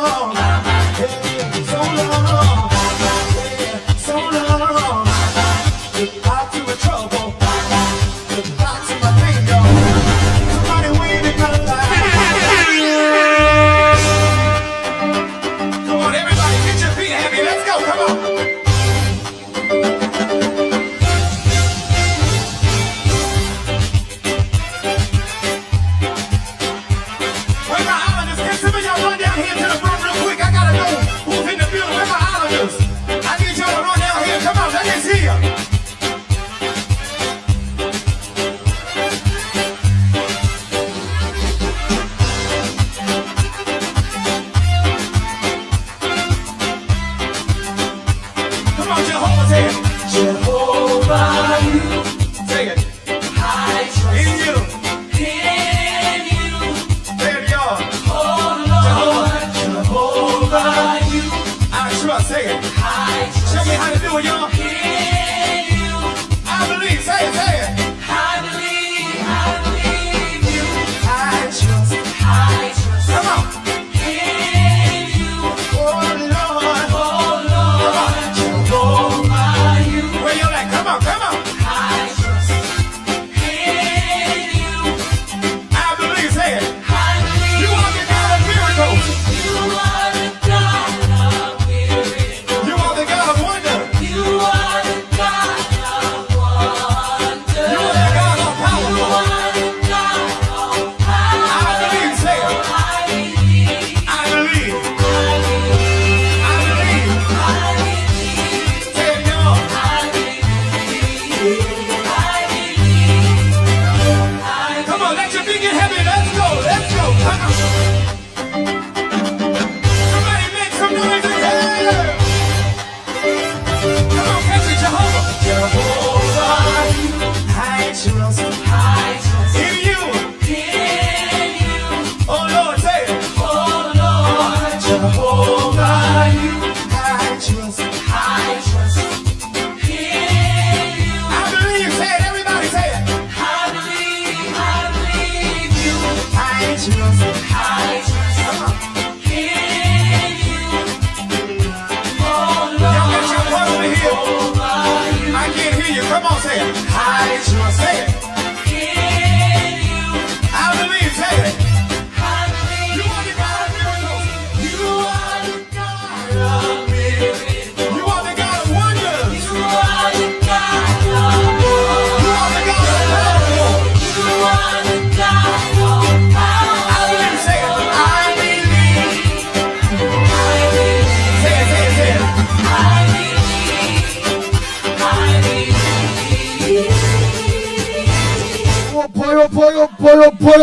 long. Hey, so long. Yeah, so long. Goodbye to the trouble. Goodbye to my bingo. Somebody waving my life. Come on, everybody, get your feet happy. Let's go. Come on.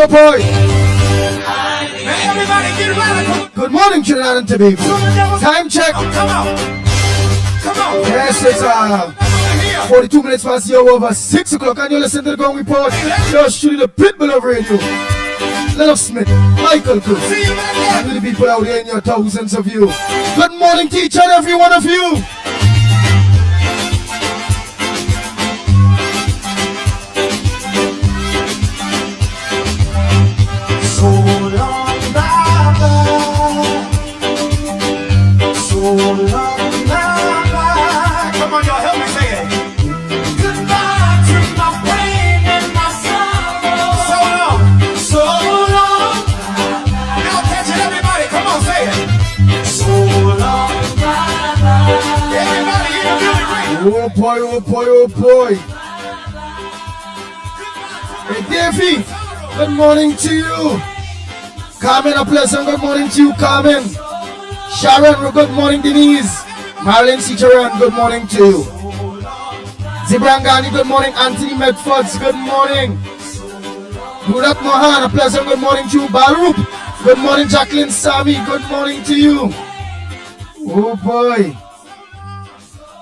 Boy. Everybody get radical. Good morning, Trinidad and Tobago. Time check. Come on. Yes, it's 42 minutes past the hour over 6 o'clock, and you listen to the Gong Report. You're shooting the pitbull of radio. Lennox Smith, Michael Cook, and the people out there in your thousands of you. Good morning to each and every one of you. So long, bye-bye. So long, bye-bye. Come on, y'all, help me say it. Goodbye to my pain and my sorrow. So long, bye-bye. Now catch it, everybody. Come on, say it. So long, bye-bye. Everybody in the building, oh boy. Hey, Davey, good morning to you. Carmen, a pleasant good morning to you, Carmen. Sharon, good morning, Denise. Marilyn Ciceran, good morning to you. Zibrangani, good morning. Anthony Medfords, good morning. Murat Mohan, a pleasant good morning to you. Baruch, good morning. Jacqueline Sami, good morning to you. Oh boy.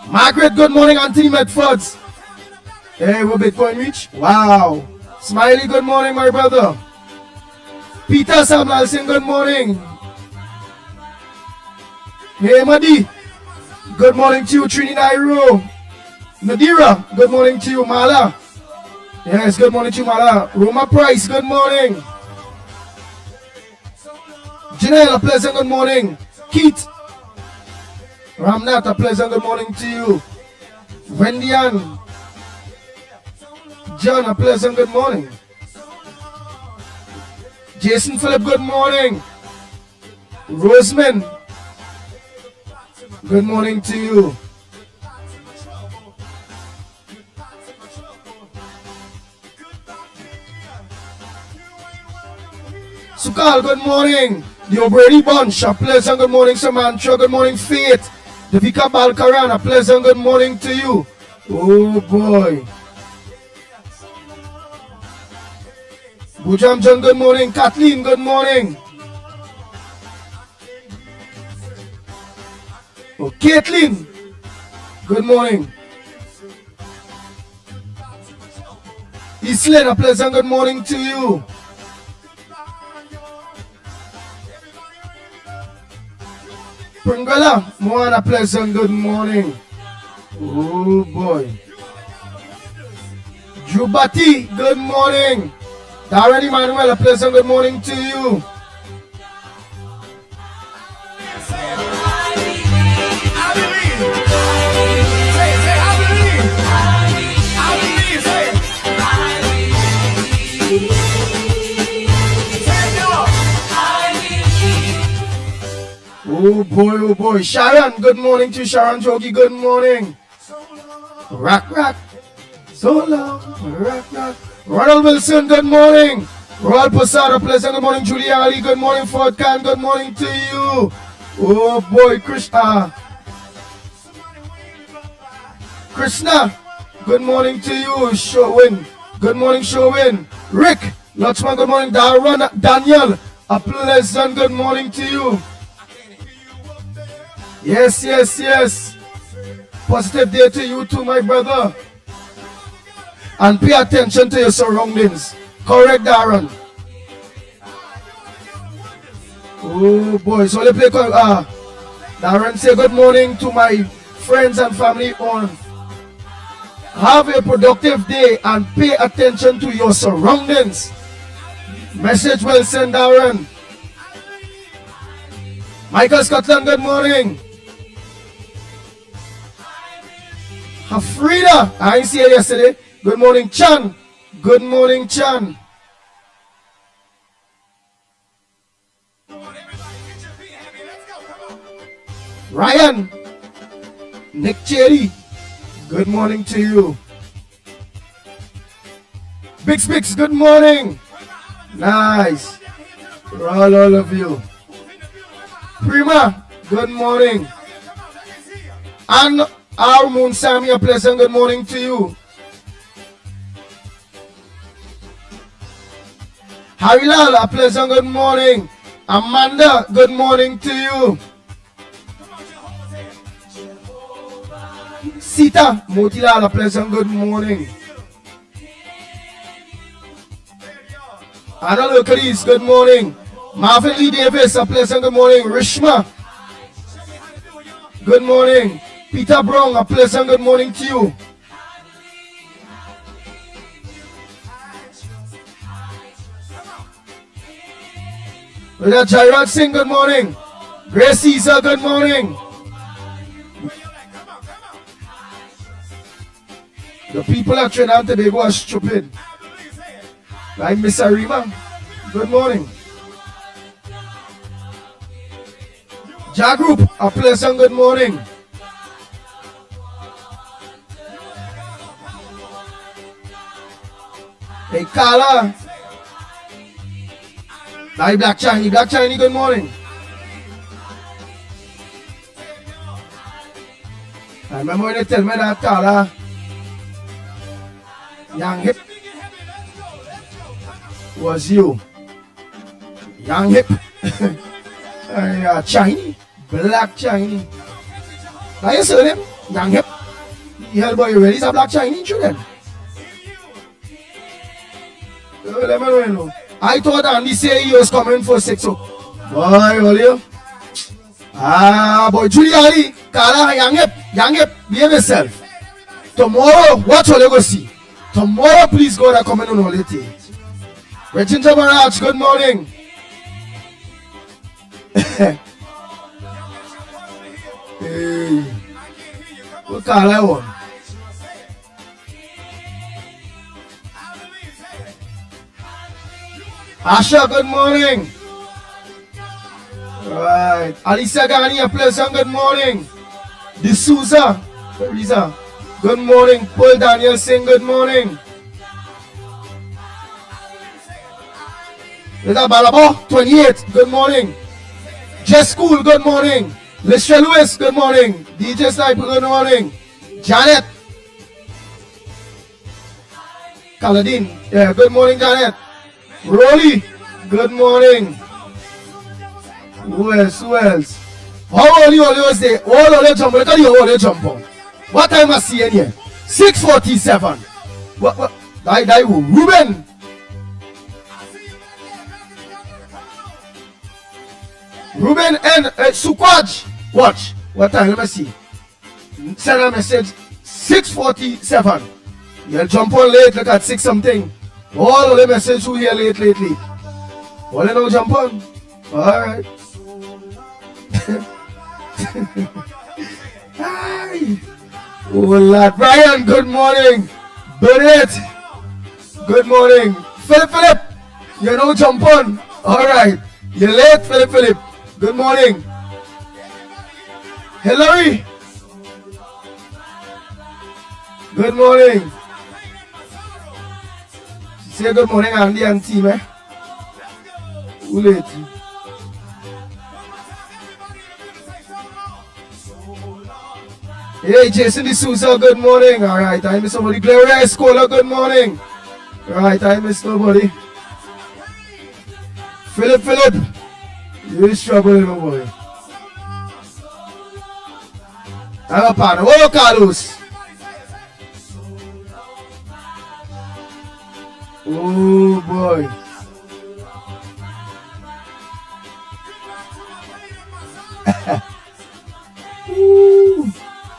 Margaret, good morning. Anthony Medfords. Hey, we're Bitcoin Reach. Wow. Smiley, good morning, my brother. Peter Samlalson, good morning. Hey, Madi. Good morning to you, Trini Nairo. Nadira, good morning to you, Mala. Yes, good morning to you, Mala. Roma Price, good morning. Janelle, a pleasant good morning. Keith Ramnath, a pleasant good morning to you. Wendy Ann John, a pleasant good morning. Jason Philip, good morning. Roseman, good morning to you. Sukal, good morning. The O'Brady Bunch, a pleasant good morning. Samantha, good morning. Faith, Devika Balkaran, a pleasant good morning to you. Oh boy. Bujam John, good morning. Kathleen, good morning. Oh, Caitlin, good morning. Eastland, a pleasant good morning to you. Pringala, Moan, a pleasant good morning. Oh boy. Jubati, good morning. Darren Emmanuel, a pleasant good morning to you. Oh boy, oh boy. Sharon, good morning to Sharon Jogi, good morning. Rock, rock. So long. Rock, rock. Ronald Wilson, good morning. Royal Posada, pleasant good morning. Julia Ali, good morning. Ford Khan, good morning to you. Oh boy, Krishna, good morning to you. Showin, good morning. Showin. Rick, Lachman, good morning. Daniel, a pleasant good morning to you. Yes, yes, yes. Positive day to you too, my brother. And pay attention to your surroundings. Correct, Darren. Oh boy, so let's play. Darren say good morning to my friends and family on. Have a productive day and pay attention to your surroundings. Message well sent, Darren. Michael Scotland, good morning. Frida, I didn't see her yesterday. Good morning, Chan. Good morning, Chan. Ryan, Nick Cherry, good morning to you. Big Spix, good morning. Nice. All of you. Prima, good morning. And our Moon Sammy, a pleasant good morning to you. Harilal, a pleasant good morning. Amanda, good morning to you. Sita Motilal, a pleasant good morning. Anna Localise, good morning. Marvin Lee Davis, a pleasant good morning. Rishma, good morning. Peter Brown, a pleasant good morning to you. Brother Jairaj Singh, good morning. Grace Caesar, good morning. The people at Trinidad and Tobago are stupid. Like Miss Arima, good morning. Ja Group, a pleasant good morning. Hey Carla, hi Black Chinese, good morning. I remember when they tell me that Carla, Young Hip, was you. Young Hip, Chinese, Black Chinese. Now you see him, Young Hip. Hell boy, you ready? Is a Black Chinese children? Let me know. I thought Andy say he was coming for 6 o'clock. Boy, will you? Boy, Giuliani, Kala, Young Hip, behave yourself. Tomorrow, watch what you go see. Tomorrow, please go and come in on holiday. Regina Barrage, good morning. Hey. What call I want? Asha, good morning. Right. Alicia Gani, a pleasant good morning. D'Souza, where is her? Good morning. Paul Daniel saying good morning. There's a Balabo, 28, good morning. Jess School, good morning. Lisha Lewis, good morning. DJ Sniper, good morning. Janet. Kaladin, yeah, good morning, Janet. Rolly, good morning. Who else? Who else? How early always say? All of them jump. Look at you, all of jump on. What time I see in here? 6:47. What? Die, who? Ruben. Ruben and Sukwaj. Watch. What time? Let me see. Send a message. 6:47. You'll jump on late. Look at 6 something. All of the messages who here late. All of them jump on. All right. Hi. Oh Lord. Brian, good morning. Bernard, good morning. Philip, you know jump on. Alright. You're late, Philip. Good morning. Hillary. Good morning. Say good morning, Andy and team, eh? Who late? Hey, Jason D'Souza, good morning. Alright, I miss somebody. Gloria Escola, good morning. Alright, I miss nobody. Philip, you're struggling, my boy. I'm a partner. Oh, Carlos. Oh, boy.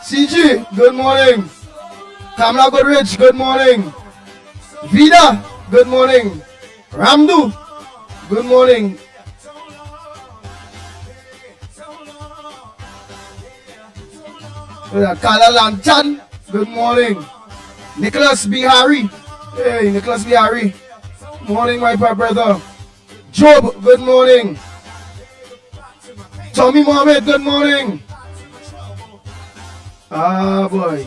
CG, good morning. Kamla Goodrich, good morning. Vida, good morning. Ramdu, good morning. Kala Lanchan, good morning. Nicholas Bihari, hey, Nicholas Bihari. Morning, my brother. Job, good morning. Tommy Mohammed, good morning. Ah, boy.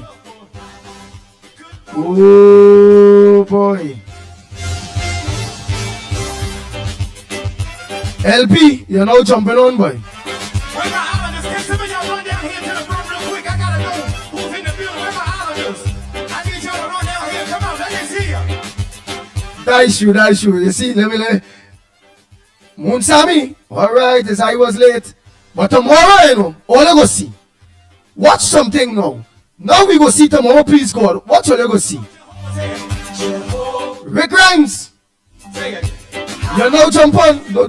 Oh, boy. LP, you're now jumping on, boy. Where my islanders? Can some of y'all run down here to the front real quick? I gotta know who's in the building. Where my islanders? I need y'all to run down here. Come on, let me see ya. That's you. You see, let me. Munsami, alright, as I was late. But tomorrow, you know, all I go see. Watch something now. Now we go see tomorrow, please God. Watch what you go see. Rick Grimes. You know jump on. No.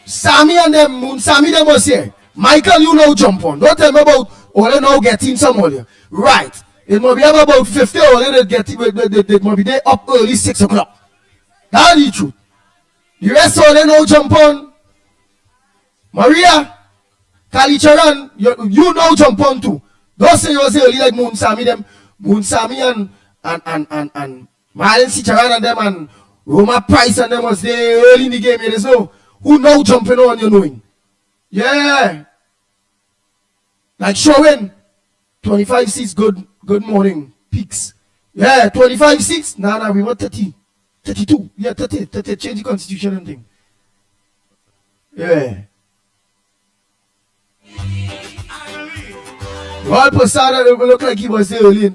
Sammy and them, Sammy them was here. Michael, you know jump on. Don't tell me about all you know getting some earlier. Right. It might be about 50 or they might be there up early 6 o'clock. That's the truth. The rest all they know jump on. Maria. Kalicharan, you know jump on too. Don't say you say early like Moonsami them, Moonsami and Marlon Sicharan and them and Roma Price and them was there early in the game. There's no who know jumping on you knowing. Yeah. Like showing 25 seats, good morning, peaks. Yeah, 25 seats. Nah, we want 30. 32. Yeah, 30, change the constitution and thing. Yeah. Rod Posada look like he was there early.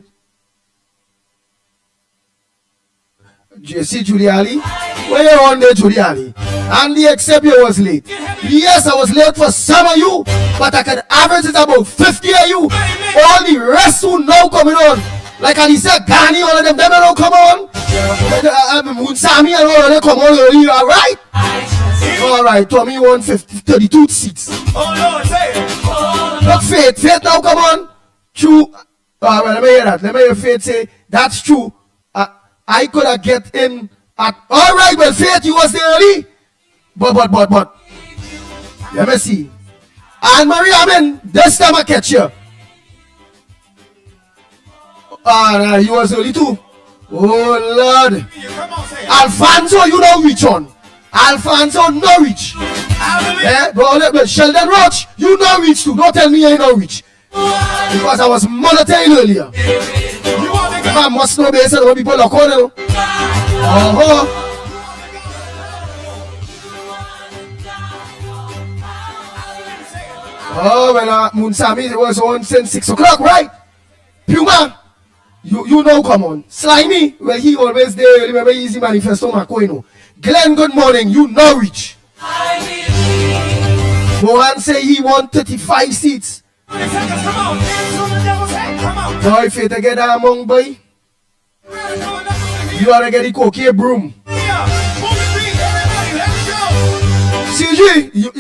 See Giuliani? Where you on there, Giuliani? Andy, except you was late. Yes, I was late for some of you, but I can average it about 50 of you. All the rest who now coming on. Like Alicia Gani, all of them don't come on. Munsami and all of them come on early, alright? Alright, Tommy won 32 seats. Oh Lord, say it. Look, Faith now come on. True. Well, let me hear that. Let me hear Faith say, that's true. I could have get in at, alright, well, Faith, you was there early. But. Let me see. And Maria, I mean, this time I catch you. Ah, you was only two. Oh, Lord. Alfonso, you know which one. Alfonso, Norwich. But Sheldon Roach, you know which too. Don't tell me I know which. Because I was monitoring earlier. I must know based on what people are calling. Oh, well, Munsami was on since 6 o'clock, right? Puma, you know, come on. Slimy, well, he always there. Remember, Easy Manifesto, Makoino. Glenn, good morning. You Norwich. Mohan say he won 35 seats. Come on. Boy, if you get that among, boy, you ought to get the cocaine broom. CG, you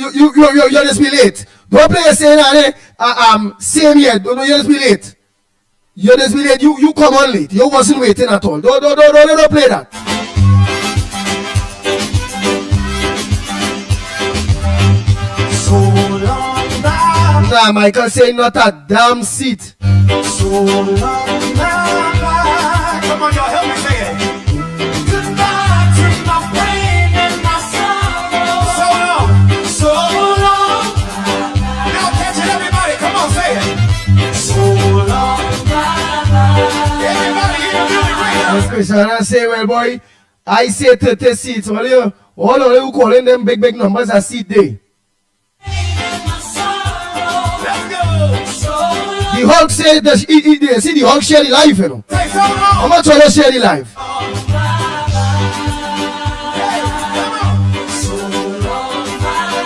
just be late. Don't play a saying same yet. Don't you just be late. You just be late. You come on late. You wasn't waiting at all. Don't play that. So long now. Nah, Michael say not a damn seat. So long now. Come on, y'all, help me say it. Goodbye to my pain and my sorrow. So long. Now catch it, everybody. Come on, say it. So long. Everybody in the building right now. Yes, Christian, I say, well, boy, I say 30 seats. All of you calling them big numbers a seat day. The Hulk said that see the Hulk share the life, you know. How much will they share the life?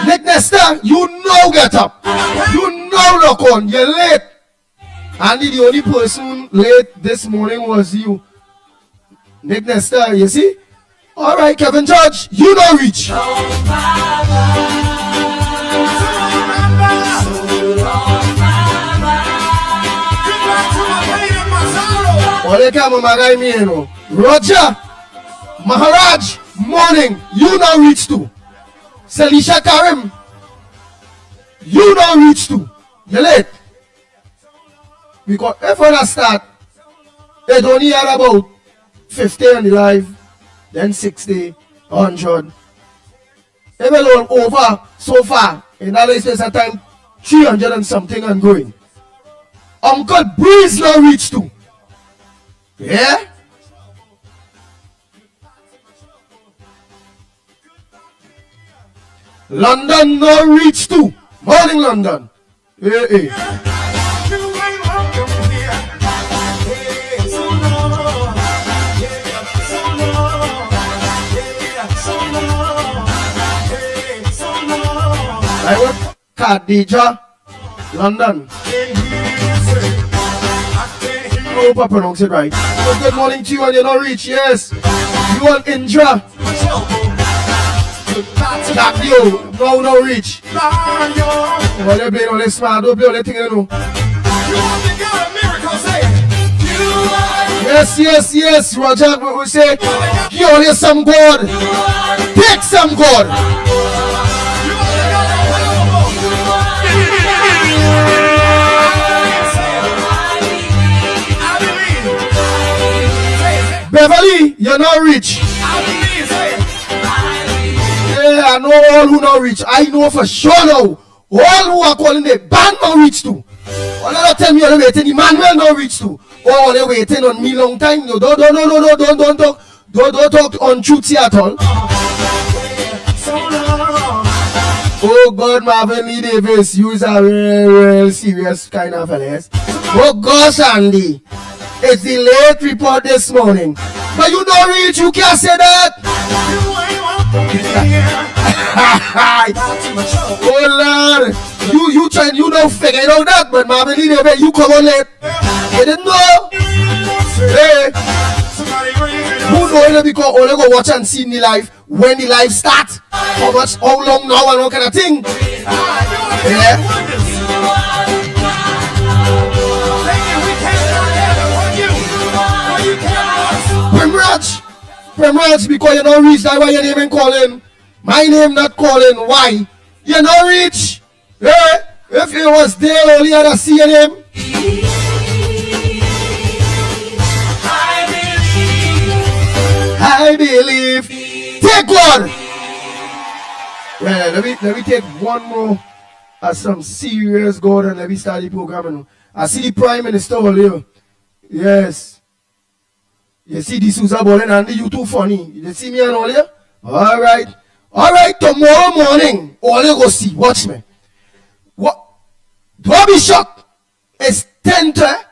Nick Nesta, you know get up. You know look on. You're late. And the only person late this morning was you. Nick Nesta, you see? Alright, Kevin George, you know reach. Roger Maharaj, morning, you now reach to. Selisha Karim, you now reach to. You're late. Because if I start, it only had about 50 on the live, then 60, 100. Even over so far, in that space of time, 300 and something and going. Uncle Breeze now reach to. Yeah? London no reach to. Morning London. Hey. I want Khadija, London. I hope I pronounce it right. So good morning to you and you're not rich, yes. You want Indra. Jack you, no rich. Well, they play all this smart, don't play all that thing you know. Yes, Roger, we say, give all some God. Take some God. Beverly, you're not rich. Yeah, I know all who not rich. I know for sure now. All who are calling the band not rich too. All of tell me you're waiting. Emmanuel not rich too. Oh, they're waiting on me long time. No, don't talk untruth at all. Oh God, Marvin Lee Davis, you is a real serious kind of fellas. Oh gosh, Andy. It's the late report this morning. But you don't reach, you can't say that. Oh Lord. You trying, you don't figure out that, but Marvin Lee Davis, you come on late. You didn't know? Hey. Who know it because only go watch and see the live when the live starts. How long now and what kind of thing? Yeah. Primraj, because you don't reach, that's why your name ain't calling. My name not calling. Why? You don't reach. Yeah. If you was there earlier to see him, I believe. Take one. Yeah, let me take one more as some serious God and let me start the program. I see the Prime Minister all here. Yes. You see the Susan Bolin and you too funny. You see me and all here? Alright. Alright, tomorrow morning, all you go see. Watch me. What? Don't be shocked. It's 10 to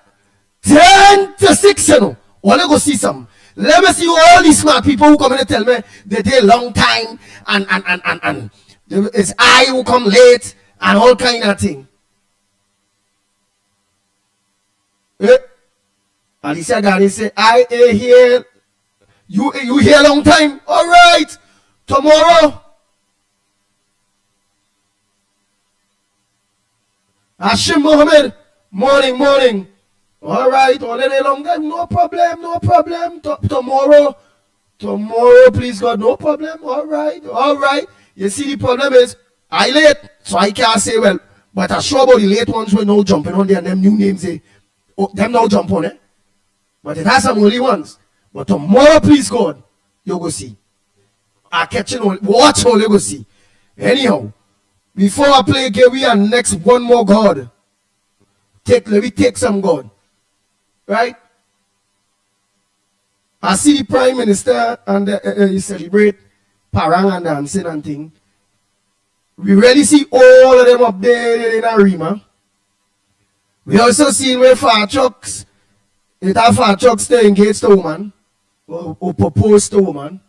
6, you know. All you go see some. Let me see all these smart people who come in and tell me they did a long time and it's I who come late and all kind of thing. Alicia Gary say, I here. You here long time? All right. Tomorrow. Hashim Mohammed. Morning. All right. All day long time. No problem. Tomorrow, please God. No problem. All right. You see, the problem is, I late, so I can't say, well, but I'm sure about the late ones will now jumping on there and them new names, them now jump on it. But it has some only ones. But tomorrow, please God, you go see. I catch it on, watch all you go see. Anyhow, before I play game, we are next one more God. Let me take some God. Right? I see the Prime Minister and he celebrate parang and dancing and thing. We really see all of them up there in Arima. We also see where fire trucks, it have fire trucks to engage the woman or propose to woman.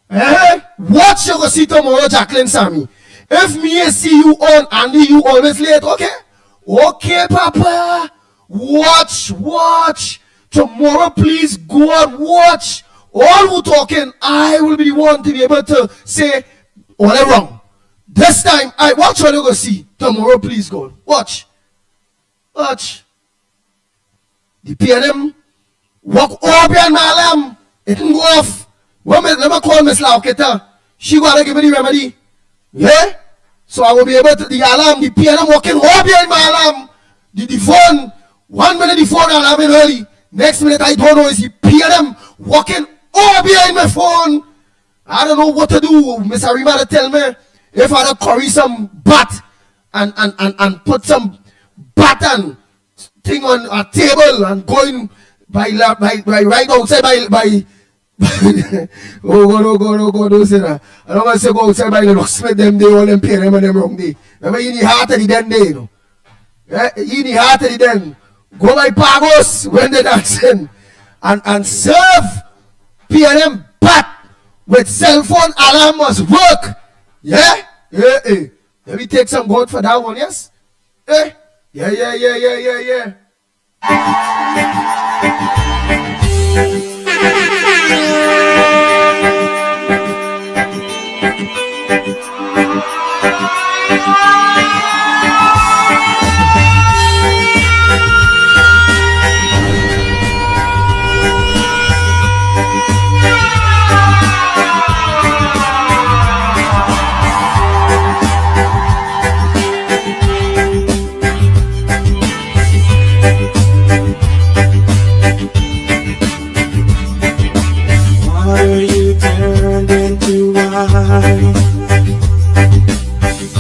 Watch you go see tomorrow, Jacqueline Sammy. If me see you on Andy, you always late, okay? Okay, Papa. Watch. Tomorrow, please, God, watch. All who talking, I will be the one to be able to say, all are wrong. This time, I watch what you go see. Tomorrow, please, God. Watch. The PNM walk over behind my alarm. It can go off. Let me call Miss Lauketa. She gotta give me the remedy. Yeah? So I will be able to, the alarm, the PNM walking over behind my alarm. The phone, 1 minute the phone alarm in early. Next minute I don't know, is the PNM walking over behind my phone. I don't know what to do. Miss Arima tell me if I don't curry some bat and put some bat and thing on a table and going by right outside by oh God, don't say that. I don't want to say go outside by the locksmith them day, all them pay them and them wrong day. Remember in the heart of the den day, you know. Yeah, in the heart of the den. Go by Pagos when they dancing and serve PNM bat with cell phone alarm must work. Yeah? Let me take some God for that one, yes? Yeah.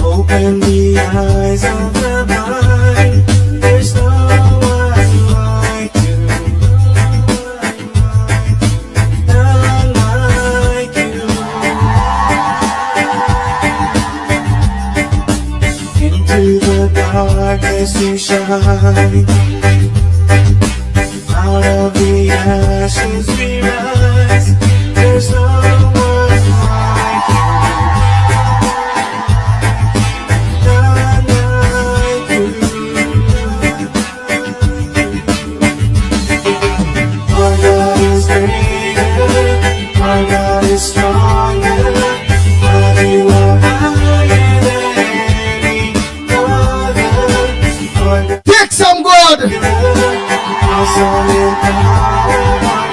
Open the eyes of the blind. There's no one like you. None like you. Into the darkness you shine. Out of the ashes we rise. There's no one like you. Our God is greater, our God is stronger, but you are higher than any other. Take some God. Awesome in power, our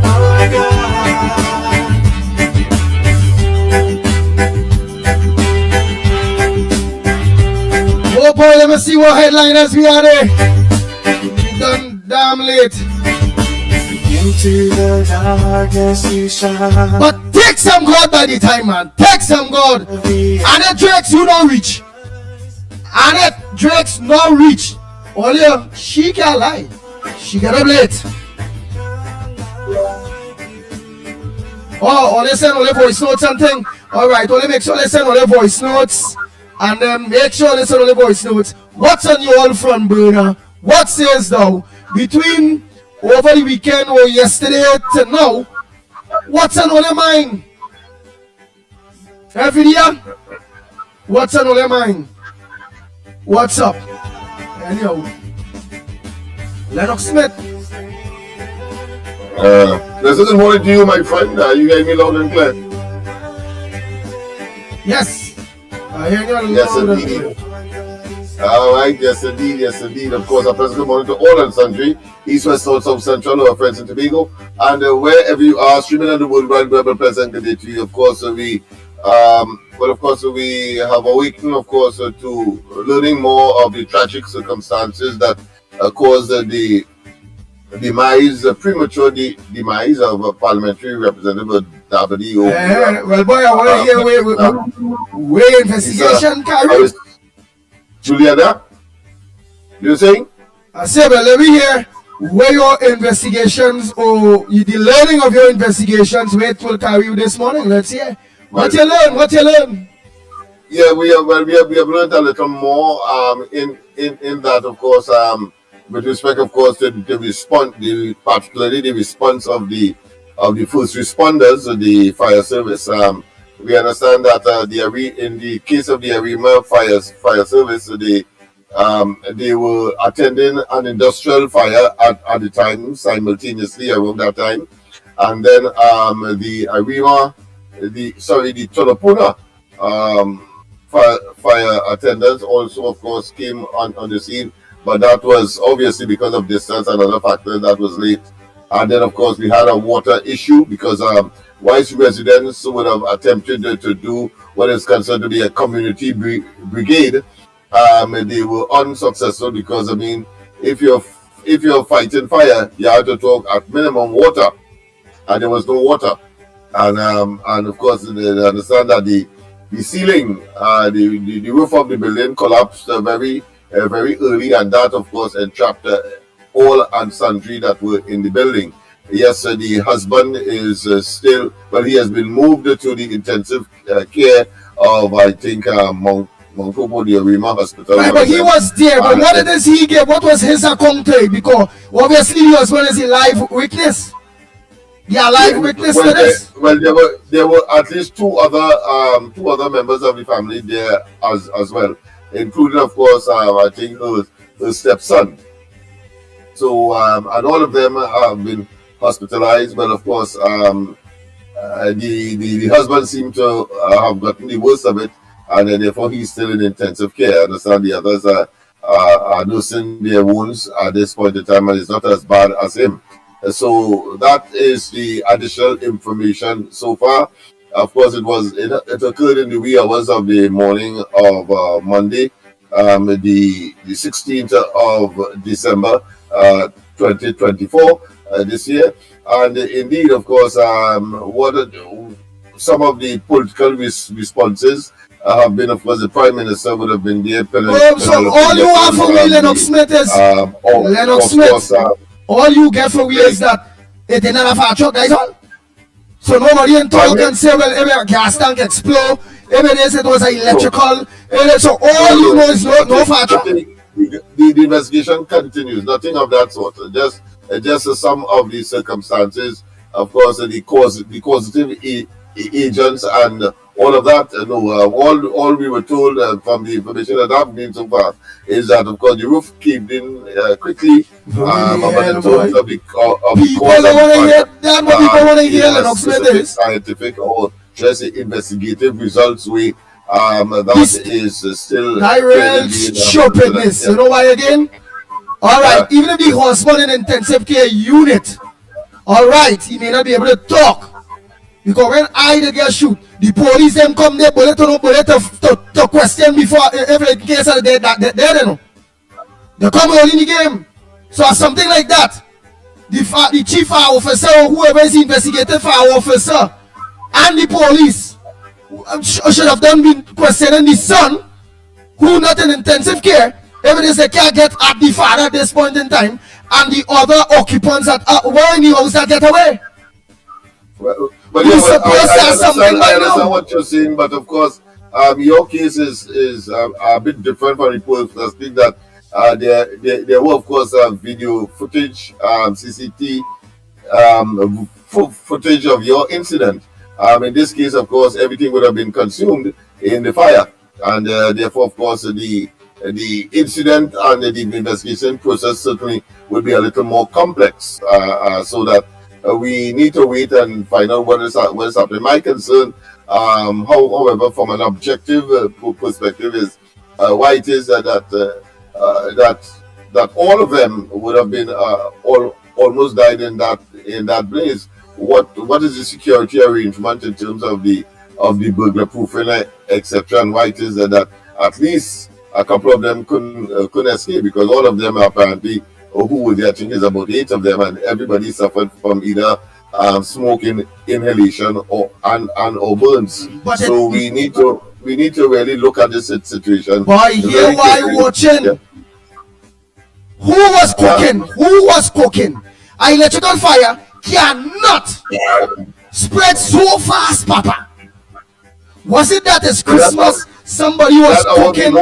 God. boy, let me see what headliners we are there. We done damn late. Into the darkness you shine. But take some God by the time, man. Take some God. Annette Drakes, you don't reach. Annette Drakes not reach. Only she can't lie. She get up late. Oh, only send only voice notes and thing. Alright, only make sure they send only voice notes. And then make sure they send only voice notes. What's on your old front burner? What says thou? Between over the weekend or yesterday to now, what's on your mind? Every day? What's on your mind? What's up? Anyhow, Lennox Smith. Good morning to you, my friend. You gave me loud and clear. Yes. I hear you Yes, loud and indeed. clear. All right, yes, indeed, yes, indeed. Of course, a pleasant good morning to all and sundry, East, West, North, South, Central, our friends in Tobago, and wherever you are, streaming on the world wide web, a pleasant good day to you. Of course, we have awakened, of course, to learning more of the tragic circumstances that caused the premature demise of Parliamentary Representative Dabadi. Well, boy, I want to hear where investigation carried. Juliana, you saying? I say, well, let me hear where your investigations or the learning of your investigations, where it will carry you this morning. Let's hear. What you learn? Yeah, we have learned a little more in that, of course, with respect, of course, to the response, particularly the response of the first responders, the fire service. We understand that in the case of the Arima fire service, they were attending an industrial fire at the time, simultaneously around that time, and then the Tolopuna fire attendants also, of course, came on the scene, but that was obviously because of distance and other factors that was late. And then, of course, we had a water issue because Wise residents would have attempted to do what is considered to be a community brigade. They were unsuccessful because, I mean, if you're fighting fire, you have to talk at minimum water, and there was no water. And of course, they understand that the ceiling, the roof of the building collapsed very early, and that, of course, entrapped all and sundry that were in the building. Yes, the husband is still, well, he has been moved to the intensive care of, I think, Mount Popo, the Arima Hospital. Right, but he was there. But what did he get? What was his account? Because obviously the husband is a live witness. Yeah, live witness to this. There were at least two other members of the family there as well, including, of course, I think her stepson. So and all of them have been hospitalized, but of course the husband seemed to have gotten the worst of it, and therefore he's still in intensive care. I understand the others are nursing their wounds at this point in time, and it's not as bad as him. So that is the additional information so far. Of course, it occurred in the wee hours of the morning of Monday, the 16th of December 2024 this year. And indeed, of course, some of the political responses have been, of course, the Prime Minister would have been there. So all you have for me, Lennox Smith, is Lennox Smith. All you get for me is that it didn't have a truck, guys. So nobody can talk and say, well, if a gas tank explode, if they say it was electrical, so all you know is no fire truck. The investigation continues. Nothing of that sort. Just some of the circumstances, of course, the causative agents and all of that. All we were told from the information that I've been so far is that, of course, the roof caved in quickly. About the terms of the people don't want to hear that. What people want to hear, Lennox Smith, is scientific or just investigative results. That is still Tyrell stupidness. You know why again? Alright, even if the husband in intensive care unit, alright, he may not be able to talk. Because when I get shoot, The police them come there, bullet to question before every case that they know. They come early in the game. So something like that, the chief fire officer or whoever is investigating fire officer and the police should have done been questioning the son who not in intensive care. Evidence they can't get at the father at this point in time, and the other occupants that were in the house that get away. Well, but You yeah, supposed to have something by I understand now. what you're saying, but of course, your case is a bit different from the post speak that there were of course video footage, CCTV footage of your incident. In this case, of course, everything would have been consumed in the fire, and therefore, of course, the incident and the investigation process certainly will be a little more complex. So that we need to wait and find out what is happening. My concern, however, from an objective perspective, is why it is that all of them would have been almost died in that blaze. What is the security arrangement in terms of the burglar proofing, etc., and why it is that at least a couple of them couldn't escape, because all of them apparently, who I think is about 8 of them, and everybody suffered from either smoke inhalation or burns. But so we need to really look at this situation. Boy, here why watching. Yeah. Who was cooking? Who was cooking? An electrical fire cannot spread so fast, Papa. Was it that it's Christmas? Somebody was cooking.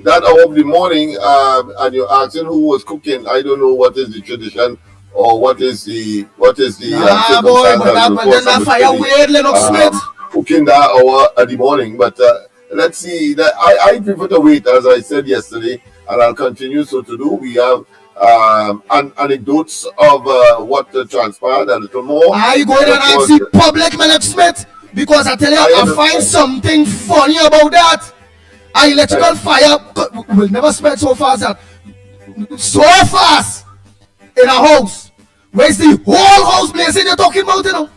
That hour of the morning, and you're asking who was cooking. I don't know what is the tradition or what is the Boy, but then that fire weird, Lennox Smith. cooking that hour at the morning. But let's see. That I prefer to wait, as I said yesterday, and I'll continue so to do. We have anecdotes of what transpired a little more. Are you going to ask the public, Lennox Smith? Because I tell you, I find something funny about that. An electrical fire will never spread so fast in a house. Where's the whole house blazing you're talking about, you know?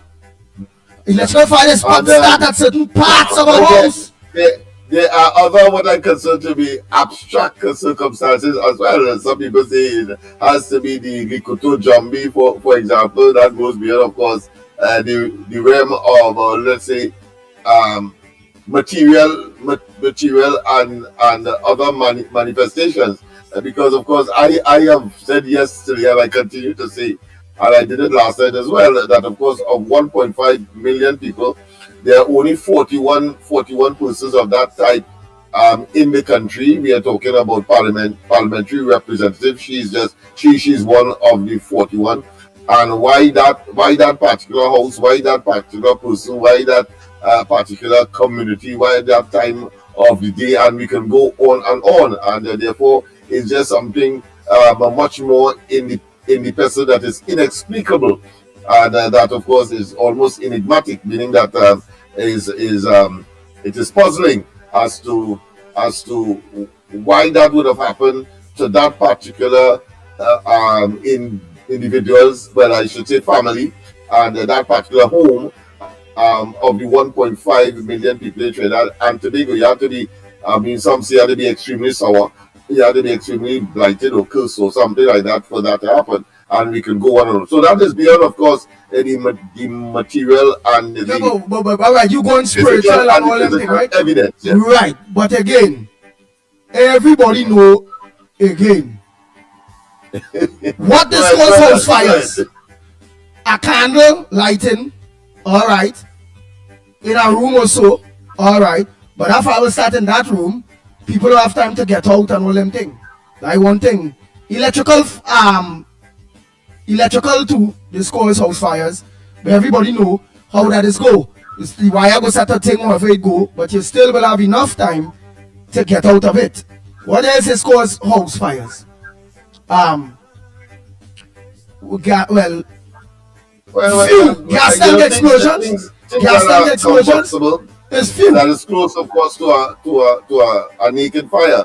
Electrical fire start at certain parts of a house. There are other what I consider to be abstract circumstances as well. Some people say it has to be the Likuto Jambi, for example. That goes beyond, of course, the realm of let's say material and other manifestations. Because of course I have said yesterday, and I continue to say, and I did it last night as well, that of course of 1.5 million people, there are only 41 persons of that type in the country. We are talking about parliamentary representative. She's one of the 41. And why that particular house, why that particular person, why that particular community, why that time of the day, and we can go on and on. And therefore, it's just something much more in the person that is inexplicable, and that of course is almost enigmatic, meaning that it is puzzling as to why that would have happened to that particular individuals, well, I should say family, and that particular home of the 1.5 million people in Trinidad and Tobago. You have to be, some say you have to be extremely sour, you have to be extremely blighted or cursed or something like that for that to happen. And we can go on and on. So that is beyond, of course, the material and the but right, you going spiritual and all that, right? Evidence, yeah. Right, but again, everybody know again. What this calls house fires? A candle lighting, all right, in a room or so, all right. But if I will start in that room, people don't have time to get out and all them thing. Like one thing, electrical too. This causes house fires, but everybody know how that is go. It's the wire goes at a thing wherever it go, but you still will have enough time to get out of it. What else is cause house fires? Few gas tank explosions. Gas tank explosions is few. That is close, of course, to a naked fire,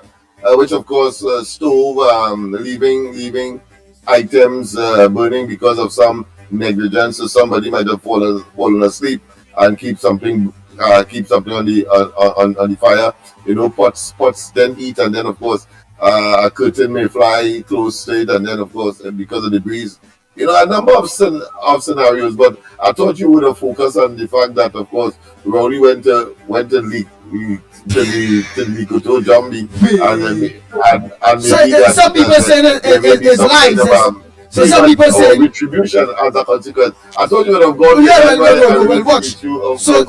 which of course stove leaving items burning because of some negligence. So somebody might have fallen asleep and keep something keep something on the fire. You know, pots then eat, and then of course a curtain may fly close to it, and then of course because of the breeze. You know, a number of scenarios, but I thought you would have focused on the fact that, of course, Rowley went to the Koto Jambi, and So maybe that some people say that there may be it's some kind lies. of, So some people or say, retribution as a consequence. I thought you would have gone. yeah, to well, watch. So some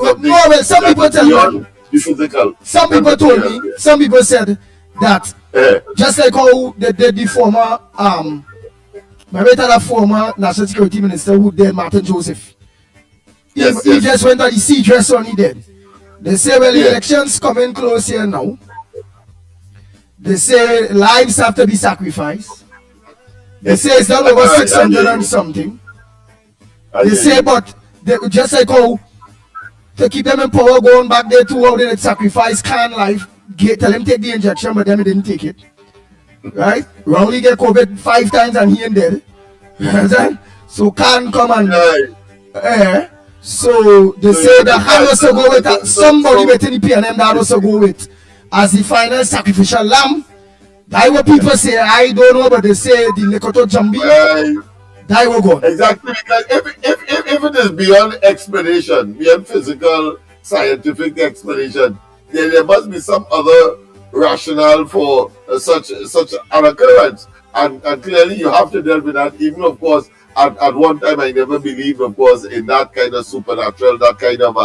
people tell me, the physical. some people told me, some people said that just like how they did the former former National Security Minister who did Martin Joseph. He just went on the sea dress on he did. They say, well, the elections coming close here now. They say lives have to be sacrificed. They say it's not over 600 and something. They say, but they just like how to keep them in power going back there to how they sacrifice can life, tell them take the injection, but them didn't take it. Right? Rowley get COVID 5 times and he ain't dead. So can come and so they say that had also go with somebody within the PNM that also go with as the final sacrificial lamb. That what people say, I don't know, but they say the Lekoto Jambi, that will go. Exactly, because if it is beyond explanation, beyond physical, scientific explanation, then there must be some other rationale for such an occurrence. And clearly you have to deal with that, even of course, at one time I never believed, of course, in that kind of supernatural, that kind of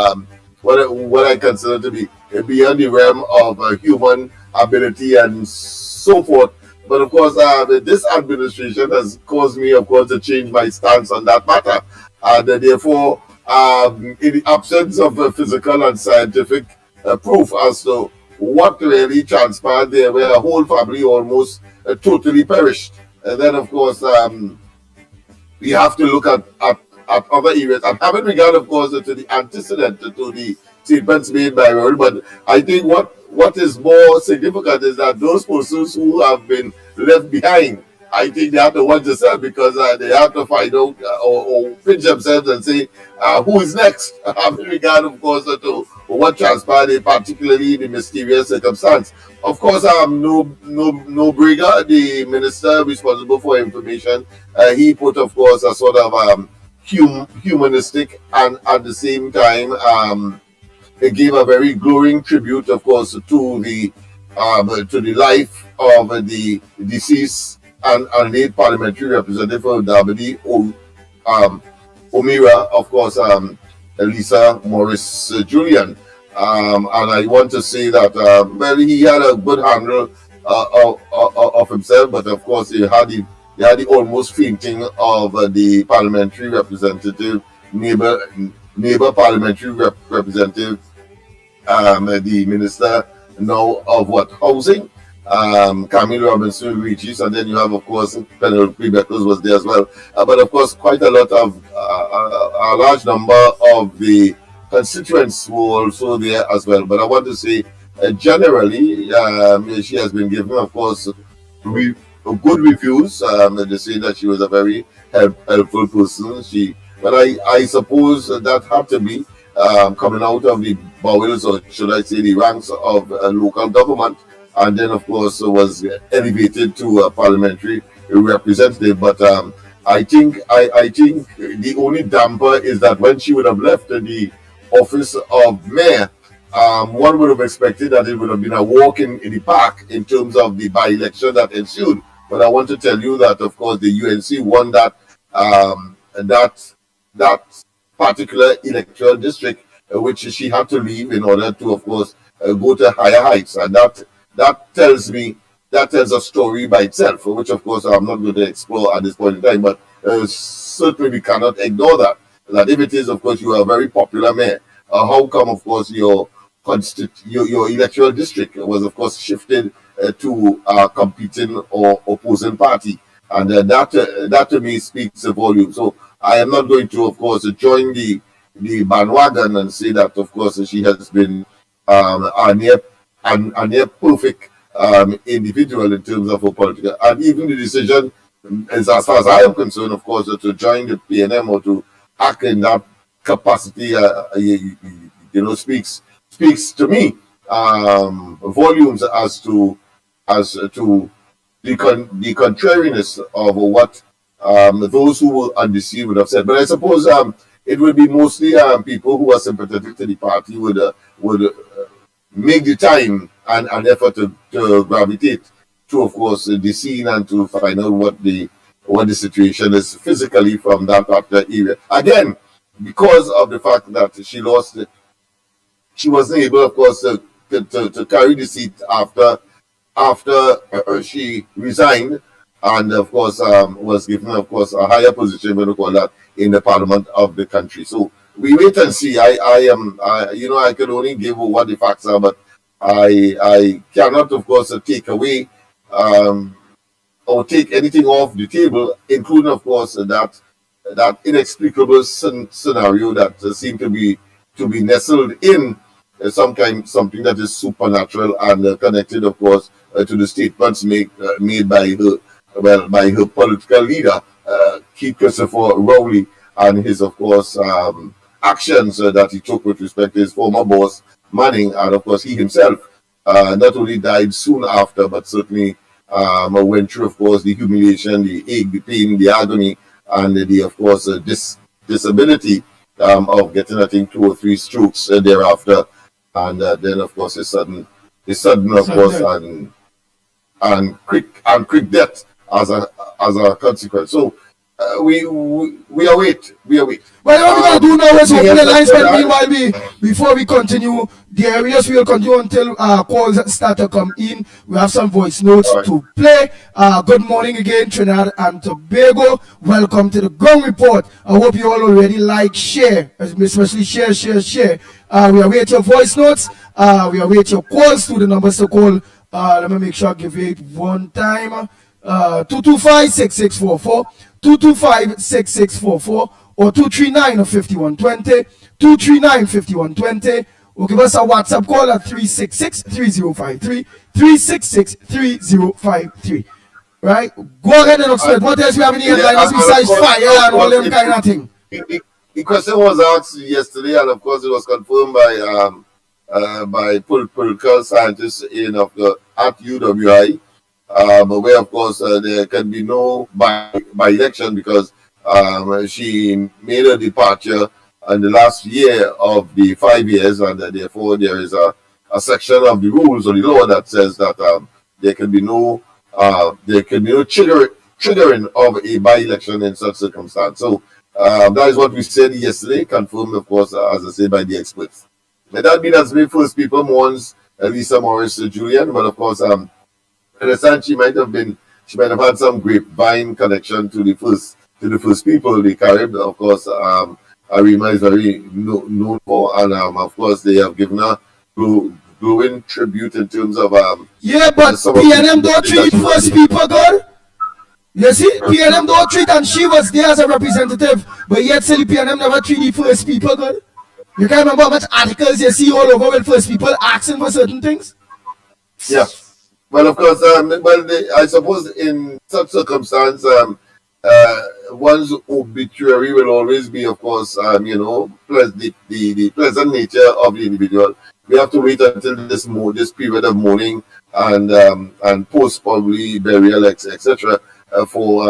what I consider to be beyond the realm of human ability and so forth. But of course, this administration has caused me, of course, to change my stance on that matter. And therefore, in the absence of physical and scientific proof as to what really transpired there, where a whole family almost totally perished. And then, of course, we have to look at other areas. And having regard, of course, to the antecedent, to the statements made by Rowley. But I think what is more significant is that those persons who have been left behind, I think they have to watch themselves, because they have to find out or pinch themselves and say, who is next? Having regard, of course, to what transpired, particularly in the mysterious circumstance. Of course, no Briga, the minister responsible for information, he put, of course, a sort of humanistic and at the same time it gave a very glowing tribute, of course, to the life of the deceased and late parliamentary representative of Dabadi, Omira, of course, Lisa Morris Julian. And I want to say that, well, he had a good handle of himself, but of course, he had the almost fainting of the parliamentary representative, neighbor parliamentary representative, the minister now of housing, Camille Robinson Regis, and then you have, of course, Penelope Beckles was there as well. But of course, quite a lot of a large number of the constituents were also there as well. But I want to say, generally, she has been given, of course, good reviews. They say that she was a very helpful person. But I suppose that had to be coming out of the bowels, or should I say, the ranks of local government, and then, of course, was elevated to a parliamentary representative. But I think the only damper is that when she would have left the office of mayor, one would have expected that it would have been a walk in the park in terms of the by-election that ensued. But I want to tell you that, of course, the UNC won that particular electoral district, which she had to leave in order to, of course, go to higher heights. And that tells a story by itself, which, of course, I'm not going to explore at this point in time. But certainly we cannot ignore that if it is, of course, you are a very popular mayor, how come, of course, your electoral district was, of course, shifted to a competing or opposing party? And that to me speaks a volume. So I am not going to, of course, join the bandwagon and say that, of course, she has been a near perfect individual in terms of her political. And even the decision, as far as I am concerned, of course, to join the PNM or to act in that capacity, speaks to me volumes as to the contrariness of what those who were undeceived would have said. But I suppose it would be mostly people who are sympathetic to the party would make the time and effort to gravitate to, of course, the scene and to find out what the situation is physically from that particular area. Again, because of the fact that she lost it, she wasn't able, of course, to carry the seat after she resigned, and of course was given, of course, a higher position, when we call that, in the parliament of the country. So we wait and see. I can only give what the facts are, but I cannot, of course, take away or take anything off the table, including, of course, that inexplicable scenario that seemed to be nestled in something that is supernatural and connected, of course, to the statements made by her political leader, Keith Christopher Rowley, and his, of course, actions that he took with respect to his former boss, Manning, and of course he himself not only died soon after, but certainly went through, of course, the humiliation, the ache, the pain, the agony, and the, of course, disability of getting, I think, 2 or 3 strokes thereafter, and then, of course, his sudden, of course, and quick death as a consequence. So we await. Well, what we're going to do now is open the lines, but meanwhile, before we continue, the areas we will continue until calls start to come in. We have some voice notes to play. Good morning again, Trinidad and Tobago. Welcome to the Gong Report. I hope you all already like, share, especially share. We await your voice notes. We await your calls to the numbers to call. Let me make sure I give it one time. 225-6644, 225-6644, or 239-5120, 239-5120, or give us a WhatsApp call at 366-3053, 366-3053. Right? Go ahead and explain. What else we have in the headlines besides fire and all them kind of thing? The question was asked yesterday, and of course it was confirmed by political scientists at UWI. Where, of course, there can be no by-election because she made a departure in the last year of the 5 years, and therefore there is a section of the rules or the law that says that there can be no triggering of a by-election in such circumstance. So that is what we said yesterday, confirmed, of course, as I say, by the experts. May that be that's the first people mourns Lisa Morris Julian, but of course, I understand she might have had some grapevine connection to the first people, the Carib, of course. Arima is very known for, and of course they have given her glowing tribute in terms of but PNM don't treat first people good. You see, PNM don't treat, and she was there as a representative, but yet still PNM never treat the first people good. You can't remember how much articles you see all over with first people asking for certain things. Yeah. Well, of course, I suppose in such circumstance, one's obituary will always be, of course, the pleasant nature of the individual. We have to wait until this period of mourning and post probably burial, etc., for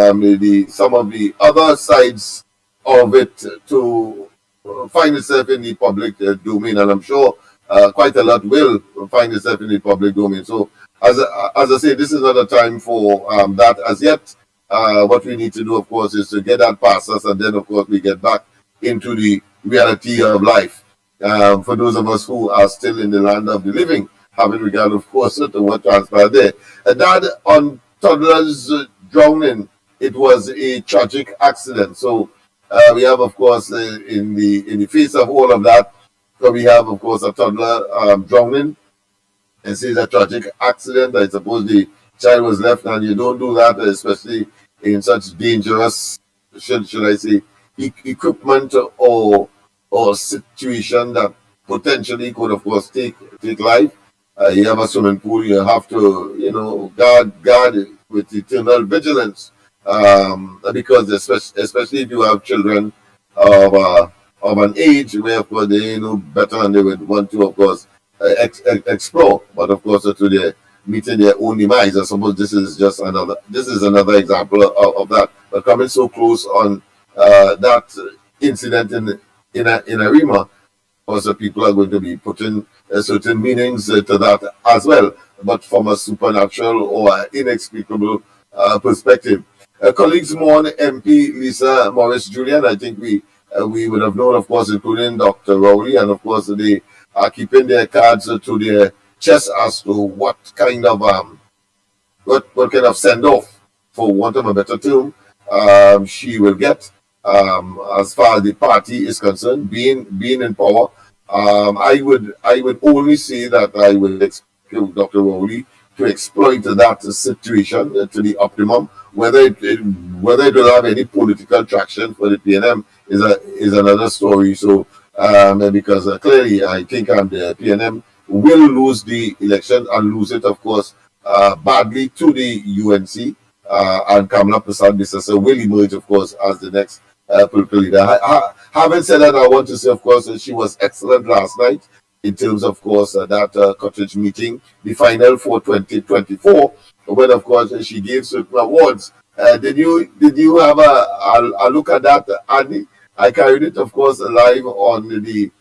some of the other sides of it to find itself in the public domain, and I'm sure quite a lot will find itself in the public domain. So, as I say, this is not a time for that as yet. What we need to do, of course, is to get that past us, and then, of course, we get back into the reality of life. For those of us who are still in the land of the living, having regard, of course, to what transpired there. That on toddler's drowning, it was a tragic accident. So we have, of course, in the face of all of that, so we have, of course, a toddler drowning. This is a tragic accident. I suppose the child was left, and you don't do that, especially in such dangerous, should I say, equipment or situation that potentially could, of course, take life. You have a swimming pool. You have to, guard with eternal vigilance, because especially if you have children of of an age where, of course, they know better and they would want to, of course, explore. But of course, to their meeting their own demise. I suppose this is just another example of that. But coming so close on that incident in Arima, also people are going to be putting certain meanings to that as well, but from a supernatural or inexplicable perspective. Colleagues mourn MP Lisa Morris Julian. I think we would have known, of course, including Dr. Rowley, and of course they are keeping their cards to their chest as to what kind of send off, for want of a better term, she will get as far as the party is concerned, being in power. I would only say that I would expect Dr. Rowley to exploit that situation to the optimum. Whether it will have any political traction for the PNM is another story. So because clearly I think the PNM will lose the election and lose it, of course, badly to the UNC, and Kamala Persad-Bissessar will emerge, of course, as the next political leader. Having said that, I want to say, of course, that she was excellent last night in terms, of course, that cottage meeting, the final for 2024, when, of course, she gave certain awards. Did you have a look at that, Andy? I carried it, of course, live on the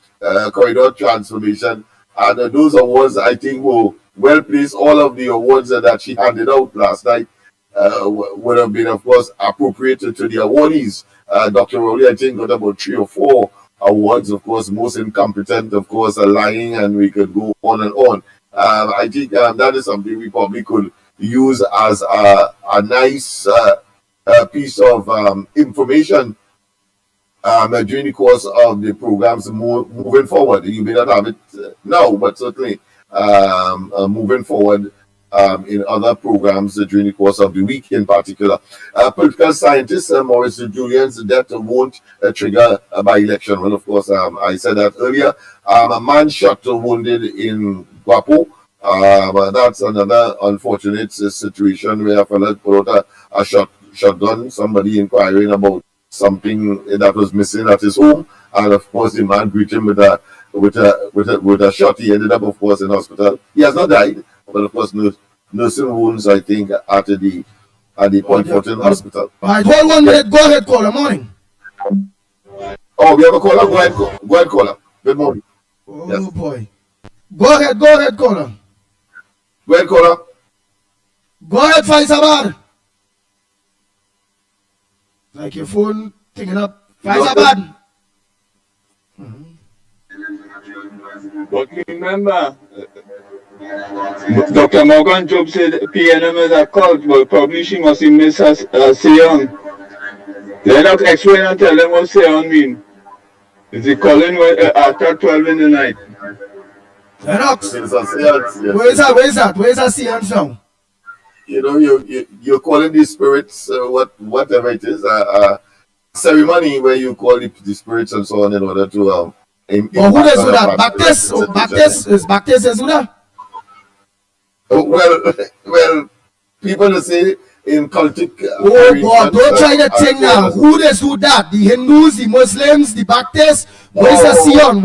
corridor transformation. And those awards, I think, were well placed. All of the awards that she handed out last night would have been, of course, appropriated to the awardees. Dr. Rowley, I think, got about 3 or 4 awards, of course, most incompetent, of course, lying, and we could go on and on. I think that is something we probably could use as a nice piece of information during the course of the programs moving forward. You may not have it now, but certainly moving forward in other programs during the course of the week in particular. Political scientist Morris Julian's death won't trigger a by-election. Well, of course, I said that earlier. A man shot wounded in Guapo. That's another unfortunate situation where a fellow put out a shotgun, somebody inquiring about something that was missing at his home, and of course the man greeted him with a shot. He ended up, of course, in hospital. He has not died, but of course nursing wounds, I think, at the Point Fortin Hospital. All right, hold 1 minute. Go ahead, caller. Morning. Oh, we have a caller. Go ahead, caller. Good morning. Oh Yes. boy. Go ahead, caller. Go ahead, caller. Go ahead, Faisabad. Like your phone picking up. Faisabad. But remember, Dr. Morgan Job said PNM is a cult, but probably she must have missed her Sion. Let us explain and tell them what Sion mean. It's the calling after 12 in the night. Lennox. It's a seance, yes. Where's that? Where's that seance now? You know, you're calling the spirits, whatever it is, a ceremony where you call the spirits and so on in order to But who does do that? Baptist is do that? Well, people say in cultic. Oh God, don't try the thing now. Who does do that? The Hindus, the Muslims, the Baptists. Where's the Sion?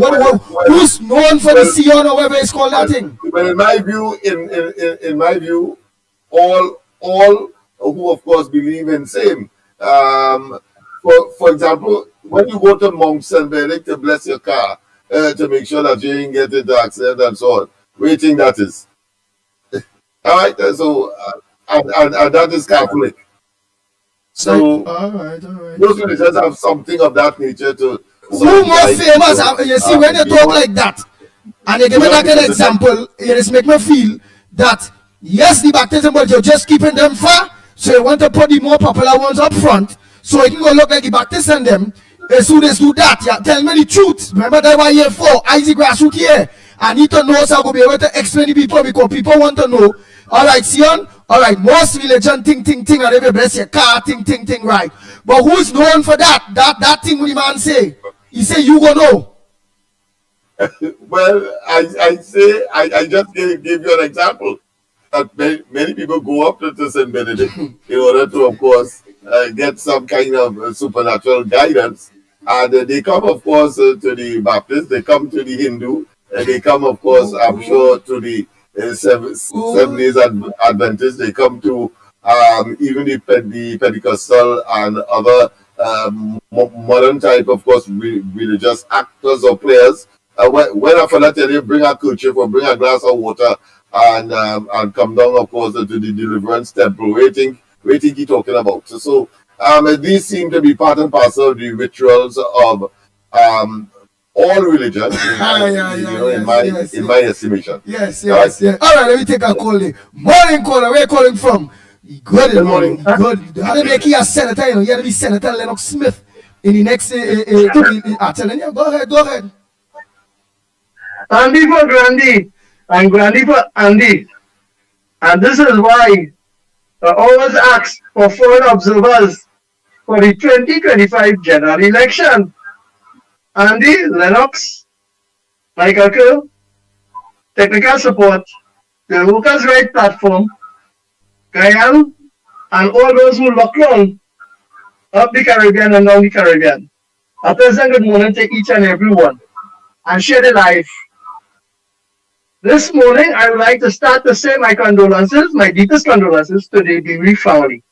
Who's known for the Sion or whatever it's called that thing? But in my view, all who of course believe in same. For example, when you go to Mount St. Benedict to bless your car to make sure that you didn't get into accident and so on, what do you think that is? All right, so and that is Catholic. So all right. those religions have something of that nature to. Who more famous? You see, when you talk like that, and you give me that kind of example, it just make me feel that yes, the baptism, but you're just keeping them far. So you want to put the more popular ones up front, so it can go look like the Baptists and them. As soon as do that, yeah, tell me the truth. Remember that why here for Isaac Grassroot here. I need to know so I will be able to explain to people because people want to know. All right, Sion. All right, most religion ting, and every bless your car ting, right. But who's known for that? That thing when the man say. He say you go know. Well, I just gave you an example. That many people go up to St. Benedict in order to, of course, get some kind of supernatural guidance. And they come, of course, to the Baptist, they come to the Hindu, and they come, of course, I'm sure, to the Seven Days Adventists. They come to even the Pentecostal and other modern type, of course, religious actors or players. When a fella tell you bring a kerchief or bring a glass of water and come down, of course, to the deliverance temple, what do you think he talking about? So these seem to be part and parcel of the rituals of all religions, in my estimation. Yes. All right, let me take a call. Morning caller, where you calling from? Good morning. Good. How do they make you a senator? You have to be Senator Lennox Smith in the next. I'm telling you, go ahead. Andy for Grandy and Grandy for Andy. And this is why I always ask for foreign observers for the 2025 general election. Andy, Lennox, Michael Kerr, technical support, the Workers' Right Platform, Gayan, and all those who lock on up the Caribbean and down the Caribbean. A pleasant good morning to each and every one and share the life. This morning, I would like to start to say my condolences, my deepest condolences to the bereaved family.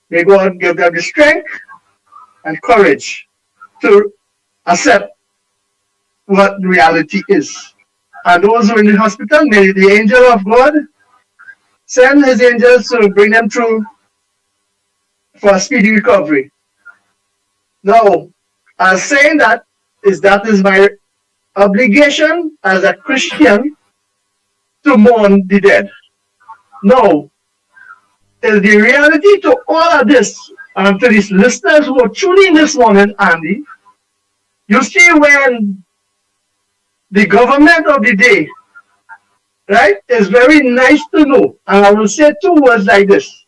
May God give them the strength and courage to accept what reality is. And those who are in the hospital, may the angel of God send his angels to bring them through for a speedy recovery. Now, as saying that is my obligation as a Christian to mourn the dead. Now, is the reality to all of this, and to these listeners who are tuning in this morning, Andy, you see when the government of the day, right, is very nice to know, and I will say two words like this.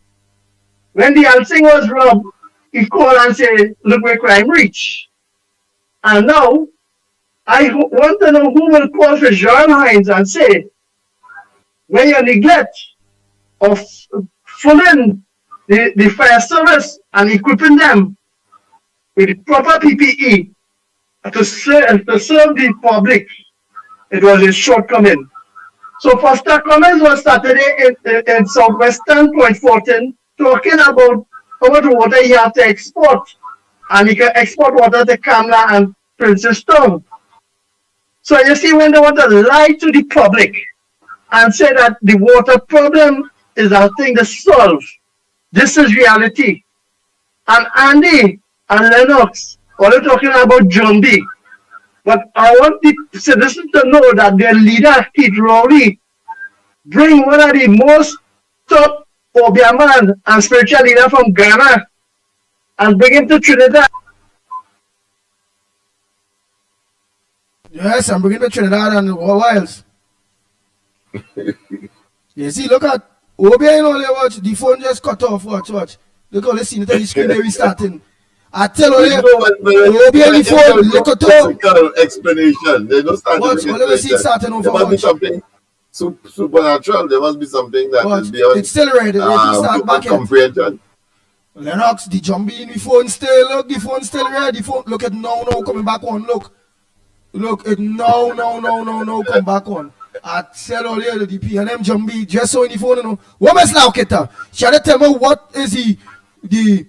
When the Alsing was robbed, he called and said, look where crime reached. And now, I want to know who will call for John Hines and say, when you neglect of filling the fire service and equipping them with the proper PPE to serve the public, it was a shortcoming. So Foster Cummins was Saturday in Southwestern Point Fortin talking about how much water he have to export, and he can export water to Kamla and Princess Town. So you see, when they want to lie to the public and say that the water problem is a thing to solve, this is reality. And Andy and Lennox, all are talking about Jumbie. But I want the citizens to know that their leader, Keith Rowley, bring one of the most top Obia man and spiritual leader from Ghana and bring him to Trinidad. Yes, I'm bringing to Trinidad and what else? You see, look at Obia, you know, watch the phone just cut off. Watch. Look how they see it on the screen. They restarting. I tell you, Obia the phone. Look at the explanation. They don't start. Watch. Whatever see starting over. There must be something supernatural. There must be something that is beyond. It's still ready. Start back comprehension. Lennox, the Jumbie in the phone still. Look, the phone still ready. The phone. Look at now coming back on. Look, it no, come back on. I tell all you the PNM Jumbie just so in the phone, you know. What must now, Keta? Shall I tell me what is the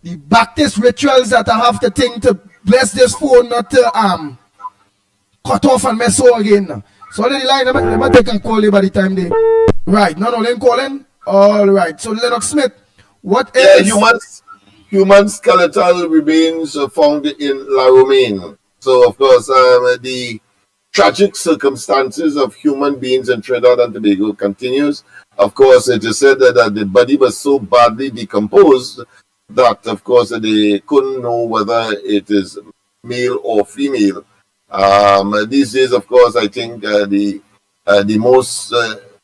Baptist rituals that I have to think to bless this phone not to cut off and mess up again? So let the line, let me take a call by the time they. Right, no, then calling. All right. So Lennox Smith, what is human skeletal remains found in La Romaine. So, of course, the tragic circumstances of human beings in Trinidad and Tobago continues. Of course, it is said that the body was so badly decomposed that, of course, they couldn't know whether it is male or female. These days, of course, I think the most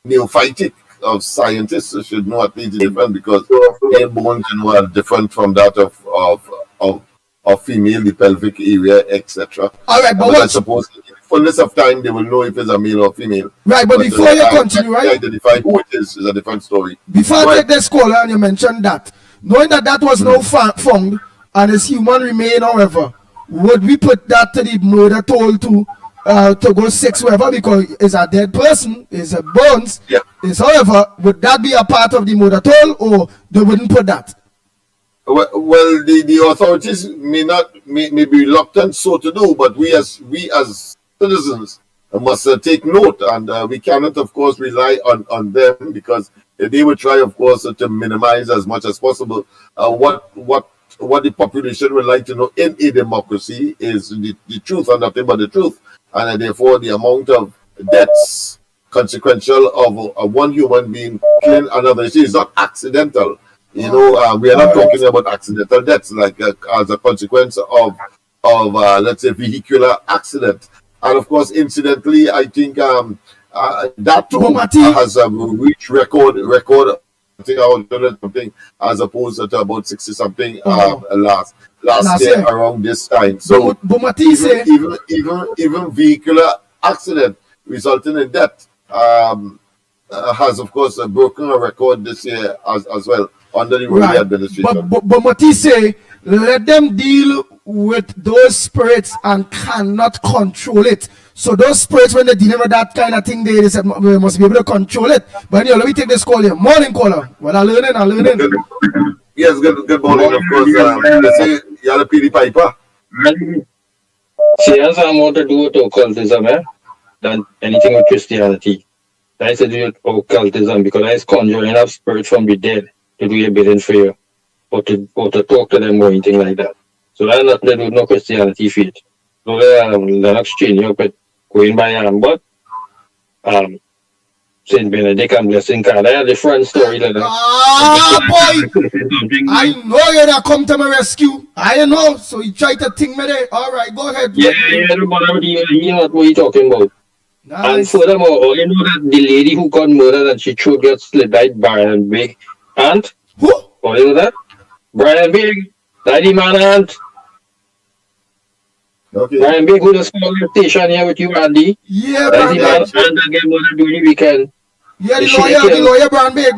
neophytic of scientists should know at least different, because their bones are different from that of female, the pelvic area, etc. All right, but I suppose in the fullness of time they will know if it's a male or female. Right, but before you continue, right? Identify who it is a different story. Before I take this caller and you mentioned that, knowing that was now found and it's human remain, however, would we put that to the murder toll to go 6 whatever, because it's a dead person, it's a bones, Yeah. is however, would that be a part of the murder toll, or they wouldn't put that? Well, the authorities may be reluctant so to do, but we as citizens must take note, and we cannot, of course, rely on them, because they will try, of course, to minimize as much as possible. What the population would like to know in a democracy is the truth and nothing but the truth, and therefore the amount of deaths consequential of one human being killing another. It's not accidental. We are not talking about accidental deaths, like as a consequence of let's say, vehicular accident. And of course, incidentally, I think that too has reached record. I think I was something as opposed to about 60 something last year around this time. So even vehicular accident resulting in death has of course broken a record this year as well under the Rooney administration. But Matisse say, let them deal with those spirits and cannot control it. So those spirits, when they deal with that kind of thing, they said we must be able to control it. But let me take this call here. Morning caller. Well, I'm learning. Yes, good morning, of course. Let's say you're a PD Piper. See, has more to do with occultism than anything with Christianity. That is to do with occultism, because that is conjuring up spirits from the dead to do a bidding for you, or to talk to them or anything like that. So that's not to do with no Christianity faith. So they're not changing up with going by but Saint Benedict and Blessing Card. I have a different story than that. Boy! I know you're not come to my rescue. I know. So you try to think me there. All right, go ahead. Yeah, but you know what you're talking about. Nice. And furthermore, you know that the lady who got murdered and she throat got slit by Brian Big aunt? Who? Oh, you know that? Brian Big, daddy man aunt. Okay. Brian Big, who just called the station here with you, Andy. Yeah, Daddy man Brian. aunt that get murdered during the weekend. Yeah, the lawyer, Brian Big.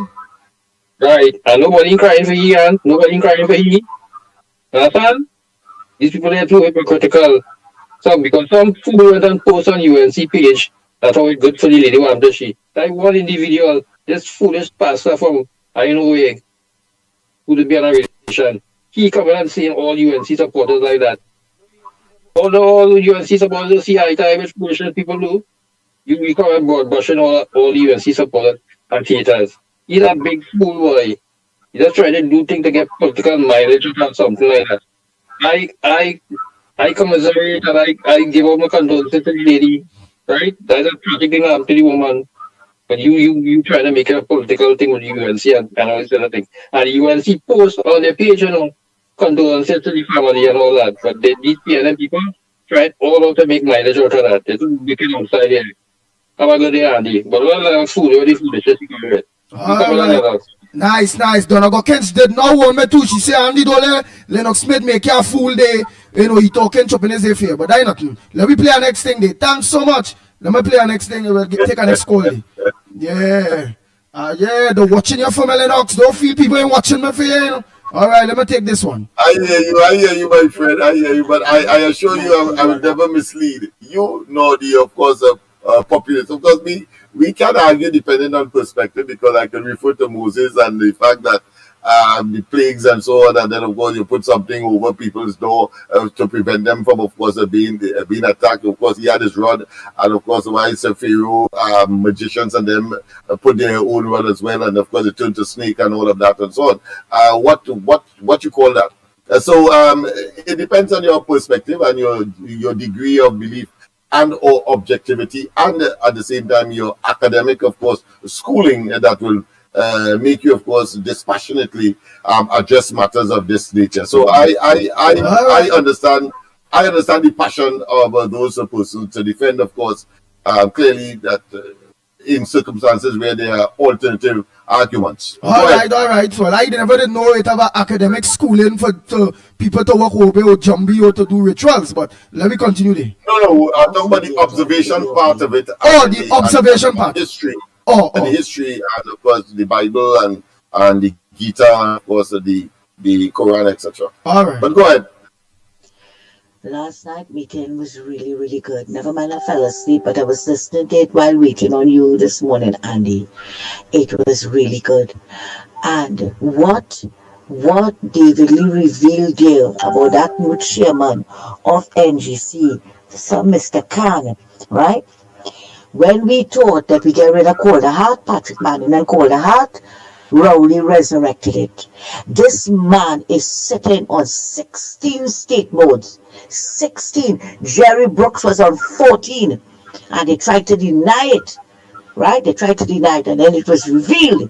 Right, and nobody crying for he, and nobody crying for he. Understand? These people are too hypocritical. Because some fool went and post on UNC page, that's how it's good for the lady who after she. Like one individual, this foolish pastor from I know where, who would be on a relation. He coming and saying all UNC supporters like that. All UNC supporters see eye to eye with bullshit people do. You come and broad brushing all UNC supporters and theaters. He's a big fool boy. He just trying to do things to get political mileage or something like that. I commiserate and I give up my condolences to the lady, right? That's a tragic thing happened to the woman. But you trying to make it a political thing with UNC and all this other thing. And UNC post on their page, condolences to the family and all that. But these PNM people tried all out to make mileage out of that. They don't make it outside here. Have a good day, Andy. But all food, all the food is just good. Nice. Donago Kent did not want me too. She said, Andy Dole, Lennox Smith make you a fool day. He talking, chopping his fair. But I nothing. Let me play our next thing day. Thanks so much. Let me play our next thing. We'll take our next call day. Yeah. They're watching you for me, Lennox. Don't feel people ain't watching me for you, All right, let me take this one. I hear you, my friend. I hear you. But I assure you, I will never mislead you, nor the, of course, populace. Of course, we can argue depending on perspective, because I can refer to Moses and the fact that the plagues and so on, and then of course you put something over people's door to prevent them from, of course, being attacked. Of course, he had his rod, and of course, why Pharaoh magicians and them put their own rod as well, and of course it turned to snake and all of that and so on. What you call that? So it depends on your perspective and your degree of belief and or objectivity, and at the same time your academic, of course, schooling that will make you, of course, dispassionately address matters of this nature. So I understand the passion of those persons to defend, of course, clearly that in circumstances where there are alternative arguments. All right. Well, I never did know it about academic schooling for people to walk over or jumbie or to do rituals, but let me continue there. No, I'm talking about the observation part of it. The observation part. History. The history, and of course the Bible and the Gita, and of course the Quran, etc. All right. But go ahead. Last night meeting was really, really good. Never mind, I fell asleep, but I was listening to it while waiting on you this morning, Andy. It was really good. And what David Lee revealed there about that new chairman of NGC, some Mr. Khan, right? When we thought that we get rid of Calder Hart, Patrick Manning and Calder Hart, Rowley resurrected it. This man is sitting on 16 state modes. 16. Jerry Brooks was on 14. And they tried to deny it. Right? They tried to deny it. And then it was revealed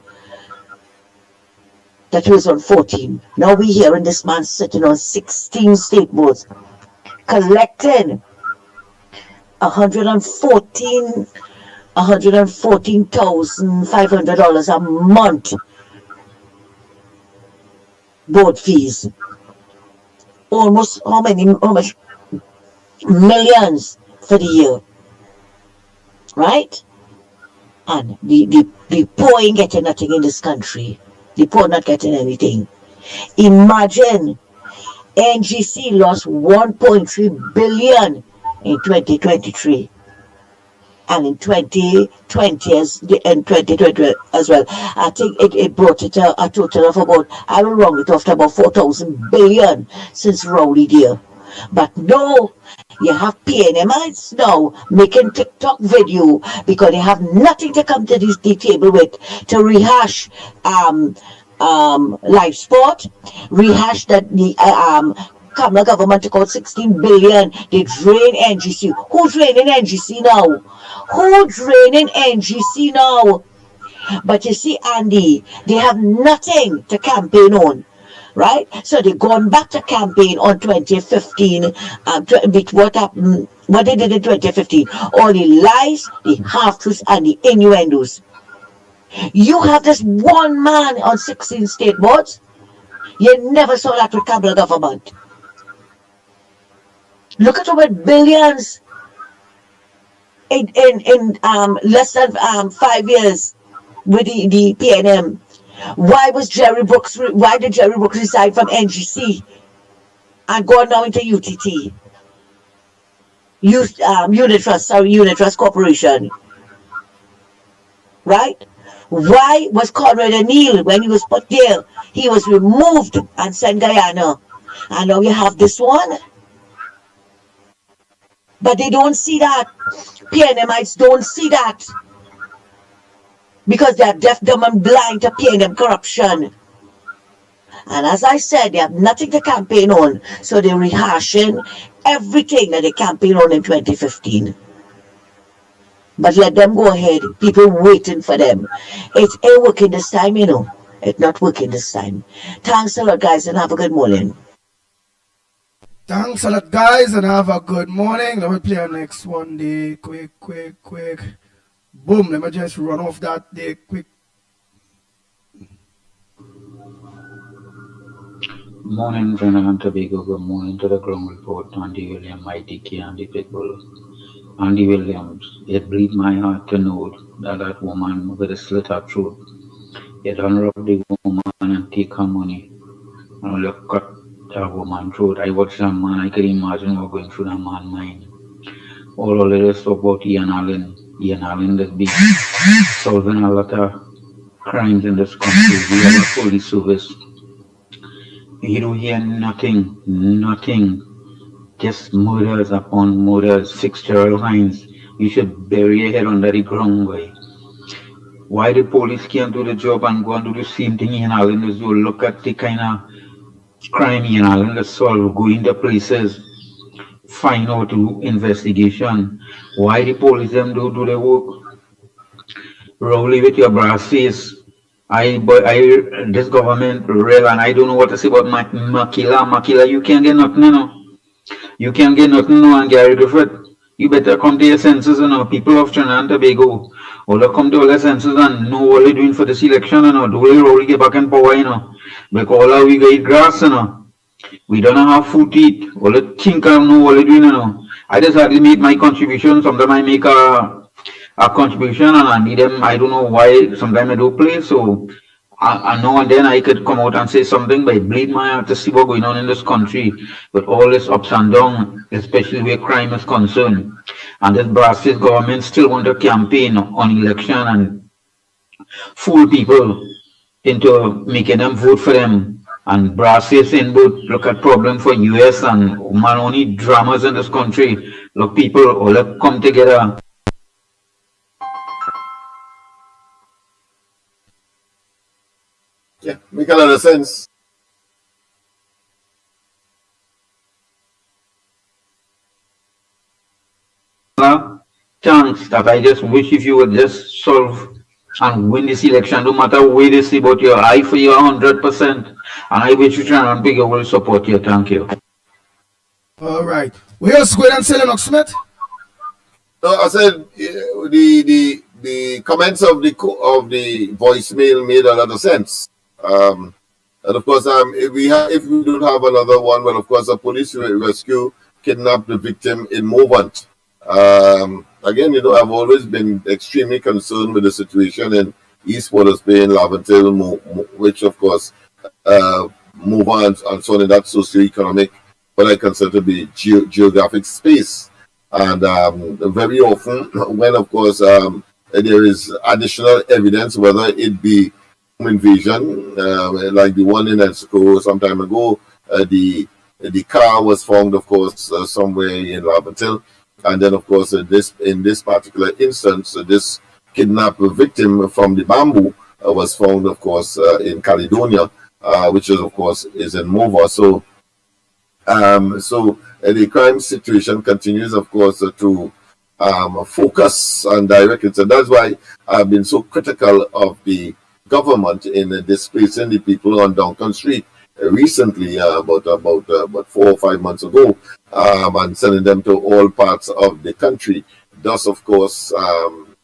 that he was on 14. Now we're hearing this man sitting on 16 state boards, collecting $114,500 a month board fees. Almost how much millions for the year, right? And the poor ain't getting nothing in this country. The poor not getting anything. Imagine NGC lost 1.3 billion in 2023. And in 2020 as well, I think it brought it a total of about, I will round it off to about 4,000 billion since Rowley there. But no, you have PNMites now making TikTok video because they have nothing to come to the table with to rehash live sport, rehash that the Kamala government took out 16 billion. They drain NGC. Who's draining NGC now? Who's draining NGC now? But you see, Andy, they have nothing to campaign on, right? So they've gone back to campaign on 2015. What happened? What they did in 2015? All the lies, the half-truths, and the innuendos. You have this one man on 16 state boards. You never saw that with Kamala government. Look at over billions in less than 5 years with the PNM. Why did Jerry Brooks resign from NGC and go now into UTT? Unitrust Corporation. Right? Why was Conrad O'Neill, when he was put there, he was removed and sent Guyana? And now you have this one. But they don't see that. PNMites don't see that. Because they are deaf, dumb, and blind to PNM corruption. And as I said, they have nothing to campaign on. So they're rehashing everything that they campaigned on in 2015. But let them go ahead. People waiting for them. It ain't working this time, you know. It's not working this time. Thanks a lot, guys, and have a good morning. Thanks a lot, guys, and have a good morning. Let me play our next one day. Quick. Boom. Let me just run off that day quick. Morning, Trinidad and Tobago. Good morning to the ground report. Andy Williams, Mighty Key, Andy Pitbull. Andy Williams, it bleeds my heart to know that woman with a slit her throat. You done rob the woman and take her money. And look at that woman's throat. I watched that man, I can imagine what going through that man's mind. All of this stuff about Ian Allen. Ian Allen that's been solving a lot of crimes in this country. We have a police service. You don't hear nothing. Just murders upon murders, Fitzgerald Hines. You should bury your head under the ground, boy. Why the police can't do the job and go and do the same thing Ian Allen does? You look at the kind of crime Ian Allen does solve, go into places, find out, do investigation. Why the police them do the work? Rowley with your brass face. This government real, and I don't know what to say about Makila. You can't get nothing, you know. You can't get nothing now and Gary Griffith. You better come to your senses, you know. People of Trinidad and Tobago, all come to all their senses and know what they're doing for this election, you know. Do they really get back in power, you know? Because all we get grass, you know. We don't have food to eat. All the think I know what they're doing, you know. I just hardly make my contribution. Sometimes I make a contribution and I need them. I don't know why. Sometimes I don't play. So I now and then I could come out and say something, but it bleed my heart to see what's going on in this country with all this ups and downs, especially where crime is concerned. And this Brazil government still want to campaign on election and fool people into making them vote for them. And Brazil saying, but look at problem for US and man, only dramas in this country. Look, people all come together. Yeah, make a lot of sense. Chance that I just wish if you would just solve and win this election, no matter where they say about your eye for you 100%. And I wish you and bigger will support you. Thank you. All right. We also go and say Lennox Smith. No, I said the comments of the voicemail made a lot of sense. And of course, if we don't have another one, well, of course, a police rescue kidnapped the victim in Movant. Again, I've always been extremely concerned with the situation in East Waters Bay in Laventille, which, of course, Movant and so on in that socioeconomic, what I consider to be geographic space. And very often, when, of course, there is additional evidence, whether it be home invasion, like the one in Ensco some time ago, the car was found, of course, somewhere in Laventille. And then, of course, in this particular instance, this kidnapped victim from the Bamboo was found, of course, in Caledonia, which is, of course, is in Mova. So the crime situation continues, of course, to focus and direct it. So that's why I've been so critical of the government in displacing the people on Duncan Street recently, about 4 or 5 months ago, and sending them to all parts of the country. Thus, of course,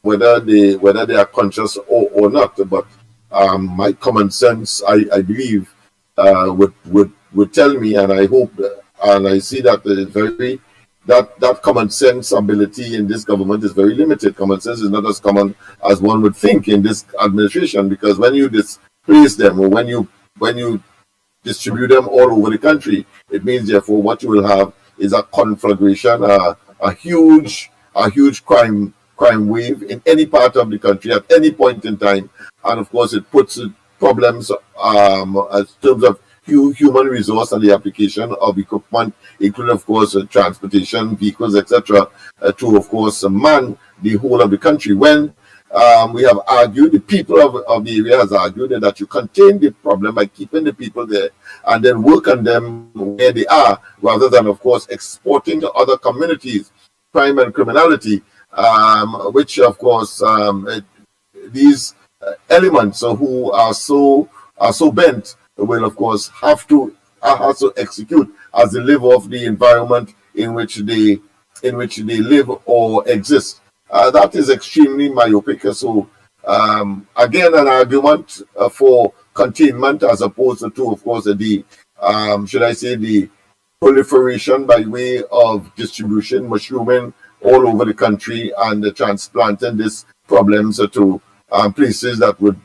whether they are conscious or not, but my common sense, I believe, would tell me, and I hope, and I see that that common sense ability in this government is very limited. Common sense is not as common as one would think in this administration, because when you displace them, or when you distribute them all over the country, it means therefore what you will have is a conflagration, a huge crime wave in any part of the country at any point in time. And of course it puts problems in terms of human resource and the application of equipment, including, of course, transportation, vehicles, etc., to, of course, man the whole of the country. When we have argued, the people of the area has argued that you contain the problem by keeping the people there and then work on them where they are, rather than, of course, exporting to other communities crime and criminality, which, of course, these elements who are so bent will, of course, have to also execute as they live off the environment in which they live or exist. That is extremely myopic. So again, an argument for containment as opposed to, of course, the should I say, the proliferation by way of distribution, mushrooming all over the country, and transplanting these problems to places that would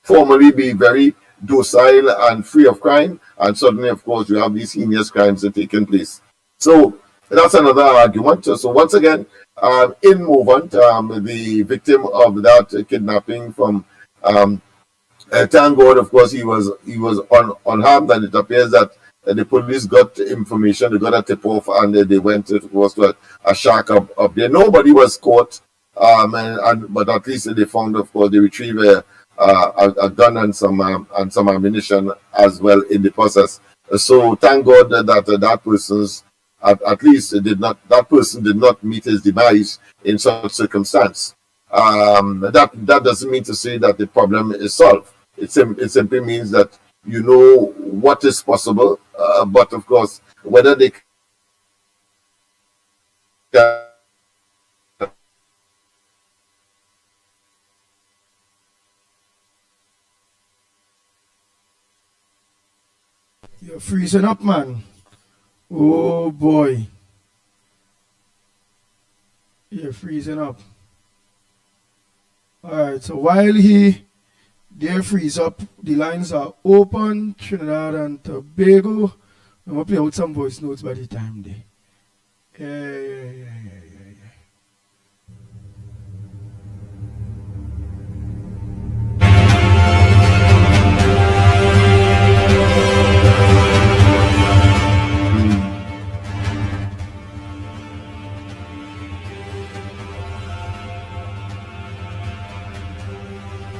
formerly be very docile and free of crime, and suddenly, of course, you have these heinous crimes taking place. So that's another argument. So once again, in Movant, the victim of that kidnapping from thank God, of course, he was unharmed, and it appears that the police got information, they got a tip-off, and they went to a shack up there. Nobody was caught, but at least they found, of course, they retrieved a gun and some ammunition as well in the process. So thank God that person's at least that person did not meet his demise in such circumstance. That doesn't mean to say that the problem is solved. It simply means that you know what is possible, but of course whether they can. You're freezing up, man. Oh boy. You're freezing up. Alright, so while he They freeze up. The lines are open. Trinidad and Tobago. I'm gonna play out some voice notes by the time they. Yeah.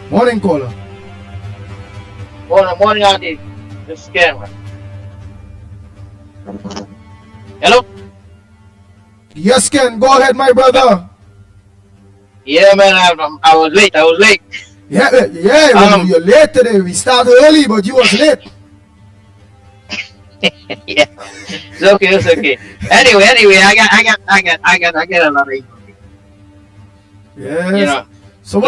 Morning, caller. Morning, Andy. This is Cameron. Hello? Yes, Ken. Go ahead, my brother. Yeah, man, I was late. Yeah. You're late today. We started early, but you was late. Yeah, it's okay. Anyway, I got a lot of information. Yes. You know. So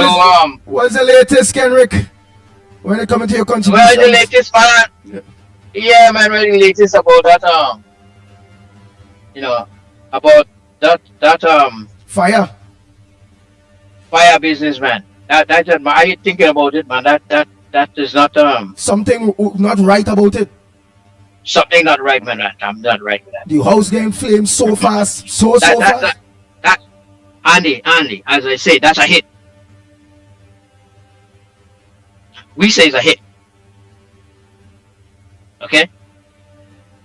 what's the latest, Kenrick? When it comes to your contribution? Well, the latest, man. Yeah, man. Well, the latest about that. About that fire business, man. That I ain't thinking about it, man. That is not something not right about it. Something not right, man. I'm not right with that. The house getting flamed so fast, so fast. That Andy, as I say, that's a hit. We say it's a hit. Okay?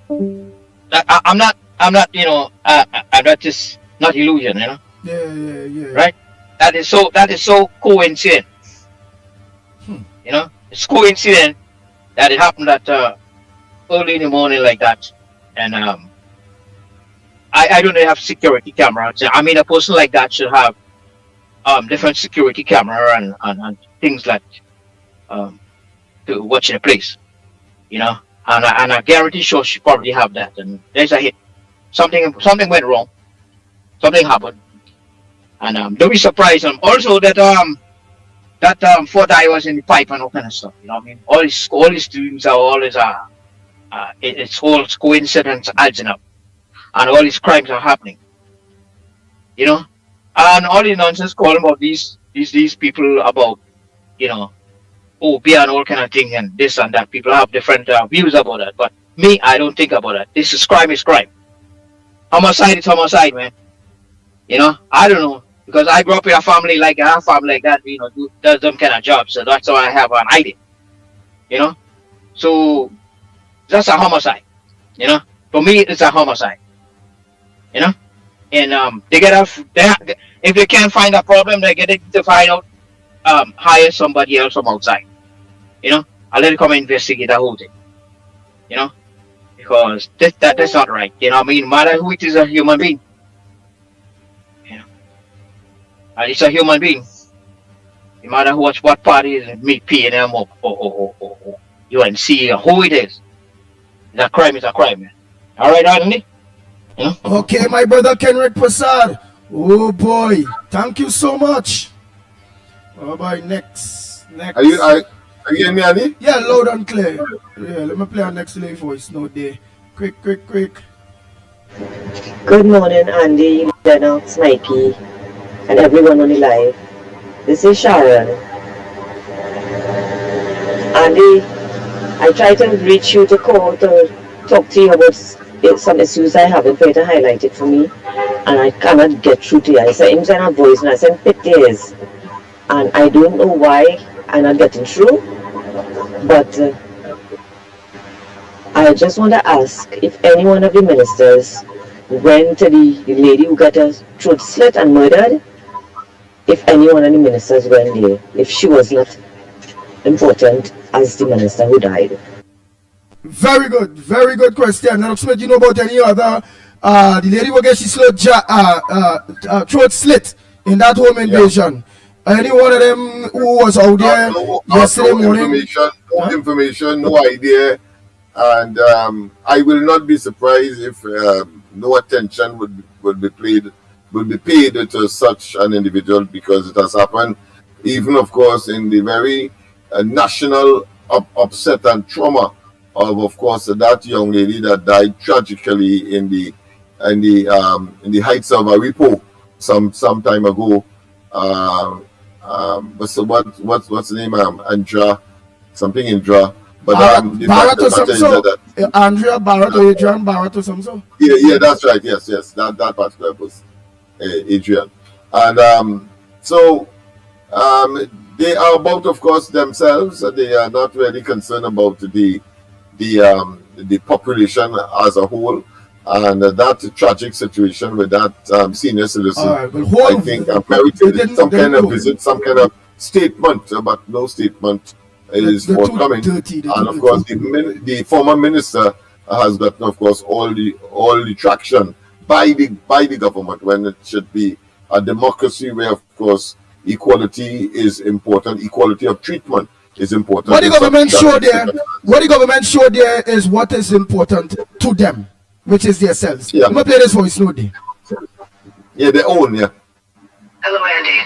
I'm not, I'm not just not illusion, you know? Yeah. Right? That is so coincident. You know? It's coincident that it happened at early in the morning like that. And I don't have security cameras. I mean, a person like that should have different security camera and things like to watch the place, you know, and I guarantee sure she probably have that. And there's a hit. Something went wrong. Something happened, and don't be surprised. Also that Fort I was in the pipe and all kind of stuff. You know what I mean? All these dreams are always it's all coincidence adding up, and all these crimes are happening. You know, and all the nonsense calling about these people about, you know, OP and all kind of thing and this and that. People have different views about that, but me, I don't think about that. This is crime. Homicide is homicide, man. You know, I don't know, because I grew up in a family like that. You know, does them kind of jobs, so that's why I have an idea. You know, so that's a homicide. You know, for me, it's a homicide. You know, and if they can't find a problem, they get it to find out. Hire somebody else from outside. You know, I'll let it come and investigate the whole thing. You know, because that's not right. You know what I mean? No matter who it is, a human being. You know, and it's a human being. No matter what party is, me, PNM or UNC or who it is. A crime is a crime, man. All right, Andy? You know? Okay, my brother Kenrick Prasad. Oh boy, thank you so much. How about next? Are you hearing me, Andy? Yeah, loud and clear. Yeah, let me play our next delay voice. No day. Quick. Good morning, Andy, Lennox, Mikey, and everyone on the live. This is Sharon. Andy, I tried to reach you to call to talk to you about some issues I have and for you to highlight it for me, and I cannot get through to you. I sent him a voice and I sent pictures, and I don't know why I'm not getting through, but I just want to ask if any one of the ministers went to the lady who got her throat slit and murdered, if any one of the ministers went there, if she was not important as the minister who died. Very good question. Now, Smith, you know about any other, the lady who get she throat slit in that home invasion? Any one of them who was out there yesterday morning? No information, no idea. And I will not be surprised if no attention would be paid to such an individual, because it has happened, even of course in the very national upset and trauma of course that young lady that died tragically in the heights of Aripo some time ago. But so what's the name? Andra, something Indra. But the Barrett fact or of the matter is something. that Andrea Barrett or Adrian Barrett or something. yeah, that's right. Yes, that particular was Adrian, and so they are about, of course, themselves. They are not really concerned about the population as a whole, and that tragic situation with that senior citizen. All right, but I think merited some kind of visit, some kind of statement, but no statement is They're too forthcoming. dirty, they're And too of course, dirty. the former minister has gotten, of course, all the traction by the government, when it should be a democracy where, of course, equality is important, equality of treatment is important. What the in such government show tragic there, circumstances. is what is important to them, which is themselves. Yeah. I'm gonna play this voice note there. Yeah, their own, yeah. Hello, Andy.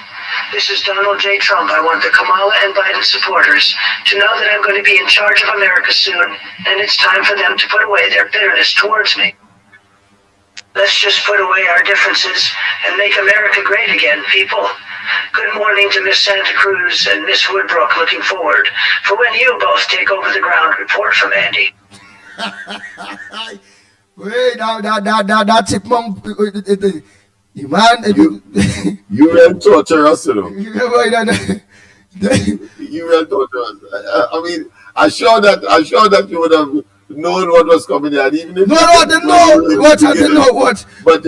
This is Donald J. Trump. I want the Kamala and Biden supporters to know that I'm going to be in charge of America soon, and it's time for them to put away their bitterness towards me. Let's just put away our differences and make America great again, people. Good morning to Miss Santa Cruz and Miss Woodbrook. Looking forward for when you both take over the ground report from Andy. Wait, that chipmunk, the man, You will torture us, you know. you You will torture us. I mean, I'm sure that you would have known what was coming, and even if I didn't know what. But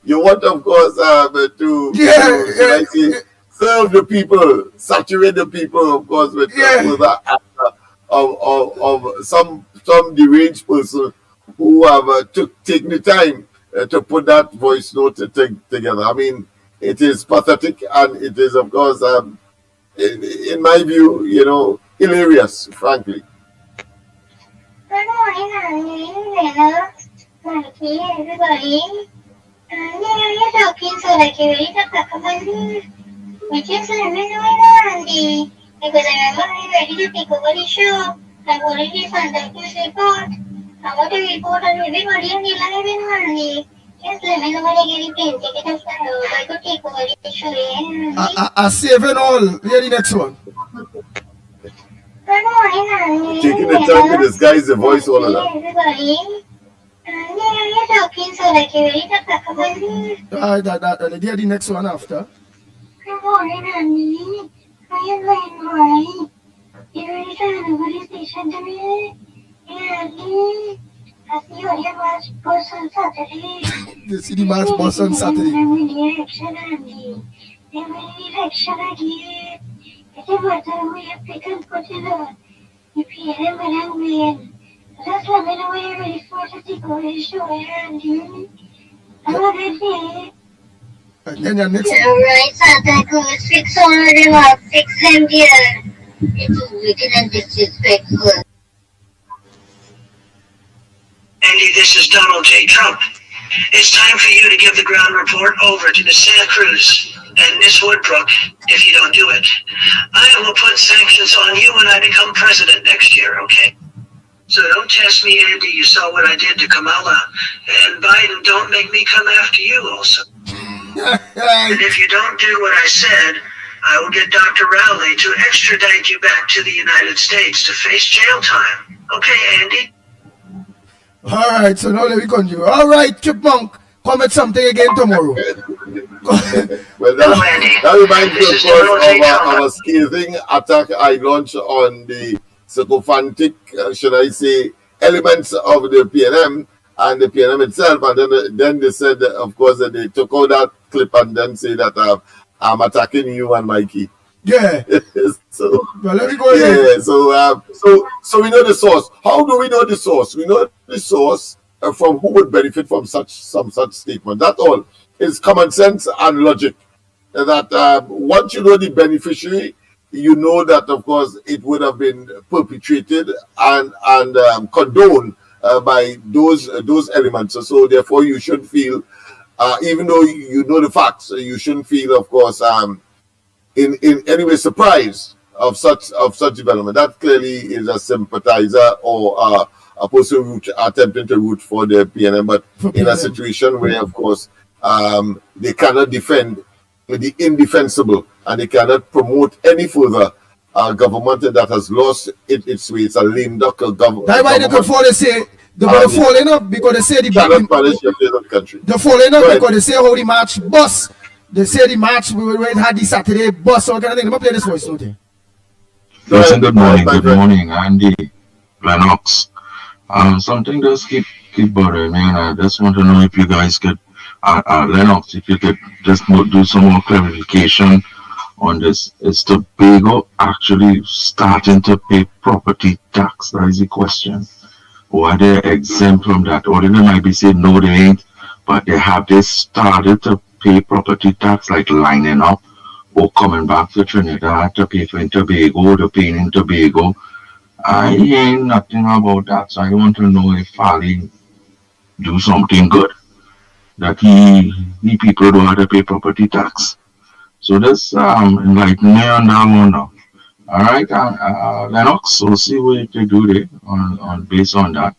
you want, of course, to should I say, serve the people, saturate the people, of course, with that of some deranged person who have taken the time to put that voice note together. I mean, it is pathetic, and it is, of course, in my view, hilarious, frankly. Good morning, Mikey, everybody. You're talking so like you're ready to talk about me. But just let me know, Andy, because I'm ready to take over the show. I've already sent out this report. I want to report on everybody in the live in Andy. Just let me know when I get a plane ticket and fly over. I could take over the show, Andy. I saving all. Hear the next one. Good morning, Andy. Taking the time to disguise the voice all of that. Everybody. You're talking so like you're ready to talk about me. Hear the next one after. Good morning, Andy. How you doing, boy? You ready to hand over the station to me? Yeah, Andy. I see you on your match bus on Saturday. The city match bus on Saturday. I'm in the election, Andy. I'm in the election again. It doesn't matter who you pick and put it on. You pay them when I'm win. Just let me know when you're ready for to take over the show, Andy. I'm ready. And then your next Alright, Santa Cruz, fix all of them up. Fix them, dear. It's wicked and disrespectful. Andy, this is Donald J. Trump. It's time for you to give the ground report over to Miss Santa Cruz and Miss Woodbrook if you don't do it. I will put sanctions on you when I become president next year, okay? So don't test me, Andy. You saw what I did to Kamala. And Biden, don't make me come after you also. And if you don't do what I said, I will get Dr. Rowley to extradite you back to the United States to face jail time. Okay, Andy? All right, so now let me continue. All right, Chipmunk, come with something again tomorrow. Well, that reminds me, of course, of a scathing attack I launched on the sycophantic, should I say, elements of the PNM and the PNM itself. And then they said, of course, that they took out that clip and then say that I'm attacking you and Mikey. Yeah. So, well, let me go yeah, so we know the source. How do we know the source? We know the source from who would benefit from such statement. That all is common sense and logic. That once you know the beneficiary, you know that, of course, it would have been perpetrated and condoned by those elements. So therefore, you should feel, even though you know the facts, you shouldn't feel, of course, in any way surprised of such development. That clearly is a sympathizer or a person attempting to root for the PNM, but in a situation where, of course, they cannot defend the indefensible, and they cannot promote any further government that has lost its way. It's a lame duck government. That's why they could fall, they say, they're going to fall in up because they say the cannot manage the affairs of the country. They're falling up because they say how the match bus. They say the match we had the Saturday bus, all kind of thing. Let me play this voice, don't they? Listen, good morning, Andy, Lennox. Something does keep bothering me, and I just want to know if you guys could, Lennox, if you could just do some more clarification on this. Is Tobago actually starting to pay property tax? That is the question. Or are they exempt from that? Or they might be saying no, they ain't, but they started to pay property tax, like lining up or coming back to Trinidad to pay for in Tobago, to pay in Tobago. I ain't nothing about that, so I want to know if Fally do something good, that he people don't have to pay property tax. So that's enlighten me on that one now. All right, Lennox, we'll see what you do there on based on that.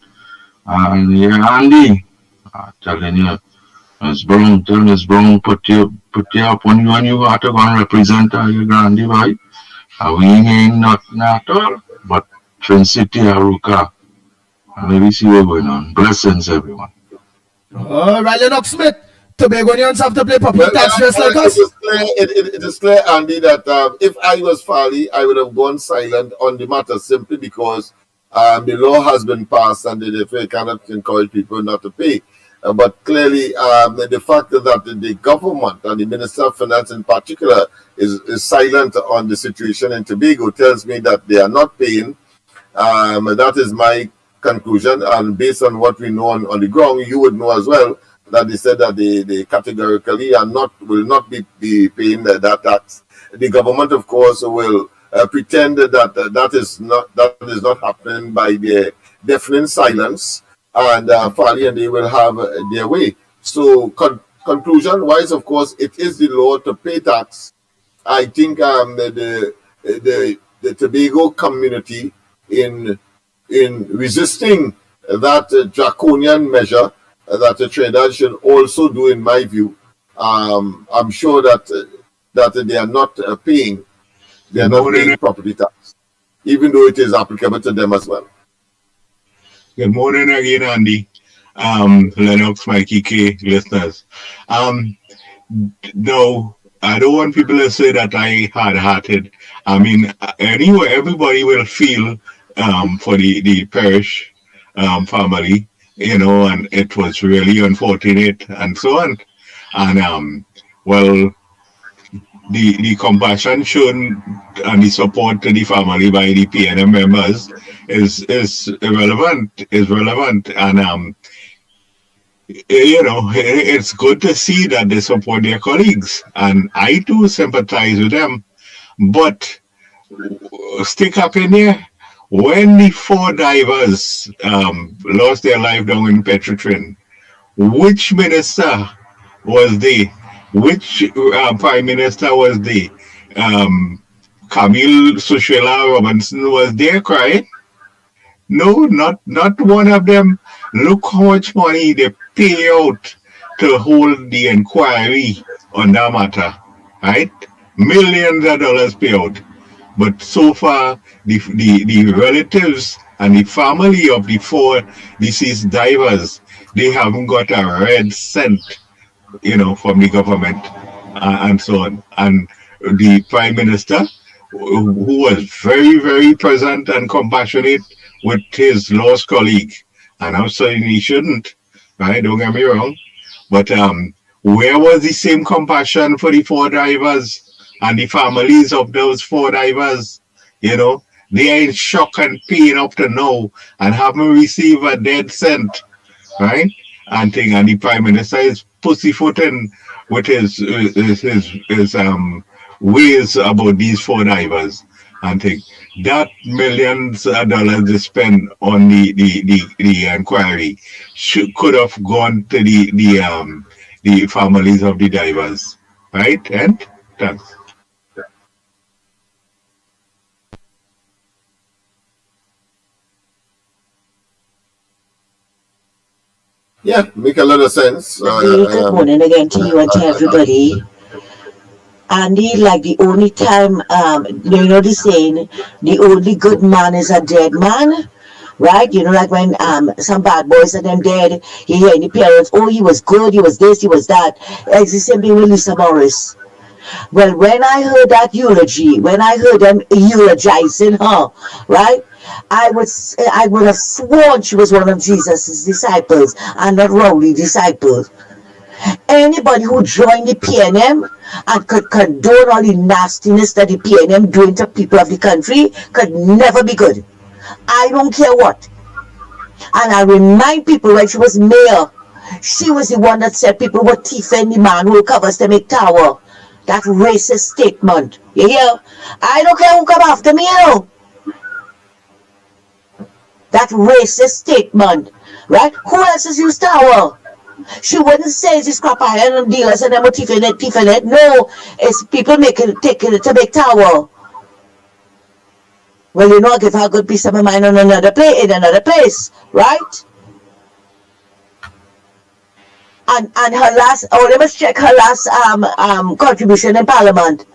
And yeah, Andy, telling you, Miss Brown, tell Miss Brown, put you up when you have to go and represent your granddie, right? We ain't nothing at all, but Trin City, Aruka. And maybe see what's going on. Blessings, everyone. All right, Lennox Smith. Tobagonians have to play property tax just like us. It is clear, Andy, that if I was Fally, I would have gone silent on the matter simply because the law has been passed and they cannot encourage people not to pay. But clearly, the fact that the government and the Minister of Finance in particular is silent on the situation in Tobago tells me that they are not paying. That is my conclusion. And based on what we know on the ground, you would know as well that they said that they categorically will not be paying that tax. The government, of course, will pretend that is not happening by their deafening silence, and Fally and they will have their way. So conclusion-wise, of course, it is the law to pay tax. I think the Tobago community in resisting that draconian measure that the Trinidad should also do, in my view. I'm sure that they are not paying. They are not paying property tax, even though it is applicable to them as well. Good morning again, Andy. Lennox, Mikey K, listeners. No, I don't want people to say that I hard-hearted. I mean, anyway, everybody will feel for the parish family, you know, and it was really unfortunate and so on. And well, the compassion shown and the support to the family by the PNM members is relevant, and you know, it's good to see that they support their colleagues, and I too sympathize with them. But stick up in here. When the 4 divers lost their life down in Petrotrin, which minister was they? Which prime minister was they? Camille Sushila Robinson was there crying? No, not one of them. Look how much money they pay out to hold the inquiry on that matter, right? Millions of dollars pay out. But so far, the relatives and the family of the 4 deceased divers, they haven't got a red cent, you know, from the government and so on. And the Prime Minister, who was very, very present and compassionate with his lost colleague, and I'm saying he shouldn't, right? Don't get me wrong. But where was the same compassion for the 4 divers? And the families of those 4 divers, you know, they are in shock and pain up to now and haven't received a dead cent, right? And the Prime Minister is pussyfooting with his ways about these 4 divers. And that millions of dollars they spend on the inquiry could have gone to the families of the divers, right? And thanks. Yeah, make a lot of sense. Good morning again to you and to everybody. Andy, like the only time, you know the saying, the only good man is a dead man, right? You know, like when some bad boys and them dead, you hear the parents, oh, he was good, he was this, he was that. It's the same thing with Lisa Morris. Well, when I heard that eulogy, when I heard them eulogizing her, right? I would have sworn she was one of Jesus' disciples and not Rowley disciples. Anybody who joined the PNM and could condone all the nastiness that the PNM doing to people of the country could never be good. I don't care what. And I remind people when she was mayor, she was the one that said people were thieving the man who covers the make tower. That racist statement. You hear? I don't care who come after me, you know. That racist statement. Right? Who else is used tower? She wouldn't say it's scrap iron and dealers and them were thieving it. No, it's people taking it to make tower. Well, you know, I give her a good piece of my mind on another place, right? And her last, let us check her last contribution in Parliament.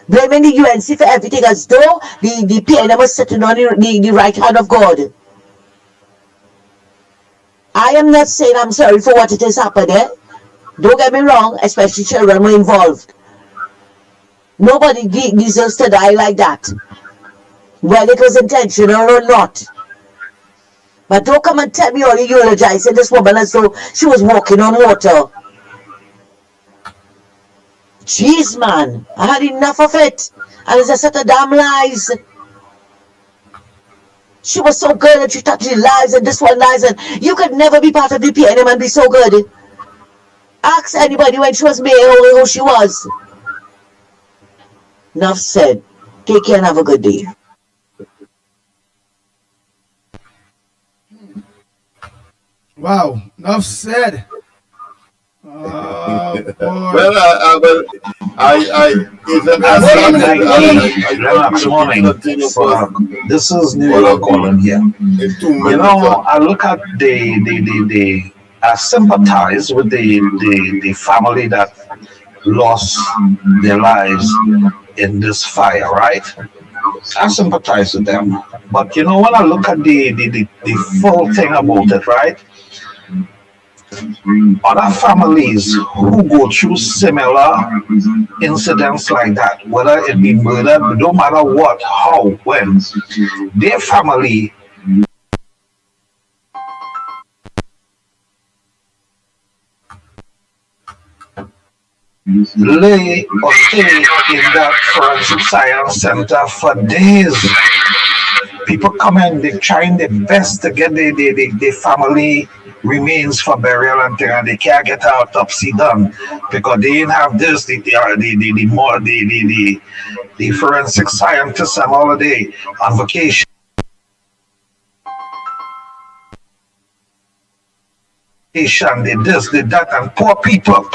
Blaming the UNC for everything as though the PNM was sitting on the right hand of God. I am not saying I'm sorry for what it is happening. Don't get me wrong, especially children were involved. Nobody deserves to die like that, whether it was intentional or not. But don't come and tell me all you eulogizing this woman as though she was walking on water. Jeez, man, I had enough of it. And it's a set of damn lies. She was so good and she touched the lives and this one lies, and you could never be part of the PNM and be so good. Ask anybody when she was mayor who she was. Enough said. Take care and have a good day. Wow, enough said. Oh, boy. Well, Relax morning. This is New York calling here. You know, I look at I sympathize with the family that lost their lives in this fire, right? I sympathize with them. But you know, when I look at the full thing about it, right? Other families who go through similar incidents like that, whether it be murder, no matter what, how, when, their family lay or stay in that forensic science center for days. People come in, they trying their best to get the family remains for burial and thing, and they can't get an autopsy done because they didn't have this, the forensic scientists and all of day on vacation. They this, they that, and poor people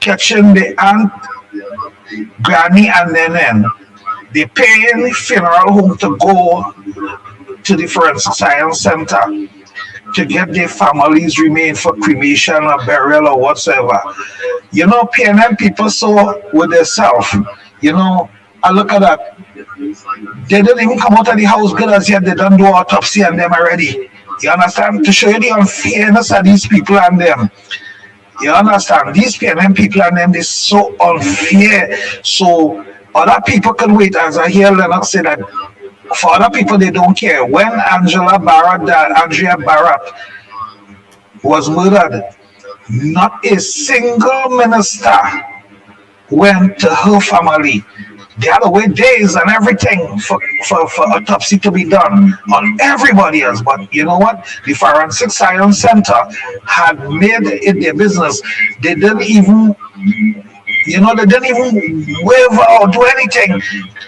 catching the aunt, granny, and then they paying funeral home to go to the forensic science center to get their families remain for cremation or burial or whatsoever. You know, PNM people so with themselves. You know, I look at that. They didn't even come out of the house good as yet. They done do autopsy on them already. You understand? To show you the unfairness of these people and them. You understand? These PNM people and them, they're so unfair. So other people can wait, as I hear Leonard say that. For other people, they don't care. When Andrea Barrett was murdered, not a single minister went to her family. They had to wait days and everything for autopsy to be done on everybody else. But you know what? The Forensic Science Center had made it their business. They didn't even waiver or do anything.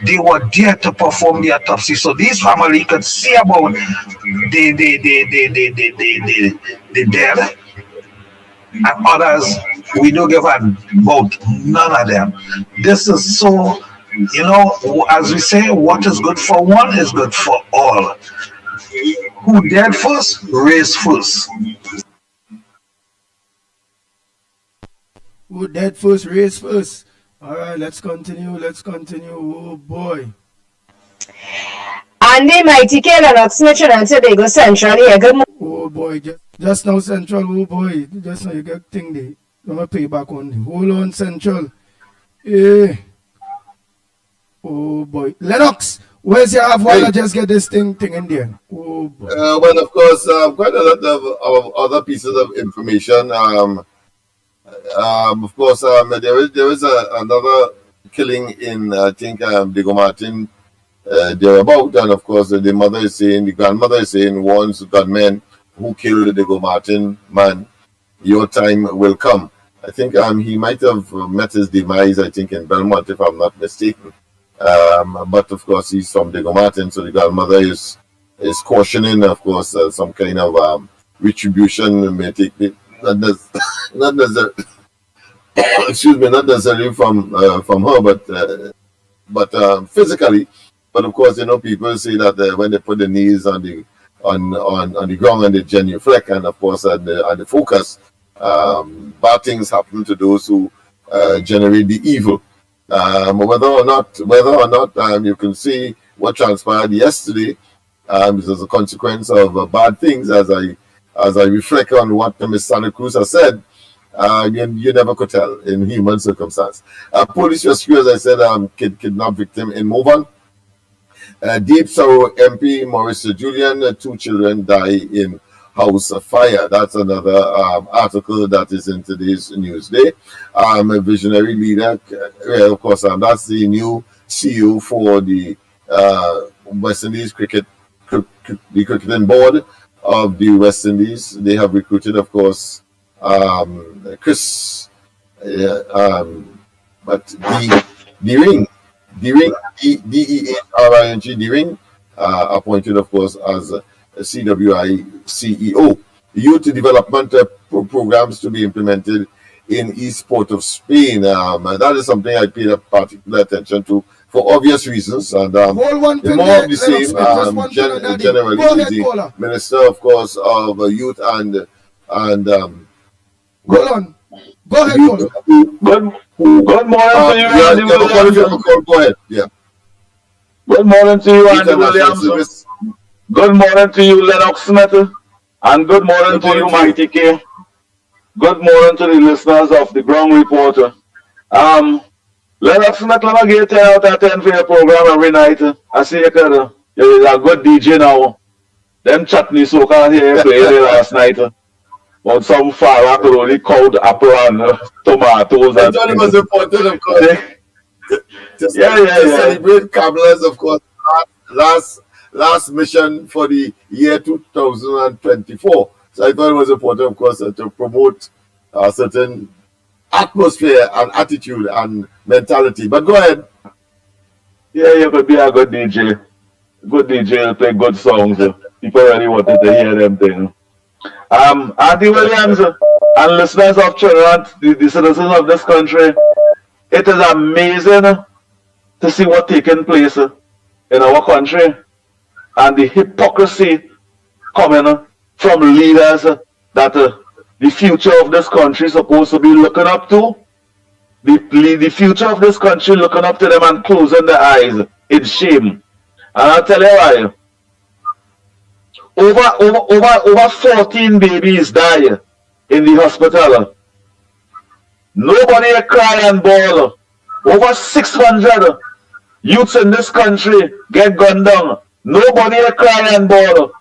They were there to perform the autopsy, so these family could see about the dead, and others we don't give a vote. None of them. This is so, you know, as we say, what is good for one is good for all. Who dead first, raise first. Who dead first, raise first. All right, let's continue. Let's continue. Oh boy. Andy Mighty K, Lennox Smith, and Tobago Central here. Good morning. Oh boy, just now Central. Oh boy, just now you get thing there. I'm gonna pay back on you. Hold on, Central. Yeah. Oh boy, Lennox. Where's your half while I just get this thing in there? Oh boy. Well, of course, quite a lot of other pieces of information. Of course, there is another killing in I think Diego Martin thereabout, and of course the grandmother is saying, once gunmen who killed the Diego Martin man, your time will come. I think he might have met his demise, I think, in Belmont, if I'm not mistaken. But of course he's from Diego Martin, so the grandmother is cautioning, of course, some kind of retribution may take place. Not necessarily, excuse me, not necessarily from her, but physically. But of course, people say that when they put the knees on the ground and they genuflect, and of course on the focus, bad things happen to those who generate the evil. Whether or not you can see what transpired yesterday is as a consequence of bad things. As I reflect on what Ms. Santa Cruz has said, you never could tell in human circumstance. Police rescue, as I said, kidnapped victim in Movan. Deep Sorrow MP Maurice Julian, 2 children die in house fire. That's another article that is in today's Newsday. A visionary leader, of course, that's the new CEO for the West Indies the cricketing board of the West Indies. They have recruited, of course, Chris, but D-Ring, D-E-A-R-I-N-G, appointed, of course, as a CWI CEO. Youth development programs to be implemented in East Port of Spain. That is something I paid particular attention to for obvious reasons. And more of the same, generally, the Minister, of course, of Youth and Go on. Go ahead, Good morning to you, Andy Williams. Go ahead. Yeah. Good morning to you, Andy Williams. Good morning to you, Lennox Smith. And good morning to you, Mighty K. Good morning to the listeners of the Ground Reporter. Lennox Smith, let me get 10 out of 10 for your program every night. I see you're a good DJ now. Them chutney soca here you played last night. But some farah could only called apple and tomatoes. I thought it was important, of course. to celebrate Kabbalah's, of course, last mission for the year 2024. So I thought it was important, of course, to promote a certain atmosphere and attitude and mentality. But go ahead. Yeah, you could be a good DJ. Good DJ, play good songs. People really wanted to hear them things. Andy Williams and listeners of Trinidad, the citizens of this country, it is amazing to see what's taking place in our country and the hypocrisy coming from leaders that the future of this country is supposed to be looking up to. The future of this country looking up to them and closing their eyes in shame. And I'll tell you why. Over 14 babies die in the hospital. Nobody cry and bawl. Over 600 youths in this country get gunned down. Nobody cry and bawl.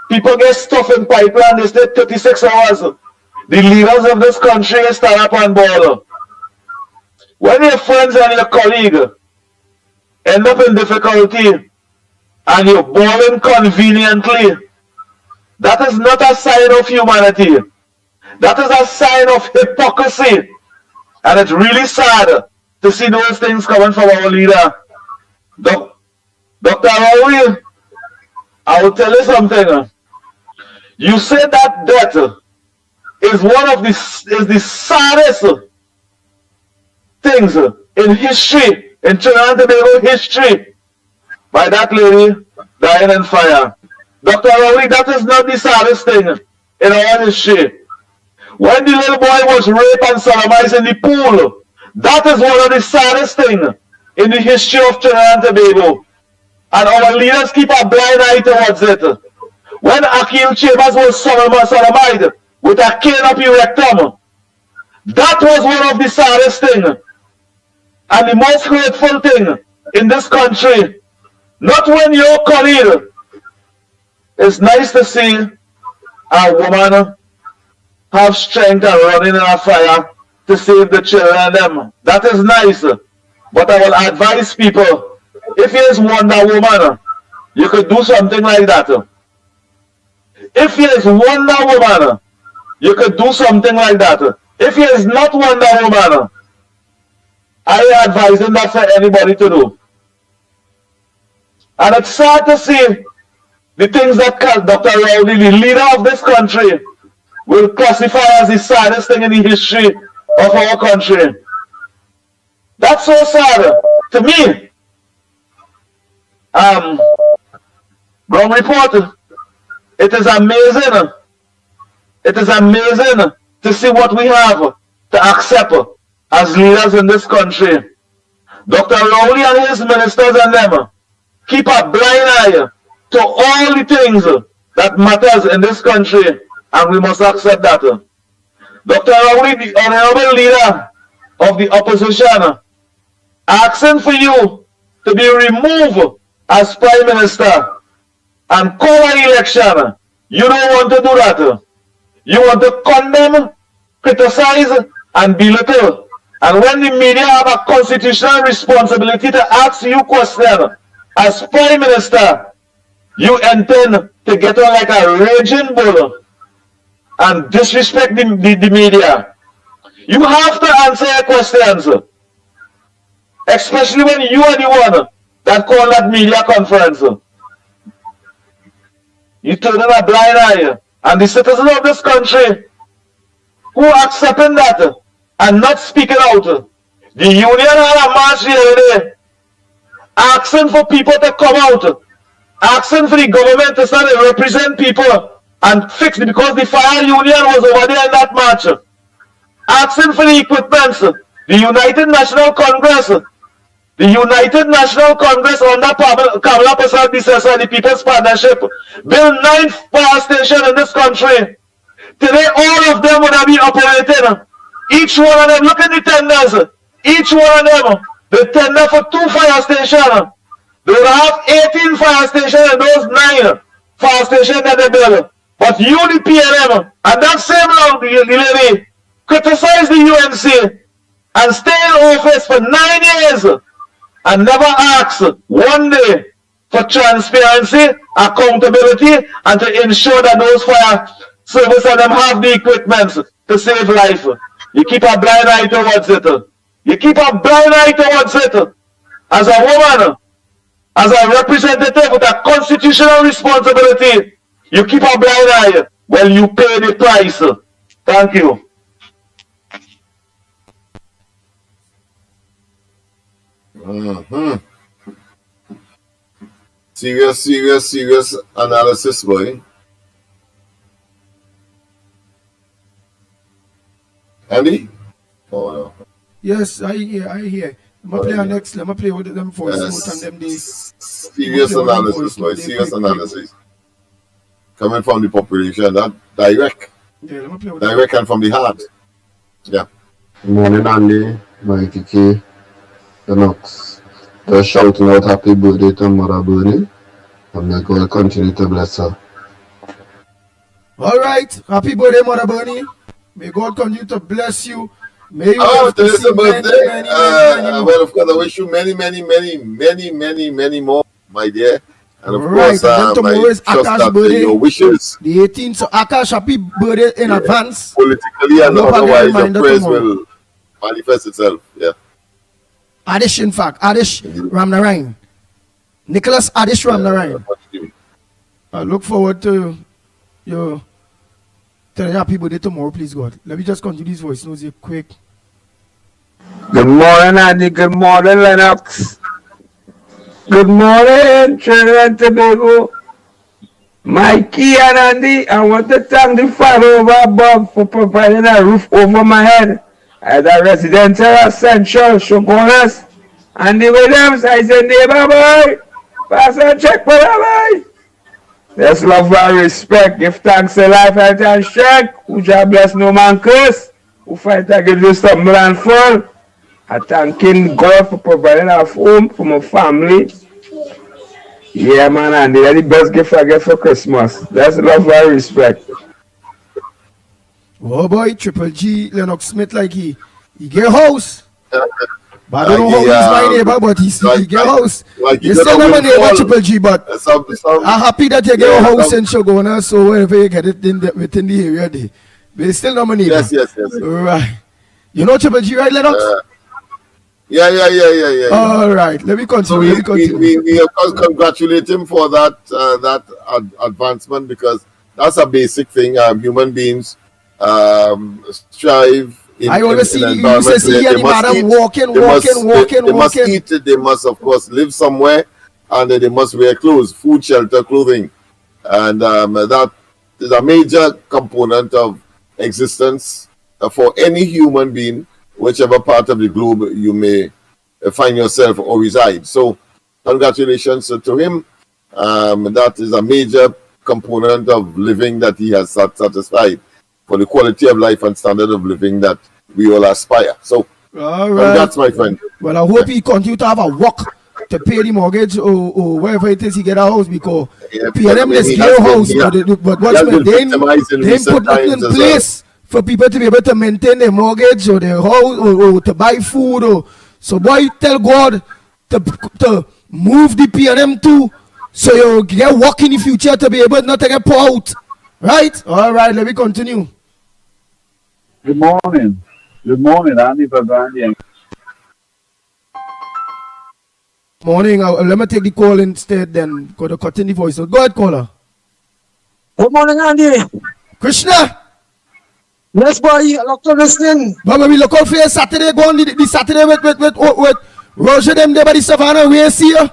People get stuff in pipeline, they stay 36 hours. The leaders of this country stand up and bawl. When your friends and your colleague end up in difficulty and you're bawling conveniently, that is not a sign of humanity. That is a sign of hypocrisy. And it's really sad to see those things coming from our leader. Dr. Raoul, I will tell you something. You said that death is one of the saddest things in history, in Trinidad and Tobago history, by that lady dying in fire. Dr. Rowley, that is not the saddest thing in our history. When the little boy was raped and sodomized in the pool, That is one of the saddest things in the history of Trinidad and Tobago. And our leaders keep a blind eye towards it. When Akil Chambers was sodomized with a cane up your rectum, that was one of the saddest things and the most hurtful thing in this country. Not when you're colleague. It's nice to see a woman have strength and running in a fire to save the children and them. That is nice. But I will advise people, if you is Wonder Woman, you could do something like that. If you is Wonder Woman, you could do something like that. If you is not Wonder Woman, I advise him that for anybody to do. And it's sad to see the things that Dr. Rowley, the leader of this country, will classify as the saddest thing in the history of our country. That's so sad. To me, Ground Report, it is amazing. It is amazing to see what we have to accept as leaders in this country. Dr. Rowley and his ministers and them keep a blind eye to all the things that matters in this country, and we must accept that. Dr. Rowley, the honorable leader of the opposition, asking for you to be removed as Prime Minister and call an election. You don't want to do that. You want to condemn, criticize, and belittle. And when the media have a constitutional responsibility to ask you questions as Prime Minister, you intend to get on like a raging bull and disrespect the media. You have to answer your questions, especially when you are the one that called that media conference. You turn in a blind eye, and the citizens of this country who are accepting that and not speaking out. The union had a march the other day asking for people to come out, asking for the government to start to represent people and fix it, because the fire union was over there in that march, asking for the equipments. The United National Congress under Kamala Persad-Bissessar, the People's Partnership, built 9 fire stations in this country. Today, all of them would have been operating. Each one of them, look at the tenders. Each one of them, the tender for 2 fire stations. They would have 18 fire stations in those 9 fire stations that they built. But you, the PNM, and that same long, the lady, criticized the UNC and stay in office for 9 years and never ask one day for transparency, accountability, and to ensure that those fire service and them have the equipment to save life. You keep a blind eye towards it. You keep a blind eye towards it. As a woman, as a representative with a constitutional responsibility, you keep a blind eye. Well, you pay the price. Thank you. Serious analysis, boy. Andy? Oh no. Yes, I hear. I'm gonna play our next. Let me play with them voice note and them the serious analysis, boy. Serious analysis. Coming from the population, that direct. Yeah, let me play with direct and from the heart. Yeah. Good morning, Andy, Mikey K, the Knox. They're shouting out happy birthday to Mother Bernie, and may God continue to bless her. All right, happy birthday, Mother Bernie. May God continue to bless you. May you have to see many, well, of course, I wish you many more, my dear. And of course, tomorrow is Akash's birthday. Your wishes, the 18th. So Akash, happy birthday in advance. Politically and otherwise, your praise will manifest itself. Yeah. Adish, in fact, Adish Ramnarayan. Nicholas Adish Ramnarayan. I look forward to your telling happy birthday tomorrow, please God. Let me just continue this voice notes here quick. Good morning, Andy. Good morning, Lennox. Good morning, Trinidad and Tobago. Mikey and Andy, I want to thank the Father over above for providing a roof over my head As a resident of Central Shogunas, Andy Williams, I say neighbor boy, pass and check for boy. Let's love and respect, give thanks to life, health and strength. Who shall bless no man curse, who fight against the stumble and fall. I thanking God for providing a home for my family. Yeah, man, and they're the best gift I get for Christmas. That's love and respect. Oh boy, Triple G, Lennox Smith, like he get a house. But I don't know how he's my neighbor, but he get a house. You still not my neighbor, Triple G, but I'm happy that you get a house in Shogona, so wherever you get it within the area there. But it's still not my neighbor. Yes. Right. You know Triple G, right, Lennox? Yeah. All right, let me continue. We of course congratulate him for that advancement, because that's a basic thing. Human beings strive. I always see you see the madam walking. They must eat. They must, of course, live somewhere, and they must wear clothes, food, shelter, clothing, and that is a major component of existence for any human being, whichever part of the globe you may find yourself or reside. So, congratulations to him. That is a major component of living that he has satisfied for the quality of life and standard of living that we all aspire. So, all right. That's my friend. Well, I hope he continue to have a work to pay the mortgage or wherever it is he get a house, because PNM they scale house, but what's my they put nothing in place for people to be able to maintain their mortgage or their house or to buy food. Or so boy, tell God to move the PNM too, so you get work in the future to be able not to get poor out. Right? All right, let me continue. Good morning, Andy Pagandi. Morning. Let me take the call instead, then go to cut in the voice. So go ahead, caller. Good morning, Andy. Krishna. Yes, boy. I look to listening. But we look out for Saturday. Go on the Saturday with Roger them there by the Savannah. We see you.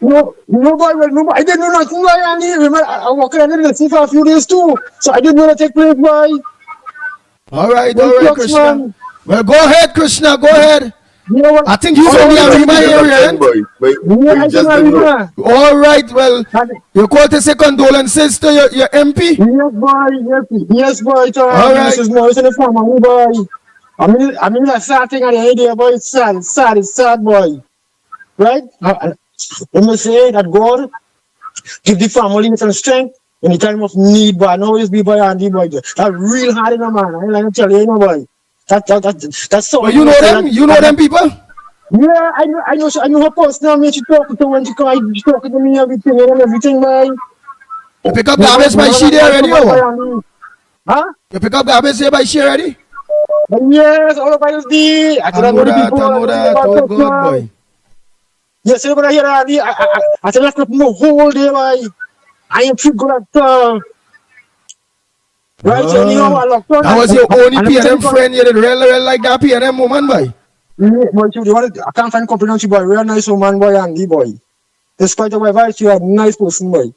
No, boy. I didn't know nothing, boy, Andy. Remember, I walked around in the sea for a few days too, so I didn't know that take place, boy. All right, Krishna. Man. Well, go ahead, Krishna. Go ahead. I think you from the Arima area. All right, well, you call to say condolences to your MP? Yes, boy. All right. This is Morris in the family, boy. I mean, that's sad thing at the idea, boy. It's sad, boy. Right? Let me say that God give the family some strength in the time of need, boy. I know it's be boy Andy, boy. That's real hard in a man. I ain't like to tell you, boy. That's so. But you know them? You know them people? Yeah, I know her personally. She talking to when she come, she talking to me everything, boy. You pick up garbage by she there already, or? Huh? You pick up garbage there by she already? Yes, all of us did. I know that. Oh, good, boy. Yes, but I hear Andy. I tell you, no whole day, boy. I am too good at. Right, that was your only PNM friend. You did real like that PNM woman, boy. I can't find compliment you, boy. Real nice woman, boy, Andy, boy. Despite the way you are a nice person, boy.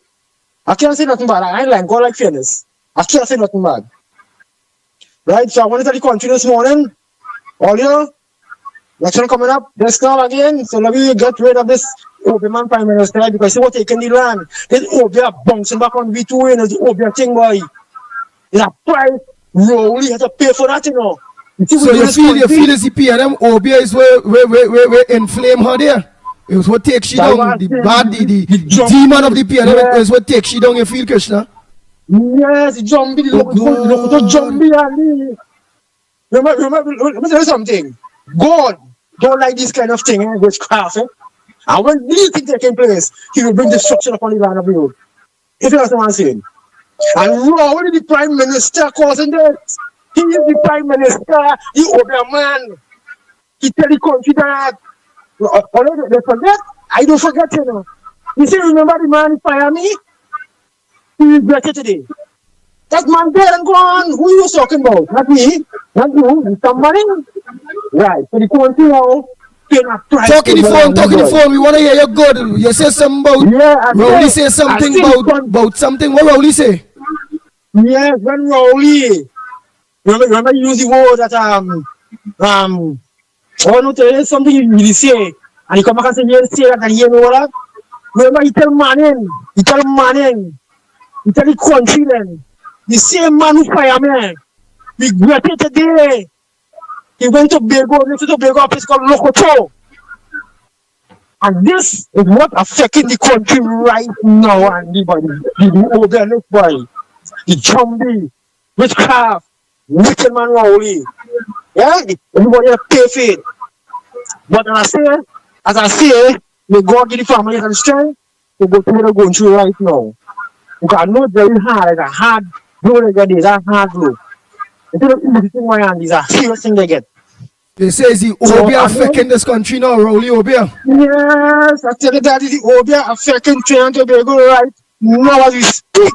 I can't say nothing bad. I ain't like God like fairness. I can't say nothing bad. Right, so I want to tell the country this morning. All you know, election coming up, this now again. So let me get rid of this Obiman Prime Minister, because they were taking the land. This Obia bouncing back on V2 and the Obia thing, boy. It's a price. Rowley has to pay for that, you know. So you feel as the PNM Obia is where inflame her there? It was what takes she down. The demon of the PNM is what takes she down. You feel, Krishna? Yes, Jumbie, look Jumbie, Andy. Remember, let me tell you something. God don't like this kind of thing, witchcraft. And when these things taking place, he will bring destruction upon the land of the earth. If you understand what I'm saying. And Rowley, the Prime Minister, causing this. He is the Prime Minister, the Obia man. He tell the country that. They forget. I don't forget, you know. You see, remember the man in Miami? He is better today. That man there and gone. Who are you talking about? Not me. Not you. Somebody. Right. So the country now. Talking the phone. We want to hear you good. You say something about Rowley say something about something. What Rowley say? Yes, when Rowley. Remember you use the word that I want to tell you something you really say, and you come back and say, you say that, and you know that. Remember, you tell Manning, you tell the country then, the same man who fire me, regretted today. He went to Tobago, a place called Lokoto. And this is what affecting the country right now, and the Obia, look boy, the zombie, witchcraft, wicked man Rowley. Yeah, everybody have pay for it. But as I say, may God give the family and strength to go through what they're going through right now. Because I know it's very hard, it's a hard blow they get, it's a hard blow. Instead of easy thing, my hand, it's a serious thing they get. They say it's the Obia affecting this country now, Rowley Obia. Yes, I tell you that the Obia affecting Trinidad and Tobago right now as we speak.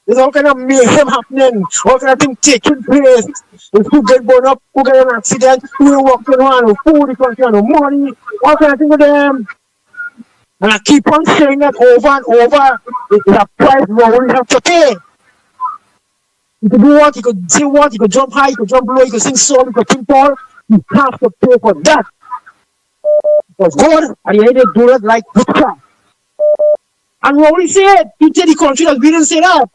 There's all kind of mayhem happening, all kind of things taking place. If who get blown up, who get an accident, who walk around, who food, the country, no money, all kind of things with them. And I keep on saying that over and over. It's a price Rowley have to pay. You could do what, you could say what, you could jump high, you could jump low, you could sing song, you could sing tall. You have to pay for that. Because God, at the end, they do it like witchcraft. And Rowley said, he tell the country that we didn't say that.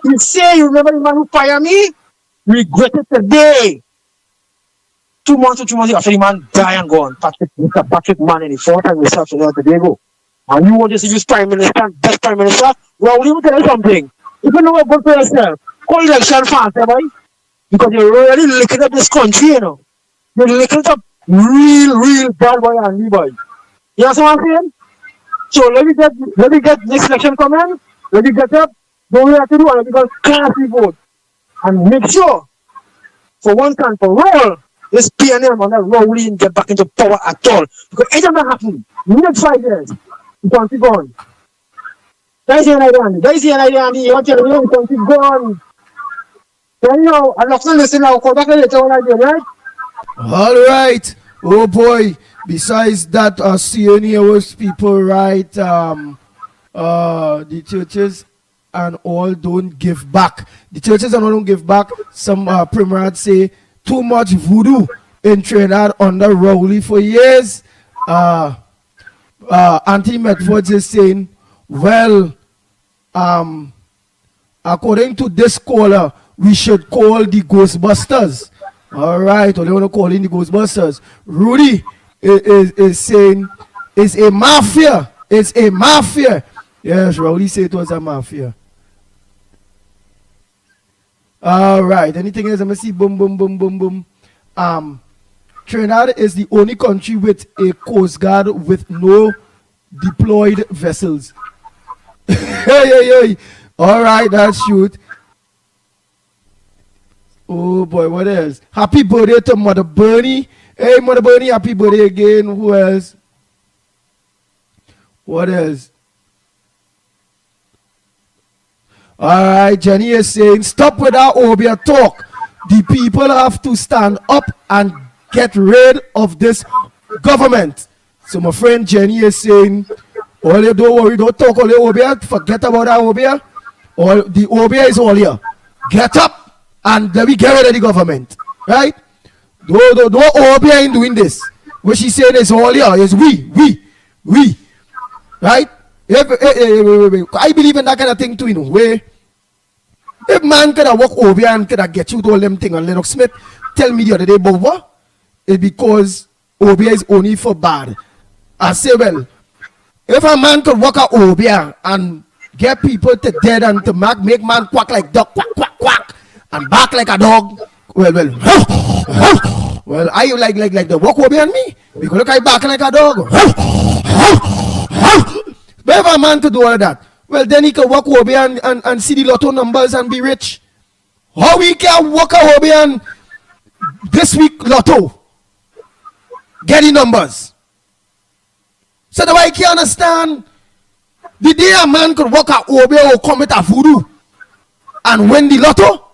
He say, you remember the man who fired me? Regretted today. 2 months after the man died and gone. Patrick Manning, the 4th time himself to Tobago. And you want to see this prime minister, best prime minister? Rowley will tell you something. If you know what good for yourself, call election fast, boy. Because you're really licking up this country, you know. You're licking it up real bad, boy, and me, boy. You know what I'm saying? So let me get next election coming. Let me get up. Don't we have to do it because classy vote. And make sure, for one time for all, this PNM and that Rowley get back into power at all. Because it doesn't happen. Next 5 years, the country gone. That's the idea, Andy. That's the idea, Andy. You want to tell me the country gone. So, you know, I'm not going to listen now. Call back later on idea, right? All right. Oh boy. Besides that, seeing here was people, right? The churches and all don't give back. The churches and all don't give back. Some Primrod say too much voodoo in Trinidad under Rowley for years. Anthony Medford is saying, well, according to this caller, we should call the Ghostbusters. All right, or they want to call in the Ghostbusters. Rudy is saying it's a mafia. It's a mafia. Yes, Rowley said it was a mafia. All right. Anything else? I'm gonna see. Boom. Trinidad is the only country with a coast guard with no deployed vessels. Hey. All right, that's shoot. Oh boy, what else? Happy birthday to Mother Bernie. Hey, Mother Bernie, happy birthday again. Who else? What else? All right, Jenny is saying, stop with that Obia talk. The people have to stand up and get rid of this government. So my friend Jenny is saying, all you don't worry, don't talk all the Obia, forget about that Obia. All the Obia is all here. Get up and let me get rid of the government. Right? No Obia ain't doing this. What she saying is all here, is we. Right? I believe in that kind of thing too, you know. Where if man could have walk over and could have get you to all them things on Lennox Smith, tell me the other day, but what? It's because Obia is only for bad. I say, well, if a man could walk out Obia and get people to dead and to make man quack like dog, quack, and bark like a dog, well, I like the walk Obia on me because look, I barking like a dog. But if a man could do all of that, well, then he can walk over and see the lotto numbers and be rich. How we can walk over and this week lotto get the numbers? So that I can understand the day a man could walk over or commit a voodoo and win the lotto,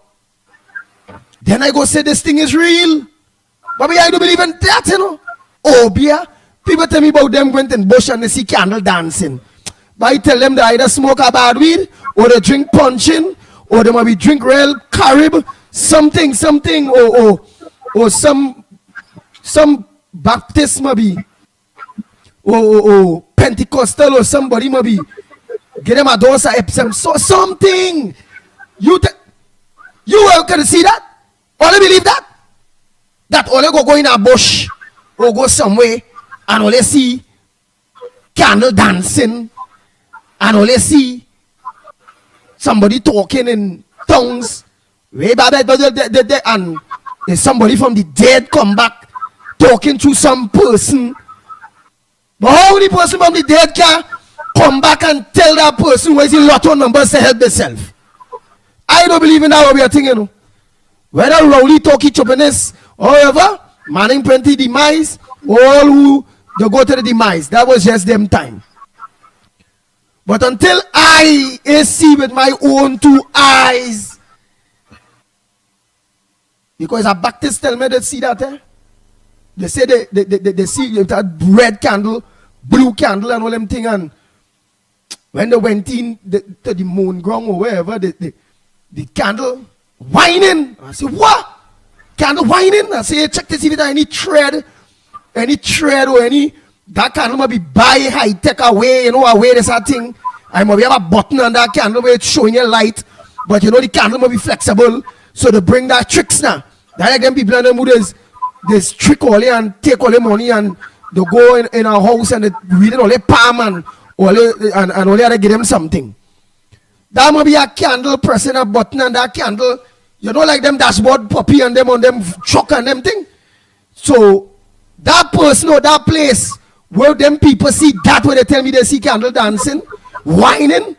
then I go say this thing is real. But I do believe in that, you know. Obia, people tell me about them went in bush and they see candle dancing. But I tell them they either smoke a bad weed, or they drink punching, or they maybe drink real Carib, something, or some some Baptist maybe, or Pentecostal or somebody maybe, get them a dose of Epsom, so something. You can see that? Only believe that? That only go in a bush or go somewhere and only see candle dancing and only see somebody talking in tongues. And there's somebody from the dead come back talking to some person. But how the person from the dead can come back and tell that person where's the lotto numbers to help themselves? I don't believe in that way of thinking. Whether Rowley talk each openness, however, Manning Plenty demise, all who they go to the demise. That was just them time. But until I see with my own two eyes, because a Baptist tell me they see that, they say they see that red candle, blue candle, and all them thing. And when they went in to the moon ground or wherever, the candle whining. I say, what? Candle whining? I say, check to see if there any thread or any, that candle might be buy high tech away, away this thing. I might have a button on that candle where it's showing a light, but the candle might be flexible, so they bring that tricks now. That like them people in the mood is trick all and take all the money and they go in a house and they read all the palm and all they give them something. That might be a candle pressing a button and that candle, like them dashboard puppy and them on them truck and them thing. So that person or that place where them people see that where they tell me they see candle dancing, whining,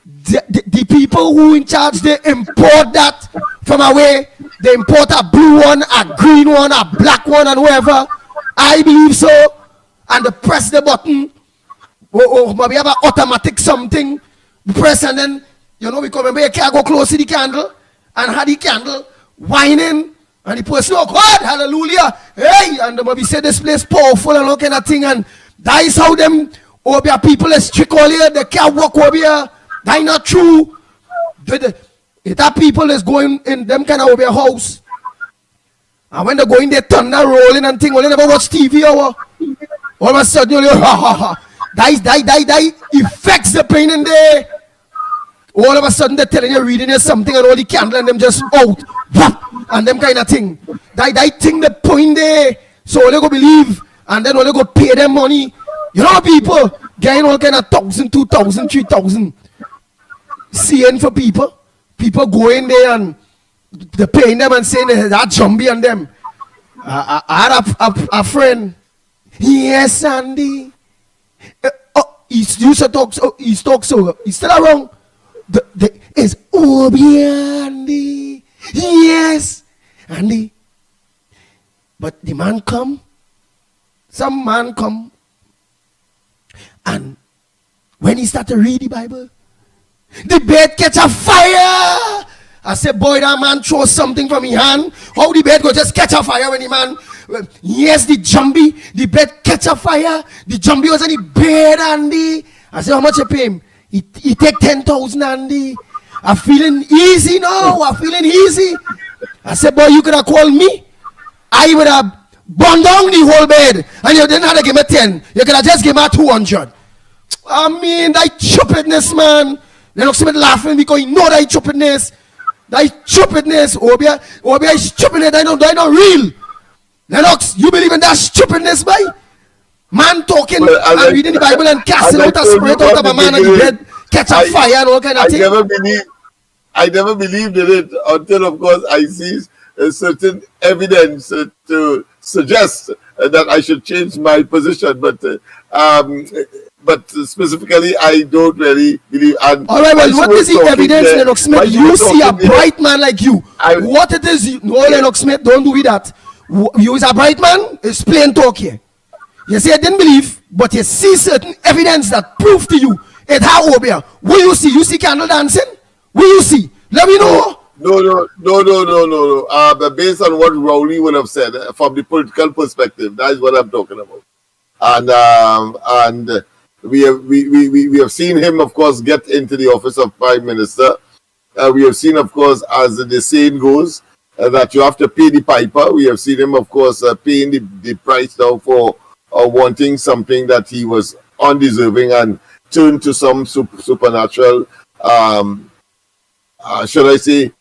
the people who in charge, they import that from away. They import a blue one, a green one, a black one, and whatever. I believe so. And they press the button, or maybe have an automatic something. Press and then, we come and you can't go close to the candle and have the candle whining. And the person, oh God, hallelujah, hey, and they maybe say this place powerful and all kind of thing. And that is how them Obia people is strict all here. They can't walk over here. That is not true. If that people is going in them kind of over house, and when they go in there, thunder rolling and thing, they never watch TV or all of a sudden, you that affects the pain in there. All of a sudden, they're telling you, reading you something, and all the candle and them just out, and them kind of thing. That thing, the point there. So they go believe, and then they go pay them money. People getting all kind of 1,000, 2,000, 3,000. Seeing for people. People go in there and they're paying them and saying that zombie on them. I had a friend. Yes, Andy. He used to talk so. He's still around. It's Obi Andy. Yes, Andy. But the man come. Some man come. And when he started to read the Bible, the bed catch a fire. I said, boy, that man throw something from his hand. How the bed go just catch a fire when the man, yes, the bed catch a fire. The zombie was on the bed, Andy. I said, how much you pay him? He take 10,000, Andy. I'm feeling easy now. I'm feeling easy. I said, boy, you could have called me. I would have burned down the whole bed. And you didn't have to give me 10. You could have just give me 200. I mean, that stupidness, man. They look somebody laughing because you know that stupidness. That stupidness. Obia is stupidness. They not real. Lennox, you believe in that stupidness, boy? Man talking and reading the Bible and casting out a spirit out of a man and the bed catch a fire and all kind of thing. I never believed in it until, of course, I see a certain evidence to suggest that I should change my position. But specifically, I don't really believe. And all right, well, what is the evidence, Lennox Smith? You see a bright man like you. What it is, no, Lennox Smith, don't do that. You is a bright man, it's plain talk here. You say I didn't believe, but you see certain evidence that prove to you it how Obia. Will you see? You see candle dancing? Will you see? Let me know. No. But based on what Rowley would have said, from the political perspective, that is what I'm talking about. And we have seen him, of course, get into the office of Prime Minister. We have seen, of course, as the saying goes, that you have to pay the piper. We have seen him, of course, paying the price now for wanting something that he was undeserving and turned to some supernatural, shall I say,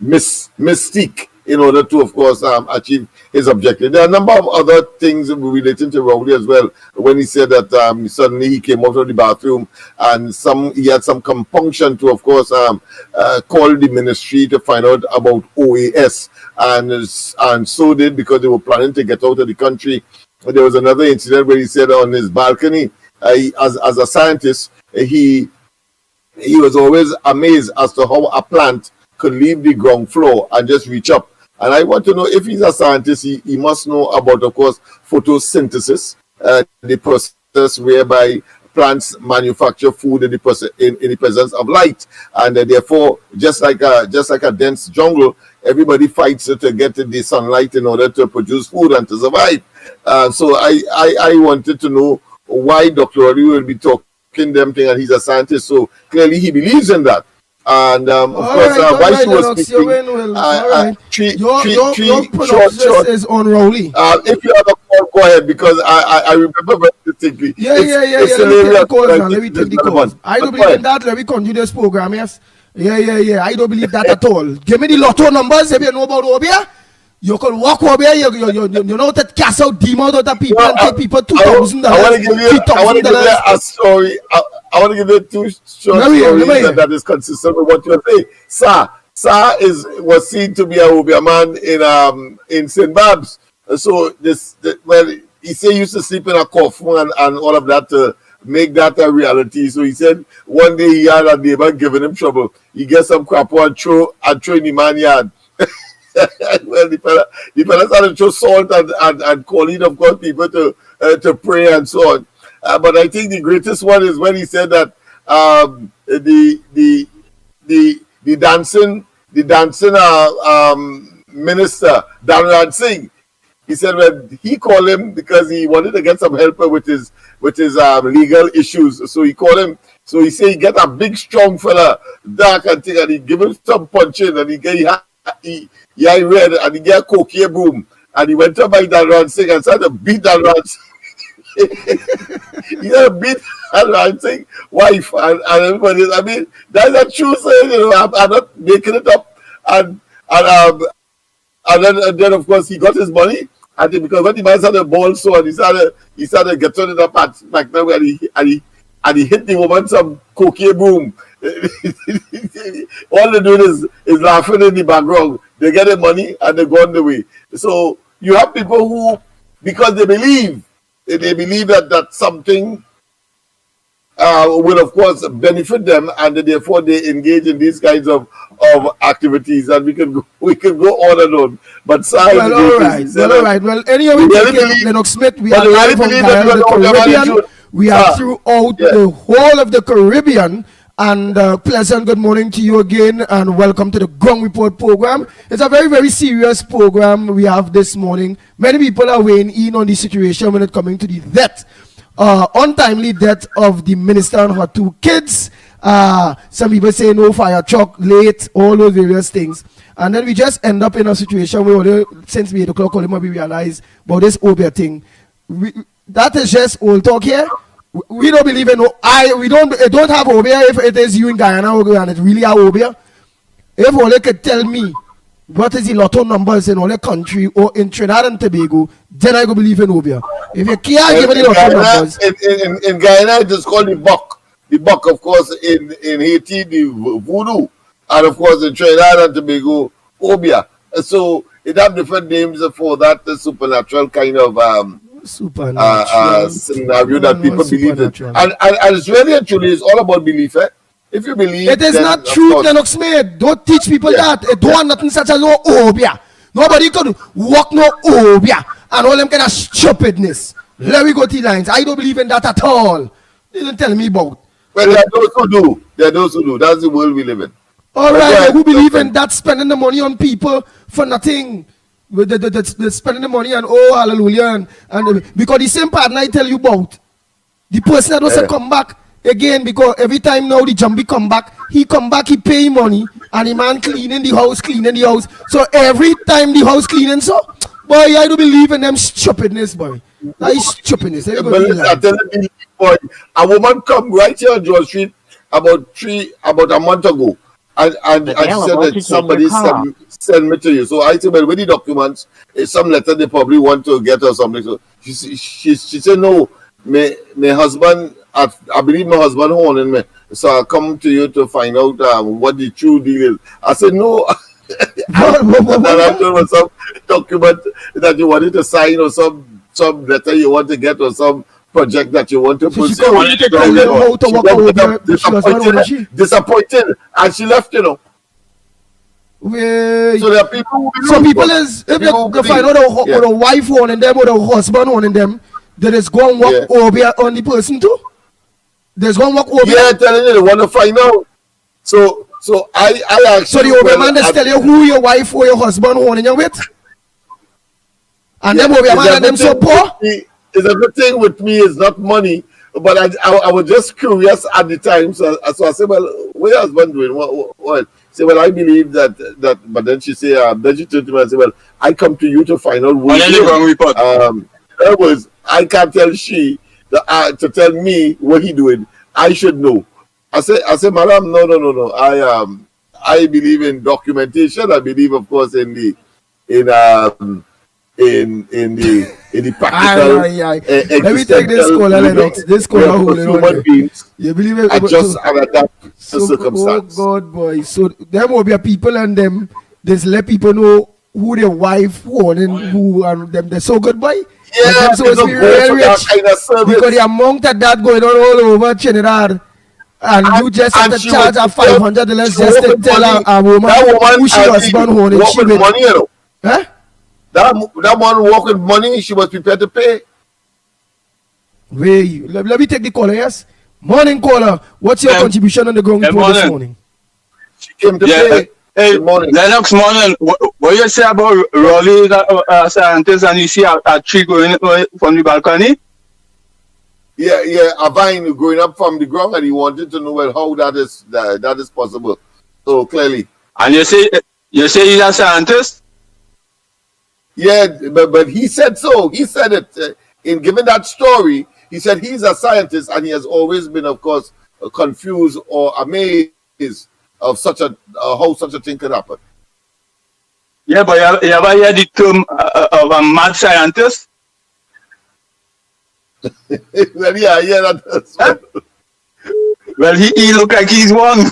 mystique in order to, of course, achieve his objective. There are a number of other things relating to Rowley as well. When he said that suddenly he came out of the bathroom and he had some compunction to, of course, call the ministry to find out about OAS, and so did, because they were planning to get out of the country. There was another incident where he said on his balcony, as a scientist, he was always amazed as to how a plant could leave the ground floor and just reach up. And I want to know, if he's a scientist, he must know about, of course, photosynthesis, the process whereby plants manufacture food in the presence of light, and therefore, just like a dense jungle, everybody fights to get the sunlight in order to produce food and to survive. So I wanted to know why Dr. Rowley will be talking them thing, and he's a scientist, so clearly he believes in that. And of course, why she was speaking, your pronunciation is on Rowley. If you have a call, go ahead, because I remember very distinctly. Yeah. Let me take the calls. I don't believe in that. Let me continue this program, yes. Yeah. I don't believe that at all. Give me the lotto numbers if you know about Obia. You can walk over here, you know that cash out demon out of people and take people $2,000. I want to give you a story. I want to give you two short stories that is consistent with what you are saying. Sa was seen to be a Obia man in St. Babs. So he said he used to sleep in a coffin and all of that to make that a reality. So he said one day he had a neighbor giving him trouble. He gets some crap and throw in the man yard. Well, the fella started to throw salt and calling, of course, people to pray and so on. But I think the greatest one is when he said that the dancing minister, Dhanraj Singh, he said when he called him because he wanted to get some help with his legal issues. So he called him. So he said he get a big strong fella, dark and thing, and he give him some punching, and he read, and he get a cocaine broom, and he went up by Dhanraj Singh and started to beat Dhanraj. He had to beat Dhanraj Singh's wife and everybody. I mean, that's a true saying. You know, I'm not making it up. And then of course he got his money. And because when the man started ball so, and he started getting it up back then, and he hit the woman some cocaine broom. All they do is laughing in the background. They get the money and they go on the way. So you have people who, because they believe that something will, of course, benefit them, and therefore they engage in these kinds of activities, and we can go on and on. But all right. Well, anyway, we take Lennox Smith. We are live from the Caribbean. We are throughout the whole of the Caribbean. And pleasant good morning to you again, and welcome to the Ground Report program. It's a very, very serious program we have this morning. Many people are weighing in on the situation when it coming to the untimely death of the minister and her two kids. Some people say no fire truck, late, all those various things. And then we just end up in a situation where since 8 o'clock, we realize about this Obia thing. That is just old talk here. We don't believe in we don't have Obia if it is you in Guyana and it's really a Obia. If Ole could tell me what is the lotto numbers in all the country or in Trinidad and Tobago, then I go believe in Obia. If you can't give me the lotto numbers. In Guyana it is called the buck. The buck, of course, in Haiti, the voodoo, and of course in Trinidad and Tobago, Obia. So it have different names for that supernatural kind of scenario that people believe in. And it's really and truly, it's all about belief. If you believe, it is not true, Lennox Smith. Don't teach people that. It don't want nothing such as no Obia. Nobody could walk no Obia and all them kind of stupidness. Let me go to the lines. I don't believe in that at all. They don't tell me about. Well, there are those who do. There are those who do. That's the world we live in. All right, who believe in that, spending the money on people for nothing? With the spending the money and hallelujah and because the same partner I tell you about, the person that doesn't come back again, because every time now the jumpy come back, he pay money, and the man cleaning the house. So every time the house cleaning, so boy, I don't believe in them stupidness, boy. That is stupidness. But I tell you, boy, a woman come right here on George Street about a month ago, and she said that somebody send me to you. So I said, well, with the documents, it's some letter they probably want to get or something. So she said, no, my husband, I believe my husband holding me. So I come to you to find out what the true deal is. I said, no. And then I told her some document that you wanted to sign or some letter you want to get or some project that you want to pursue. Disappointed, and she left, you know. Wait. So there are people. So people is if they find out the wife wanting them or the husband wanting them, they just go and walk over on the person too. They just go and walk over. Yeah, telling you they want to find out. So I actually. So the over man just tell you who your wife or your husband wanting you with, and them over man and them so poor. Is everything with me is not money, but I was just curious at the time. So I said, well, what your husband doing? What? Say, well, I believe that, but then she say, then she turned to me and said, well, I come to you to find out what the wrong report. I can't tell she to tell me what he doing. I should know. I said, madam, no. I believe in documentation. I believe, of course, in the practical. Let me take this caller, Lennox. This caller human beings. You believe it? Adjust and adapt to circumstances. Oh God, boy. So there will be a people and them. Just let people know who their wife wanting, who and them. They're so good, boy. Yeah, so it's real rich kind of service. because the amount of that going on all over Trinidad. And you just have to charge her $500 just to tell a woman who she husband wanting. She with money, you know. Huh? That one walk with money, she was prepared to pay. Wait, let me take the caller, yes? Morning, caller. What's your contribution on the ground report this morning? She came to pay. Hey, Lennox, morning. What you say about Raleigh scientists and you see a tree going from the balcony? Yeah, a vine growing up from the ground, and he wanted to know well how that is possible. So clearly. And you say he's a scientist? Yeah, but he said so. He said it in giving that story. He said he's a scientist, and he has always been, of course, confused or amazed of how such a thing could happen. Yeah, but you ever heard the term of a mad scientist? Well, yeah, that well, he look like he's one.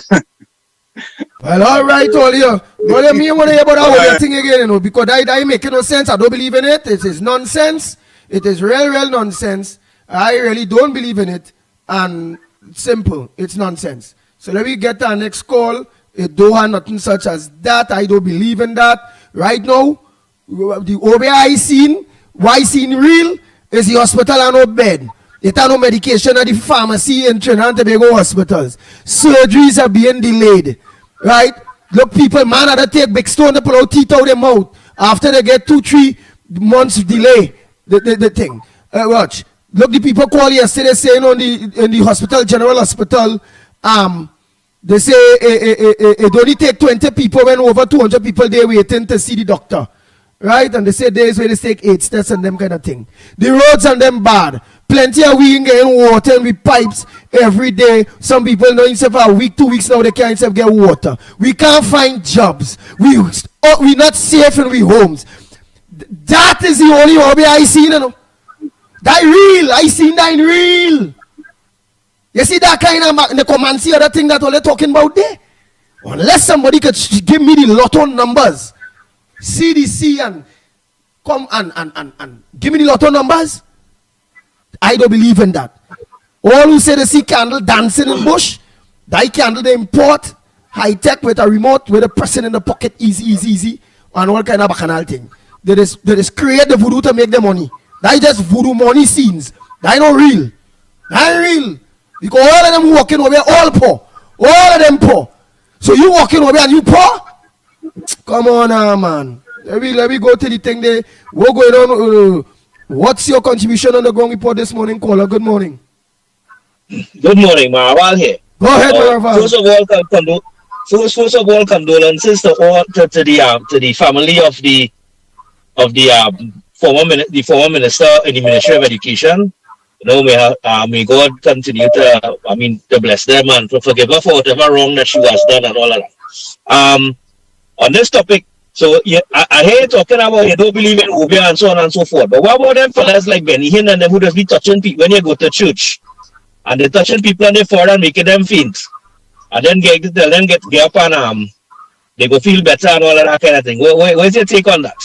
Well, all right, all you. But let me want to hear about that whole thing again, you know, because that make no sense. I don't believe in it. It is nonsense. It is real nonsense. I really don't believe in it. And simple, it's nonsense. So let me get our next call. It don't have nothing such as that. I don't believe in that. Right now, the OBI I seen, why seen real, is the hospital and no bed. It has no medication at the pharmacy in Trinidad and Tobago hospitals. Surgeries are being delayed. Right? Look, people, man, had to take big stone to pull out teeth out of their mouth after they get 2-3 months delay. The thing. Watch. Look, the people call yesterday saying in the hospital, General Hospital, they say it only take 20 people when over 200 people they waiting to see the doctor. Right? And they say days where they take 8 steps and them kind of thing. The roads and them bad. Plenty of we getting water with pipes every day. Some people know instead for a week, 2 weeks now they can't even get water. We can't find jobs. We not safe in we homes. That is the only hobby I seen, you know. That real. I seen that in real. You see that kind of the command see other thing that all they're talking about there? Unless somebody could give me the lotto numbers. CDC and come and give me the lotto numbers. I don't believe in that. All who say they see candle dancing in bush, that candle they import high tech with a remote with a person in the pocket, easy, and all kind of bacchanal thing. They just create the voodoo to make the money. That is just voodoo money scenes. That is not real. That ain't real. Because all of them walking over here, all poor. All of them poor. So you walking over here and you poor? Come on now, man. Let me go to the thing there. What going on? What's your contribution on the ground report this morning, caller? Good morning. Good morning, Marwal here. Go ahead, Marwal. First of all, condolences to the family of the former minister in the Ministry of Education. May God continue to bless them and to forgive her for whatever wrong that she has done and all of that. On this topic, so I hear you talking about you don't believe in Obia and so on and so forth. But what about them fellas like Benny Hinn and them who just be touching people when you go to church? And they're touching people on the floor and making them faint. And then get up and they go feel better and all of that kind of thing. What's your take on that?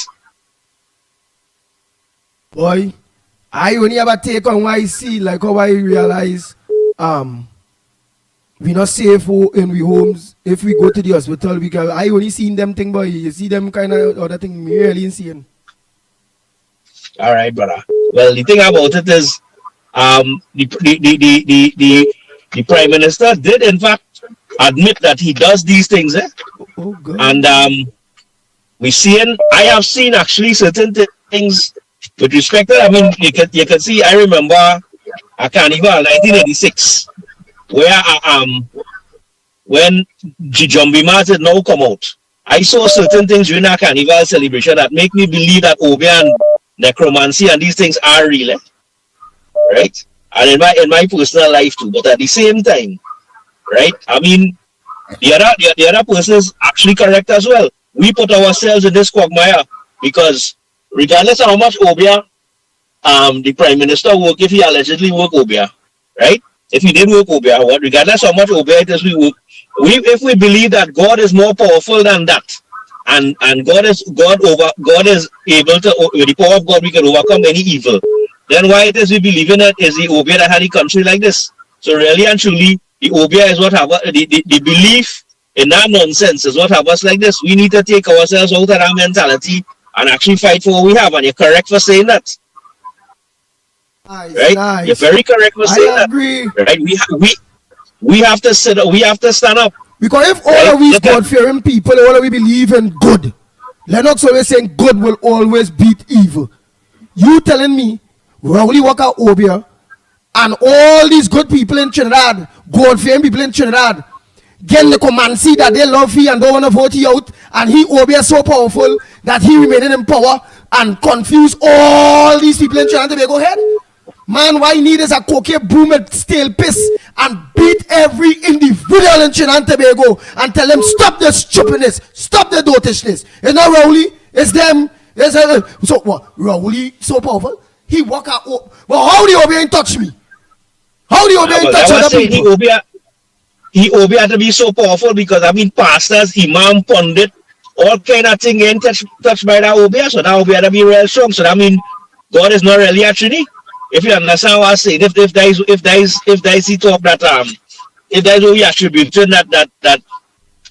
Boy, I only have a take on why I see, like how I realize we not safe in we homes. If we go to the hospital, I only seen them thing, boy. You see them kind of other thing really insane. All right, brother. Well, the thing about it is the Prime Minister did in fact admit that he does these things, Oh, God. and I have seen actually certain things with respect to, I mean, you can see, I remember a carnival 1986 where when Jumbi Martin now come out, I saw certain things during our carnival celebration that make me believe that Obia and necromancy and these things are real, right? And in my personal life too. But at the same time, right? I mean, the other person is actually correct as well. We put ourselves in this quagmire because regardless of how much Obia the Prime Minister work, if he allegedly work Obia, right? If he did work Obia, regardless of how much Obia it is we work, if we believe that God is more powerful than that, and God is able to, with the power of God we can overcome any evil, then why it is we believe in it is the Obia that had the country like this. So really and truly, the Obia is what have the belief in that nonsense is what have us like this. We need to take ourselves out of that mentality and actually fight for what we have. And you're correct for saying that. Nice, right? nice. You're very correct for saying I agree. that. Right? We have to sit up. We have to stand up. Because if all of we God-fearing people, all of we believe in good, Lennox always saying good will always beat evil. You telling me Rowley Walker Obia and all these good people in Trinidad, God-fearing people in Trinidad, get the command see that they love you and don't want to vote you out, and he Obia so powerful that he remained in power and confuse all these people in Trinidad to go ahead? Man, why need is a cocaine broom and stale piss and beat every individual in Trinidad and Tobago and tell them stop the stupidness, stop the dotishness. It's not Rowley, it's them. So what? Rowley so powerful? He walk out. Well, how do you Obia touch me? How do you Obia touch other people? He Obia to be so powerful because I mean pastors, imam, pundit, all kind of thing getting touched by that Obia. So that Obia to be real strong. So that mean God is not really a Trinity. If you understand what I say, if there is the talk that if there is what we attributing that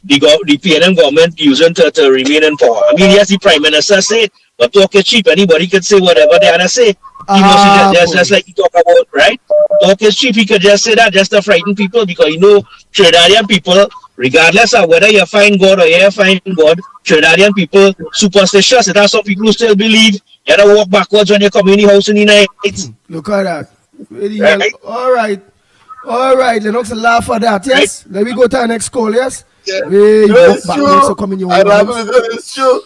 the PNM government using to remain in power. I mean, yes, the Prime Minister said, but talk is cheap. Anybody can say whatever they want to say. He must just like you talk about, right? Talk is cheap. He could just say that just to frighten people because you know Trinidadian people, regardless of whether you find God or you find God, Trinidadian people superstitious. There are some people who still believe you have to walk backwards when you come in the house in the night. Look at that. Really, right? All right. Lennox laugh at that. Yes. Right. Let me go to our next call. Yes. Yeah. It's true.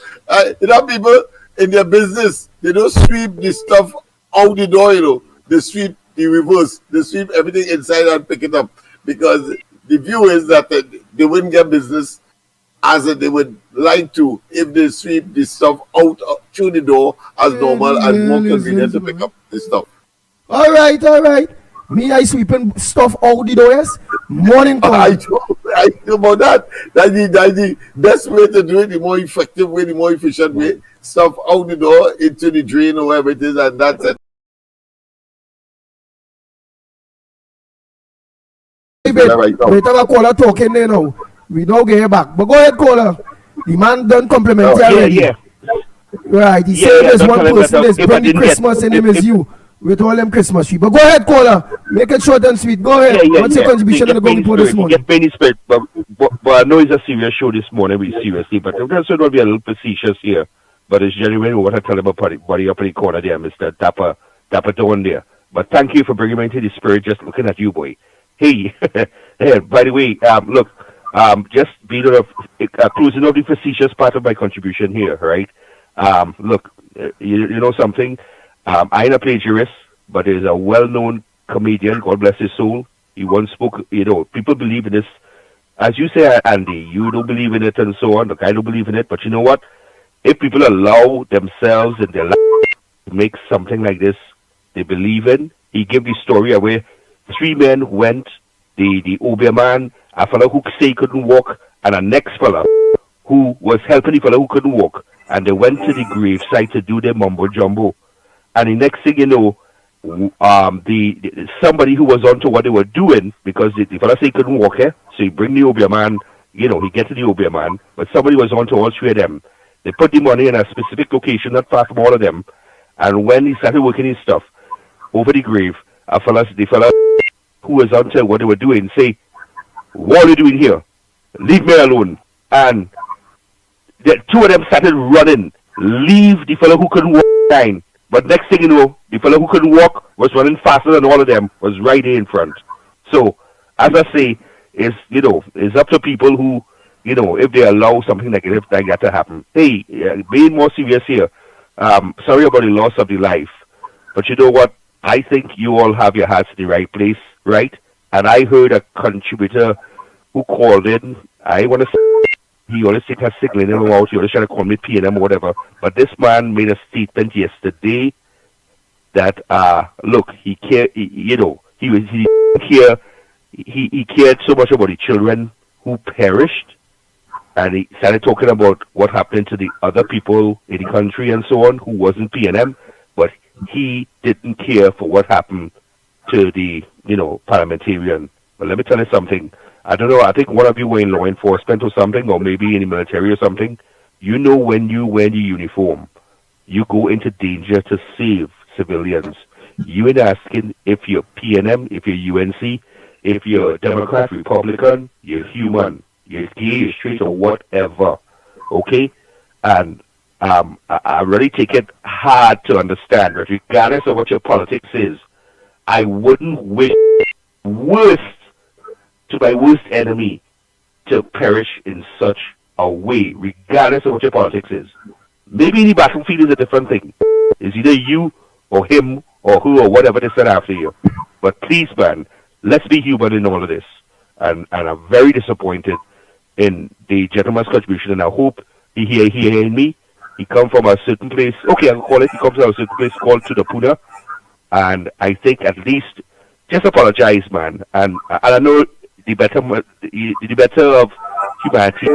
There are people in their business. They don't sweep the stuff out the door. You know, they sweep the reverse. They sweep everything inside and pick it up because the view is that they wouldn't get business as they would like to if they sweep the stuff out through the door as normal and more convenient to pick up the stuff. All right. Me, I sweeping stuff out the door, yes? Morning call. I know about that. That's the best way to do it, the more effective way, the more efficient way. Stuff out the door, into the drain or wherever it is, and that's it. Wait have a caller talking there now. We don't get back. But go ahead, caller. The man done compliment you already. Yeah. Right. He said there's one person that's bringing Christmas in him is you. With all them Christmas tree. But go ahead, caller. Make it short and sweet. Go ahead. What's your contribution to the Golden Report this morning? Get penny spirit, but I know it's a serious show this morning, seriously, but I'm going to be a little facetious here. But it's genuine what I tell about body up in the corner there, Mr. Dapper Tone there. But thank you for bringing me into the spirit. Just looking at you, boy. Hey, by the way, look, just being closing out the facetious part of my contribution here, right? Look, you know something? I ain't a plagiarist, but there's a well-known comedian, God bless his soul. He once spoke, people believe in this. As you say, Andy, you don't believe in it and so on. Look, I don't believe in it, but you know what? If people allow themselves in their life to make something like this, they believe in. He gave the story where 3 men went, the Obia man, a fellow who say he couldn't walk, and a next fellow who was helping the fellow who couldn't walk. And they went to the gravesite to do their mumbo jumbo. And the next thing you know, somebody who was onto what they were doing, because the fellow say he couldn't walk here, so he bring the Obia man, he get to the Obia man, but somebody was onto all 3 of them. They put the money in a specific location, not far from all of them, and when he started working his stuff over the grave, the fellow who was onto what they were doing say, "What are you doing here? Leave me alone." And the 2 of them started running, leave the fellow who couldn't walk behind. But next thing you know, the fellow who couldn't walk was running faster than all of them, was right there in front. So, as I say, it's up to people who, if they allow something like that to happen. Hey, being more serious here, sorry about the loss of the life, but you know what? I think you all have your hearts in the right place, right? And I heard a contributor who called in, I want to say, he always take her signaling him out, he always trying to call me PNM or whatever, but this man made a statement yesterday that, look, he cared, he cared so much about the children who perished, and he started talking about what happened to the other people in the country and so on who wasn't PNM, but he didn't care for what happened to the, parliamentarian. But let me tell you something. I don't know, I think one of you were in law enforcement or something, or maybe in the military or something. When you wear the uniform, you go into danger to save civilians. You ain't asking if you're PNM, if you're UNC, if you're Democrat, Republican, you're human, you're gay, you're straight, or whatever. Okay? And I really take it hard to understand that regardless of what your politics is, I wouldn't wish worst to my worst enemy to perish in such a way, regardless of what your politics is. Maybe the battlefield is a different thing. It's either you or him or who or whatever they said after you. But please, man, let's be human in all of this. And I'm very disappointed in the gentleman's contribution, and I hope he hearing me. He come from a certain place. Okay, I'll call it. He comes from a certain place called Tudapuna. And I think at least just apologize, man. And I know the better of humanity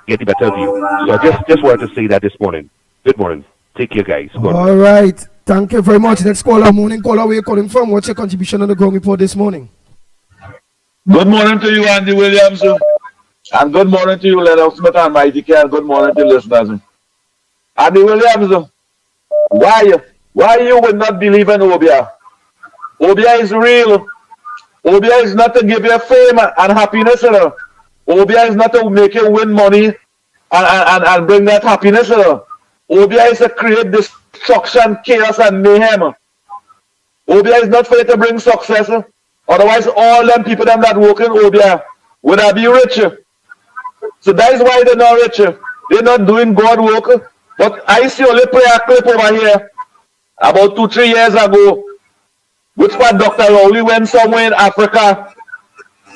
get the better of you. So I just wanted to say that this morning. Good morning. Take care, guys. All right. Thank you very much. Next caller, morning caller, where you calling from? What's your contribution on the ground report this morning? Good morning to you, Andy Williams. And good morning to you, Lennox Smith and Mighty K. And good morning to listeners. Andy Williams, why you would not believe in Obia? Obia is real. Obia is not to give you fame and happiness. Obia is not to make you win money and bring that happiness. Obia is to create destruction, chaos, and mayhem. Obia is not for you to bring success. Otherwise, all them people that work in Obia would have be rich. So that is why they're not rich. They're not doing God work. But I see only prayer clip over here about 2-3 years ago, which was Dr. Rowley went somewhere in Africa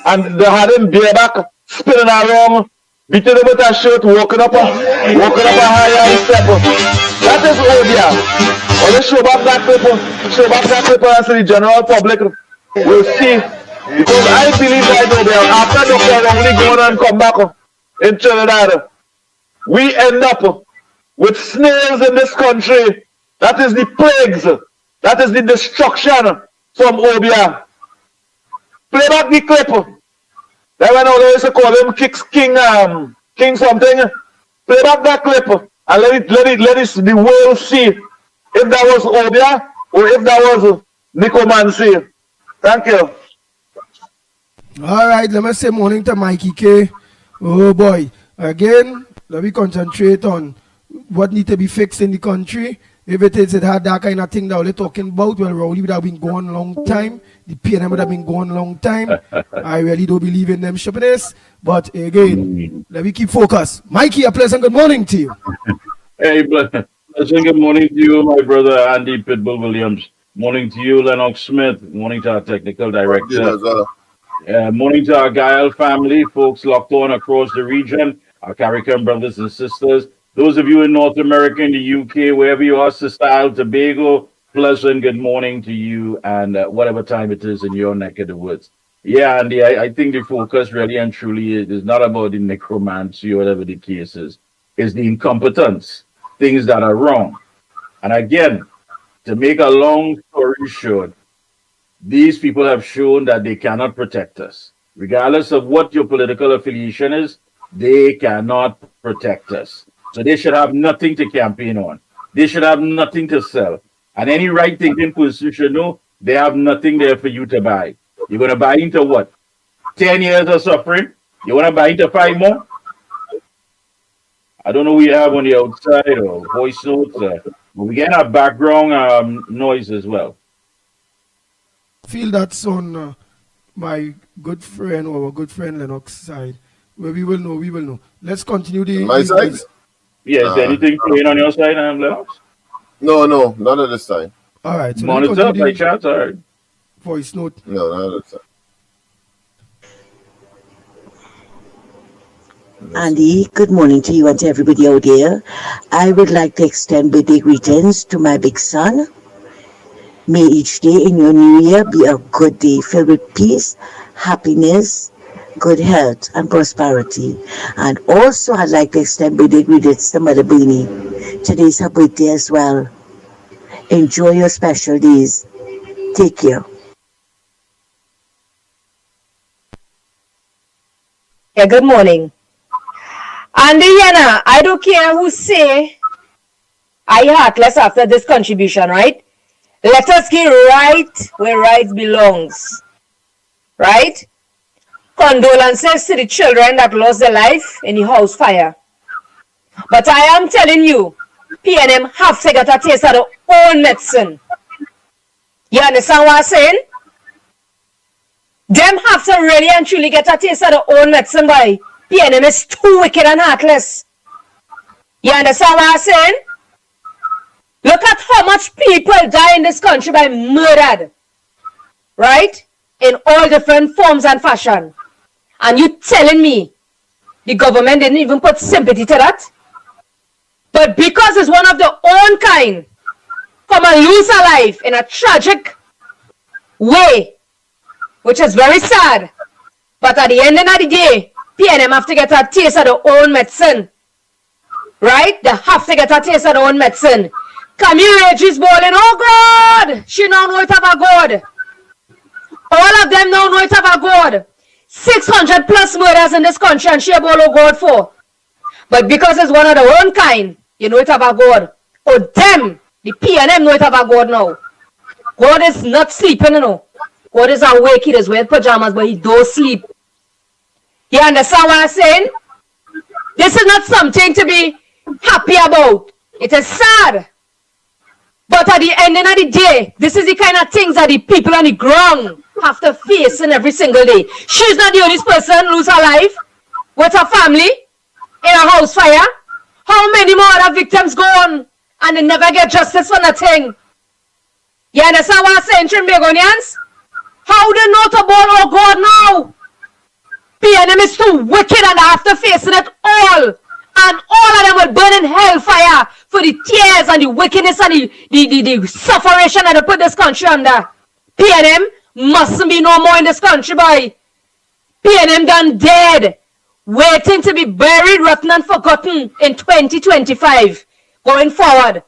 and they had him bareback spinning around, beating him with a shirt, walking up a higher step. That is Obia. Only show back that clip and see the general public will see. Because I believe right now, after Dr. Rowley go on and come back in Trinidad, we end up with snails in this country. That is the plagues. That is the destruction from Obia. Play back the clip. That when all used to call him King something. Play back that clip and let the world see if that was Obia or if that was Nicomancy. Thank you. All right, let me say morning to Mikey K. Oh boy. Again, let me concentrate on what needs to be fixed in the country. If it had that kind of thing that we're talking about, well, Rowley would have been gone a long time. The PNM would have been gone a long time. I really don't believe in them stupidness. But again, let me keep focused. Mikey, a pleasant good morning to you. Hey, pleasant good morning to you, my brother Andy Pitbull Williams. Morning to you, Lennox Smith. Morning to our technical director. Morning to our Gael family, folks locked on across the region, our Caribbean brothers and sisters. Those of you in North America, in the UK, wherever you are, Sister Isle, Tobago, pleasant good morning to you, and whatever time it is in your neck of the woods. Yeah, Andy, I think the focus really and truly is not about the necromancy or whatever the case is. It's the incompetence, things that are wrong. And again, to make a long story short, these people have shown that they cannot protect us. Regardless of what your political affiliation is, they cannot protect us. So they should have nothing to campaign on. They should have nothing to sell. And any right-thinking person should know they have nothing there for you to buy. You're going to buy into what? 10 years of suffering? You want to buy into 5 more? I don't know who you have on the outside or voice notes. But we get our background noise as well. Feel that's on my good friend or our good friend Lennox side. Where we will know. Let's continue the... My side? Yeah, is there anything playing on your side, Lennox? No, none of this time. All right. So monitor by chance, all right. Voice note. No, none of this time. Andy, good morning to you and to everybody out there. I would like to extend birthday greetings to my big son. May each day in your new year be a good day filled with peace, happiness, good health, and prosperity. And also, I'd like to extend birthday greetings to Mother Beanie. Today's her birthday as well. Enjoy your special days. Take care. Yeah, good morning. Andy, I don't care who say I heartless after this contribution, right? Let us get right where right belongs, right? Condolences to the children that lost their life in the house fire. But I am telling you, PNM have to get a taste of their own medicine. You understand what I'm saying? Them have to really and truly get a taste of their own medicine, boy. PNM is too wicked and heartless. You understand what I'm saying? Look at how much people die in this country by murdered. Right? In all different forms and fashion. And you telling me the government didn't even put sympathy to that? But because it's one of their own kind, come and lose a life in a tragic way, which is very sad. But at the end of the day, PNM have to get a taste of their own medicine. Right? They have to get a taste of their own medicine. Camille Rage is bawling, oh God! She now know it have a God. All of them now know it have a God. 600 plus murders in this country and she have all God for. But because it's one of their own kind, you know it have a God. Oh them, the PNM know it have a God now. God is not sleeping, you know. God is awake, he is wearing pajamas, but he don't sleep. You understand what I'm saying? This is not something to be happy about. It is sad. But at the end of the day, this is the kind of things that the people on the ground have to face in every single day. She's not the only person lose her life with her family in a house fire. How many more other victims go on and they never get justice for nothing? You understand what I'm saying, Trinbagonians? How they know to ball, oh God, now? PNM is too wicked and they have to face it all. And all of them will burn in hellfire for the tears and the wickedness and the sufferation that they put this country under. PNM mustn't be no more in this country, boy. PNM done dead, waiting to be buried, rotten and forgotten in 2025, going forward.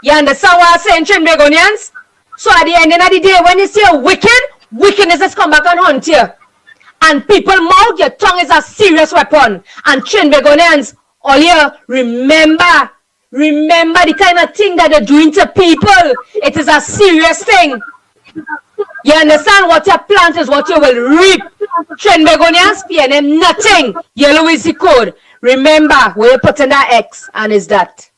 You understand what I'm saying, Trinbagonians? So at the end of the day, when you see a wickedness has come back and hunt you. And people mouth, your tongue is a serious weapon. And Trinbagonians, all you remember the kind of thing that they're doing to people. It is a serious thing. You understand what you plant is what you will reap. Trinbagonians, PNM, nothing. Yellow is the code. Remember where you put in that X and is that.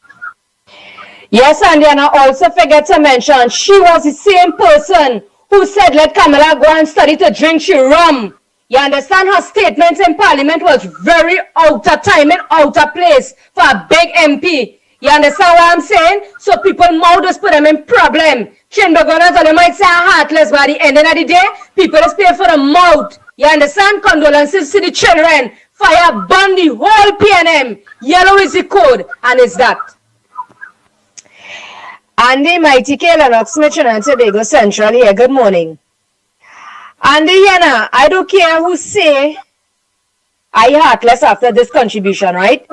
Yes, Andy, and I also forget to mention, she was the same person who said let Kamala go and study to drink she rum. You understand her statement in Parliament was very out of time and out of place for a big MP. You understand what I'm saying? So people mouth just put them in problem. Chamber gunners and they might say heartless, but at the end of the day, people just pay for the mouth. You understand? Condolences to the children. Fire burn the whole PNM. Yellow is the code, and it's that. Andy, Mighty K, Lennox Smith, and Tobago Central here. Good morning. Andy, Yana, I don't care who say I heartless after this contribution, right?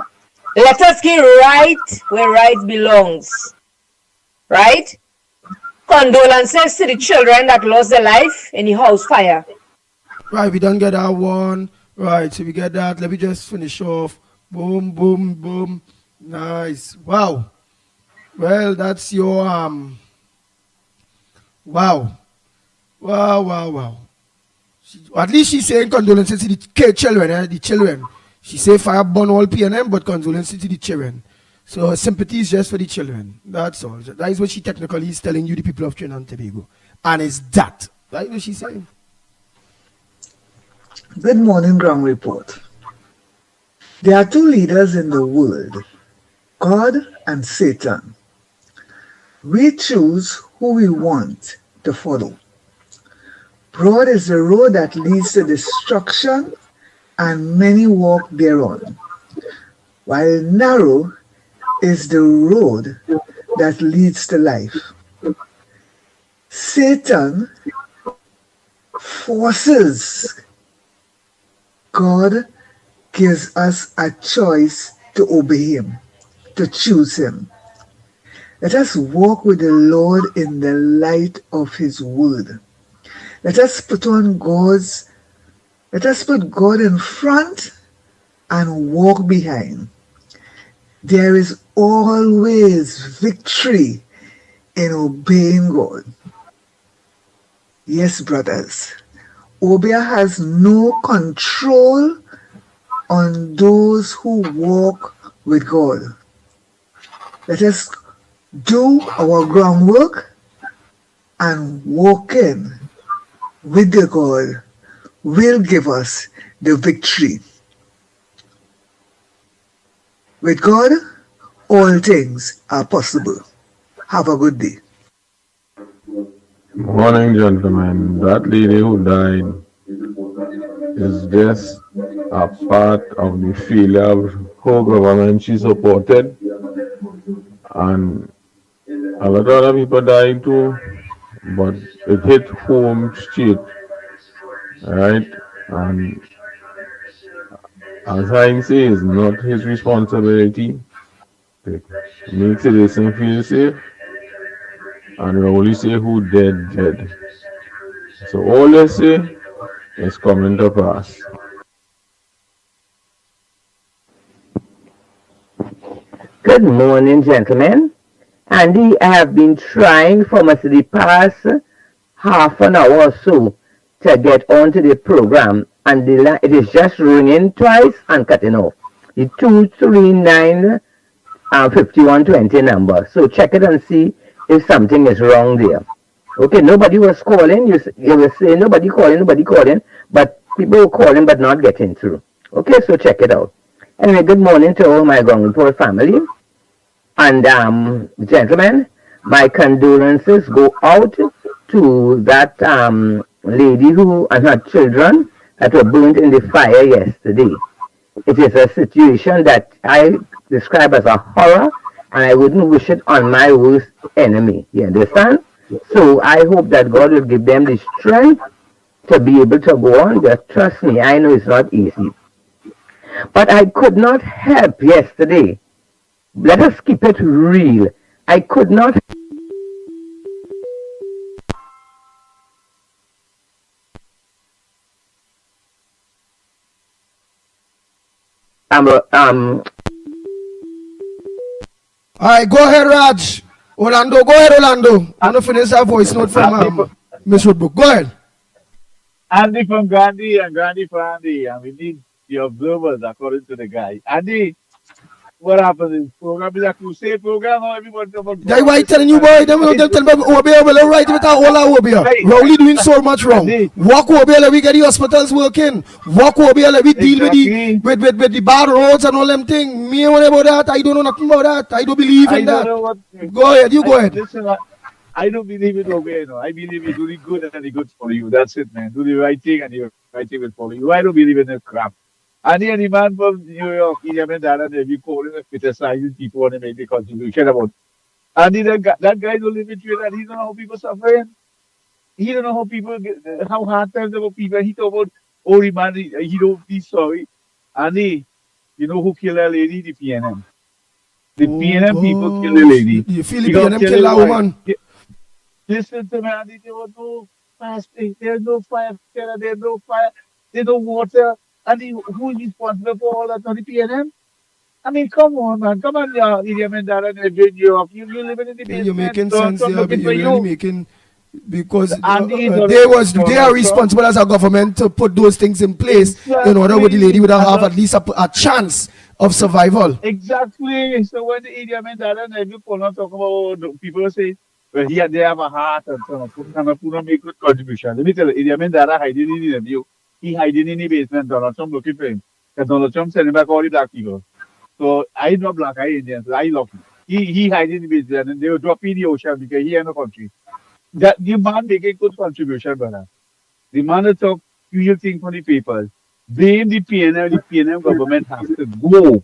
Let us get right where right belongs. Right? Condolences to the children that lost their life in the house fire. Right, we don't get that one. Right, so we get that. Let me just finish off. Boom, boom, boom. Nice. Wow. Well, that's your wow. Wow. At least she's saying condolences to the children, the children. She say fire burn all PNM, but condolences to the children. So sympathy is just for the children. That's all. That is what she technically is telling you, the people of Trinidad and Tobago. And it's that. That's what she's saying. Good morning, Ground Report. There are two leaders in the world, God and Satan. We choose who we want to follow. Broad is the road that leads to destruction, and many walk thereon, while narrow is the road that leads to life. Satan forces. God gives us a choice to obey him, to choose him. Let us walk with the Lord in the light of his word. Let us put God in front and walk behind. There is always victory in obeying God. Yes, brothers, Obia has no control on those who walk with God. Let us do our groundwork and walk in with the God will give us the victory. With God, all things are possible. Have a good day. Morning, gentlemen. That lady who died is just a part of the failure of her government she supported. And a lot of other people died too, but it hit home straight, right? And as I say, it's not his responsibility to make citizens feel safe, and we only say who dead. So all they say is coming to pass. Good morning, gentlemen. Andy, I have been trying for much of the past half an hour or so to get onto the program, and it is just ringing twice and cutting off. The 239 5120 number. So check it and see if something is wrong there. Okay, nobody was calling. You were saying nobody calling, but people were calling but not getting through. Okay, so check it out. Anyway, good morning to all my Ground Report family. And gentlemen, my condolences go out to that lady who and her children that were burnt in the fire yesterday. It is a situation that I describe as a horror, and I wouldn't wish it on my worst enemy. You understand? So I hope that God will give them the strength to be able to go on. Just trust me, I know it's not easy. But I could not help yesterday. Let us keep it real. I could not. All right, go ahead, Raj. Orlando, go ahead, Orlando. I'm going to finish that voice note from Miss Woodbrook. Go ahead. Andy from Gandhi and Gandhi for Andy. And we need the observers according to the guy. Andy, what happened is program is a crusade program. Now everybody about That's why I'm telling you, boy. Them tell me Obia will right with all our Obia. Rowley doing so much wrong. Walk Obia, let we get the hospitals working. Walk Obia, let we deal with the bad roads and all them things. Me worry about that. I don't know nothing about that. I don't believe in that. Go ahead, you go ahead. Listen, I don't believe in Obia, you know. I believe in doing good and the good for you. That's it, man. Do the right thing and the right thing will follow you. I don't believe in the crap. And the man from New York, he haven't done it. If you call him criticizing people and make the contribution about. And that guy don't live in Trinidad. He don't know how people suffering. He don't know how people how hard times about people. He talk about the man. He don't be sorry. And you know who killed that lady? The PNM. The PNM people killed the lady. You feel the PNM kill that woman? Listen to me, Andy. There was no fasting. There's no fire. There's no fire. There's no water. And who is responsible for all that? Not the PNM? I mean, come on, man. Come on, Idi Amin Dada and Europe. You living in the basement. You're making sense here. You're really making... Because they are responsible as a government to put those things in place in order for the lady would have at least a chance of survival. Exactly. So when the Idi Amin Dada and every talk about people say, well, they have a heart and so on, put make good contribution. Let me tell you, Idi Amin Dada hiding in the view. He hiding in the basement. Donald Trump looking for him. Because Donald Trump sending back all the black people. So I not black, I Indian, so I lucky. He hiding in the basement and they will drop in the ocean because he ain't no country. That the man making good contribution, brother. The man that talk usual thing for the papers. Blame the PNM government has to go.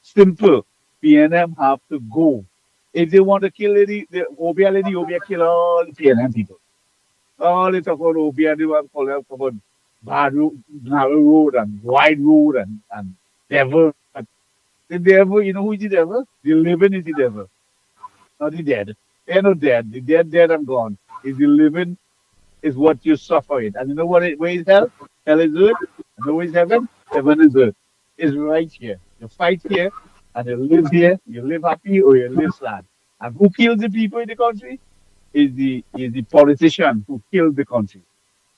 Simple. PNM have to go. If they want to kill the Obia kill all the PNM people. All they talk about Obia, they want to call out about bad road, narrow road and wide road and devil. The devil, you know who is the devil? The living is the devil. Not the dead. They're not dead. The dead and gone. Is the living is what you suffer in. And you know where is hell? Hell is earth. You know where is heaven? Heaven is earth. It's right here. You fight here and you live here. You live happy or you live sad. And who kills the people in the country? Is the politician who kills the country.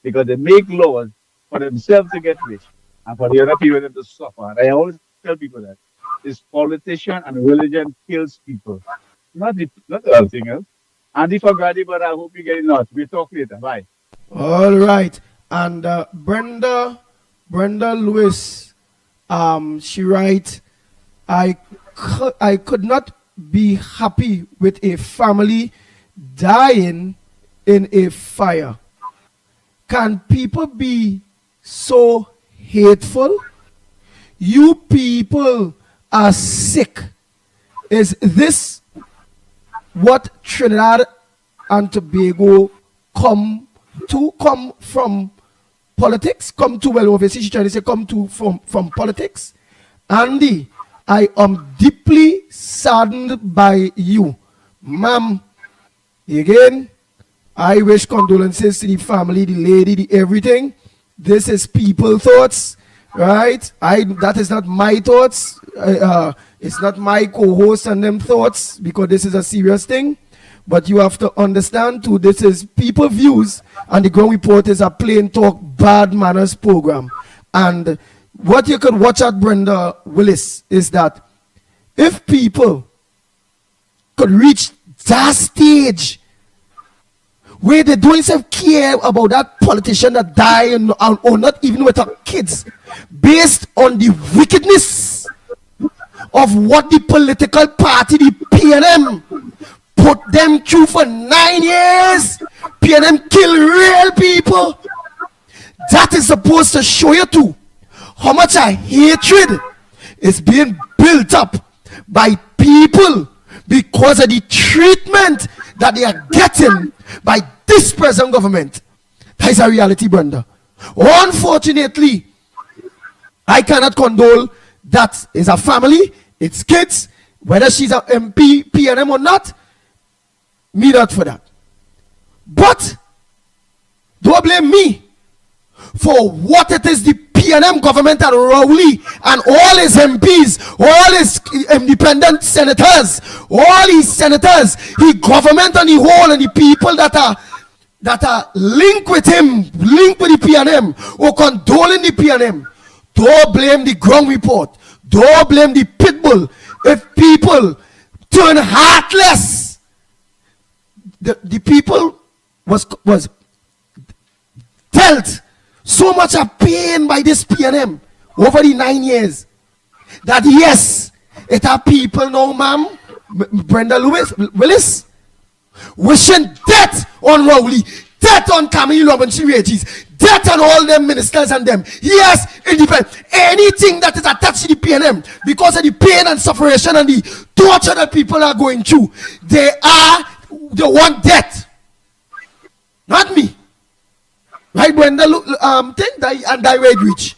Because they make laws for themselves to get rich and for the other people to suffer. And I always tell people that this politician and religion kills people. Not the other thing else. Andy forgot it, but I hope you get it out. We'll talk later. Bye. All right. And Brenda Lewis, she writes, I could not be happy with a family dying in a fire. Can people be so hateful? You people are sick. Is this what Trinidad and Tobago come from politics? Obviously she's trying to say from politics. Andy, I am deeply saddened by you. Ma'am, again, I wish condolences to the family, the lady, the everything. This is people thoughts, right? That is not my thoughts. It's not my co-host and them thoughts, because this is a serious thing. But you have to understand too, this is people views, and the Ground Report is a plain talk, bad manners program. And what you could watch at Brenda Willis is that if people could reach that stage where they don't even care about that politician that died or not even with her kids, based on the wickedness of what the political party, the PNM, put them through for 9 years. PNM kill real people. That is supposed to show you too how much a hatred is being built up by people because of the treatment that they are getting by this present government. That is a reality, Brenda. Unfortunately, I cannot condole that. Is a family, it's kids, whether she's an MP, PNM or not, me not for that. But don't blame me for what it is the PNM government and Rowley and all his MPs, all his independent senators, all his senators, his government on the whole, and the people that are linked with him, linked with the PNM, or condoling the PNM. Don't blame the Ground Report. Don't blame the Pitbull. if people turn heartless, the people was dealt so much of pain by this PNM over the 9 years that yes, it are people now, ma'am, Brenda Willis, wishing death on Rowley, death on Camille Robinson Regis, death on all them ministers and them. Yes, it depends. Anything that is attached to the PNM, because of the pain and suffering and the torture that people are going through, they want death. Not me. Right, Brenda, think and die rage reach.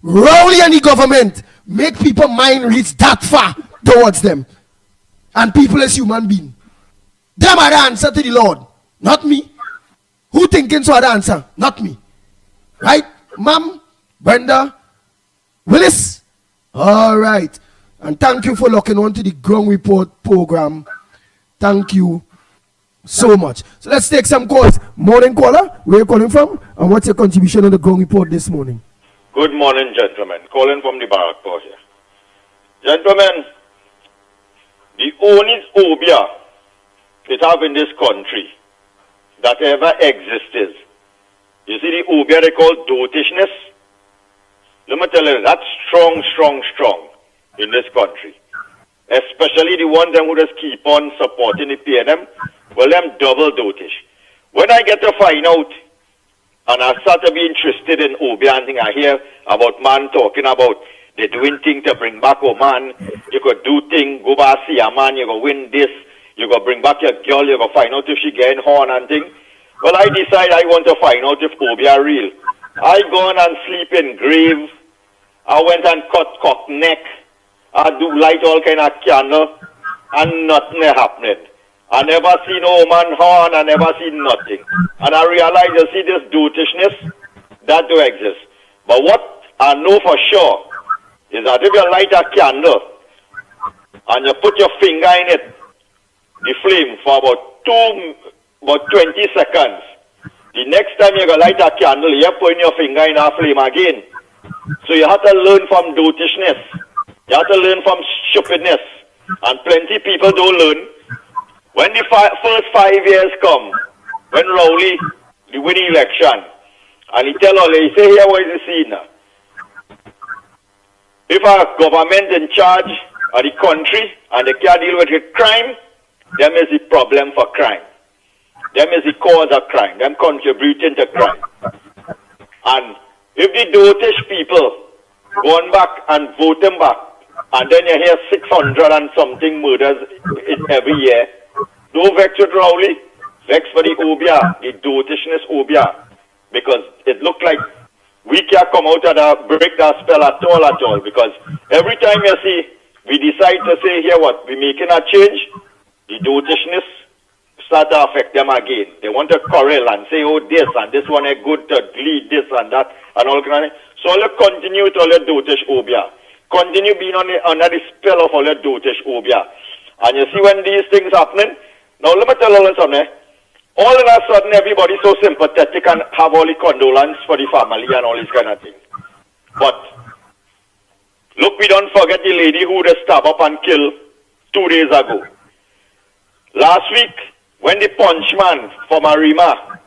Rowley and the government make people mind reach that far towards them. And people as human beings. Them are the answer to the Lord, not me. Who thinking so are the answer? Not me. Right, Ma'am, Brenda, Willis? All right. And thank you for locking on to the Ground Report program. Thank you so much. So let's take some calls. Morning caller, where are you calling from? And what's your contribution on the Ground Report this morning? Good morning, gentlemen. Calling from the Barrackport here. Gentlemen, the only phobia it have in this country that ever existed, you see the phobia they call dotishness? Let me tell you, that's strong in this country. Especially the ones who just keep on supporting the PNM, well, them double dotish. When I get to find out, and I start to be interested in phobia and thing, I hear about man talking about they doing things to bring back a man, you could do things, go back see a man, you go win this, you go bring back your girl, you go find out if she getting horn and thing. Well, I decide I want to find out if phobia real. I gone and sleep in grave. I went and cut cock neck. I do light all kind of candle, and nothing happening. I never see no man horn, I never see nothing. And I realize, you see this dotishness, that do exist. But what I know for sure is that if you light a candle and you put your finger in it, the flame for about 20 seconds, the next time you go light a candle, you're putting your finger in a flame again. So you have to learn from dotishness. You have to learn from stupidness. And plenty people don't learn. When the first 5 years come, when Rowley, the winning election, and he tell all, he say, here what is the scene now? If a government in charge of the country and they can't deal with the crime, them is the problem for crime. Them is the cause of crime. Them contributing to crime. And if the dotish people going back and vote them back, and then you hear 600 and something murders every year, don't vex with Rowley, vex for the phobia, the dotishness phobia, because it look like we can't come out of that, break that spell at all, because every time you see, we decide to say, here what, we making a change, the dotishness start to affect them again. They want to quarrel and say, oh, this and this one is good to lead this and that, and all kind of. So you continue to all your dotish phobia. Continue being under the spell of all your dotish phobia. And you see when these things happening, now let me tell you something. All of a sudden, everybody's so sympathetic and have all the condolence for the family and all these kind of things. But, look, we don't forget the lady who just stabbed up and killed 2 days ago. Last week, when the punchman from Arima,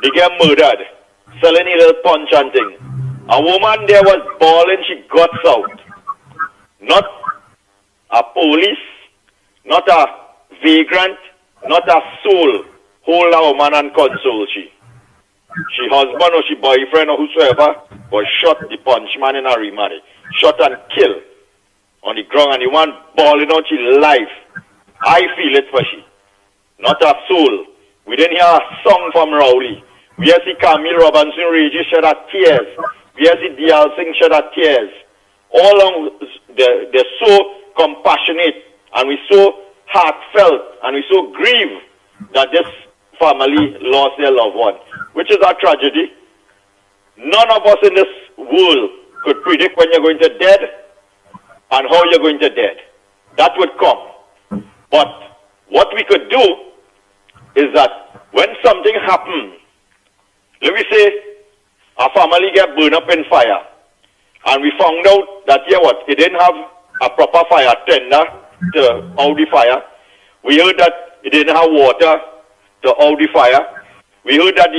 they get murdered, selling a little punch and thing. A woman there was bawling, she got out. Not a police, not a vagrant, not a soul. Hold a woman and console she. She husband or she boyfriend or whosoever was shot, the punchman in a remarry. Shot and killed on the ground, and the one bawling out she life. I feel it for she. Not a soul. We didn't hear a song from Rowley. We have see Camille Robinson Regis shed her tears. We have see D.L. Singh shed her tears. All along, they're so compassionate, and we so heartfelt, and we so grieve that this family lost their loved one, which is a tragedy. None of us in this world could predict when you're going to dead and how you're going to dead. That would come. But what we could do is that when something happens, let me say a family get burned up in fire, and we found out that, yeah, what, it didn't have a proper fire tender to out the fire. We heard that it didn't have water to out the fire. We heard that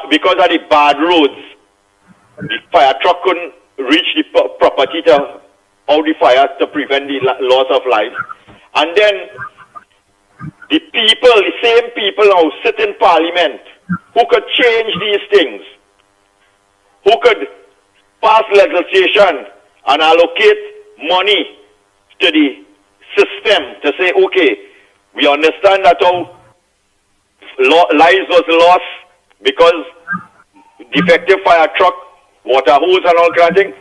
because of the bad roads, the fire truck couldn't reach the property to out the fire to prevent the loss of life. And then the people, the same people now sit in parliament who could change these things, who could pass legislation and allocate money to the system to say, okay, we understand that how lives was lost because defective fire truck, water hose and all kinds of things.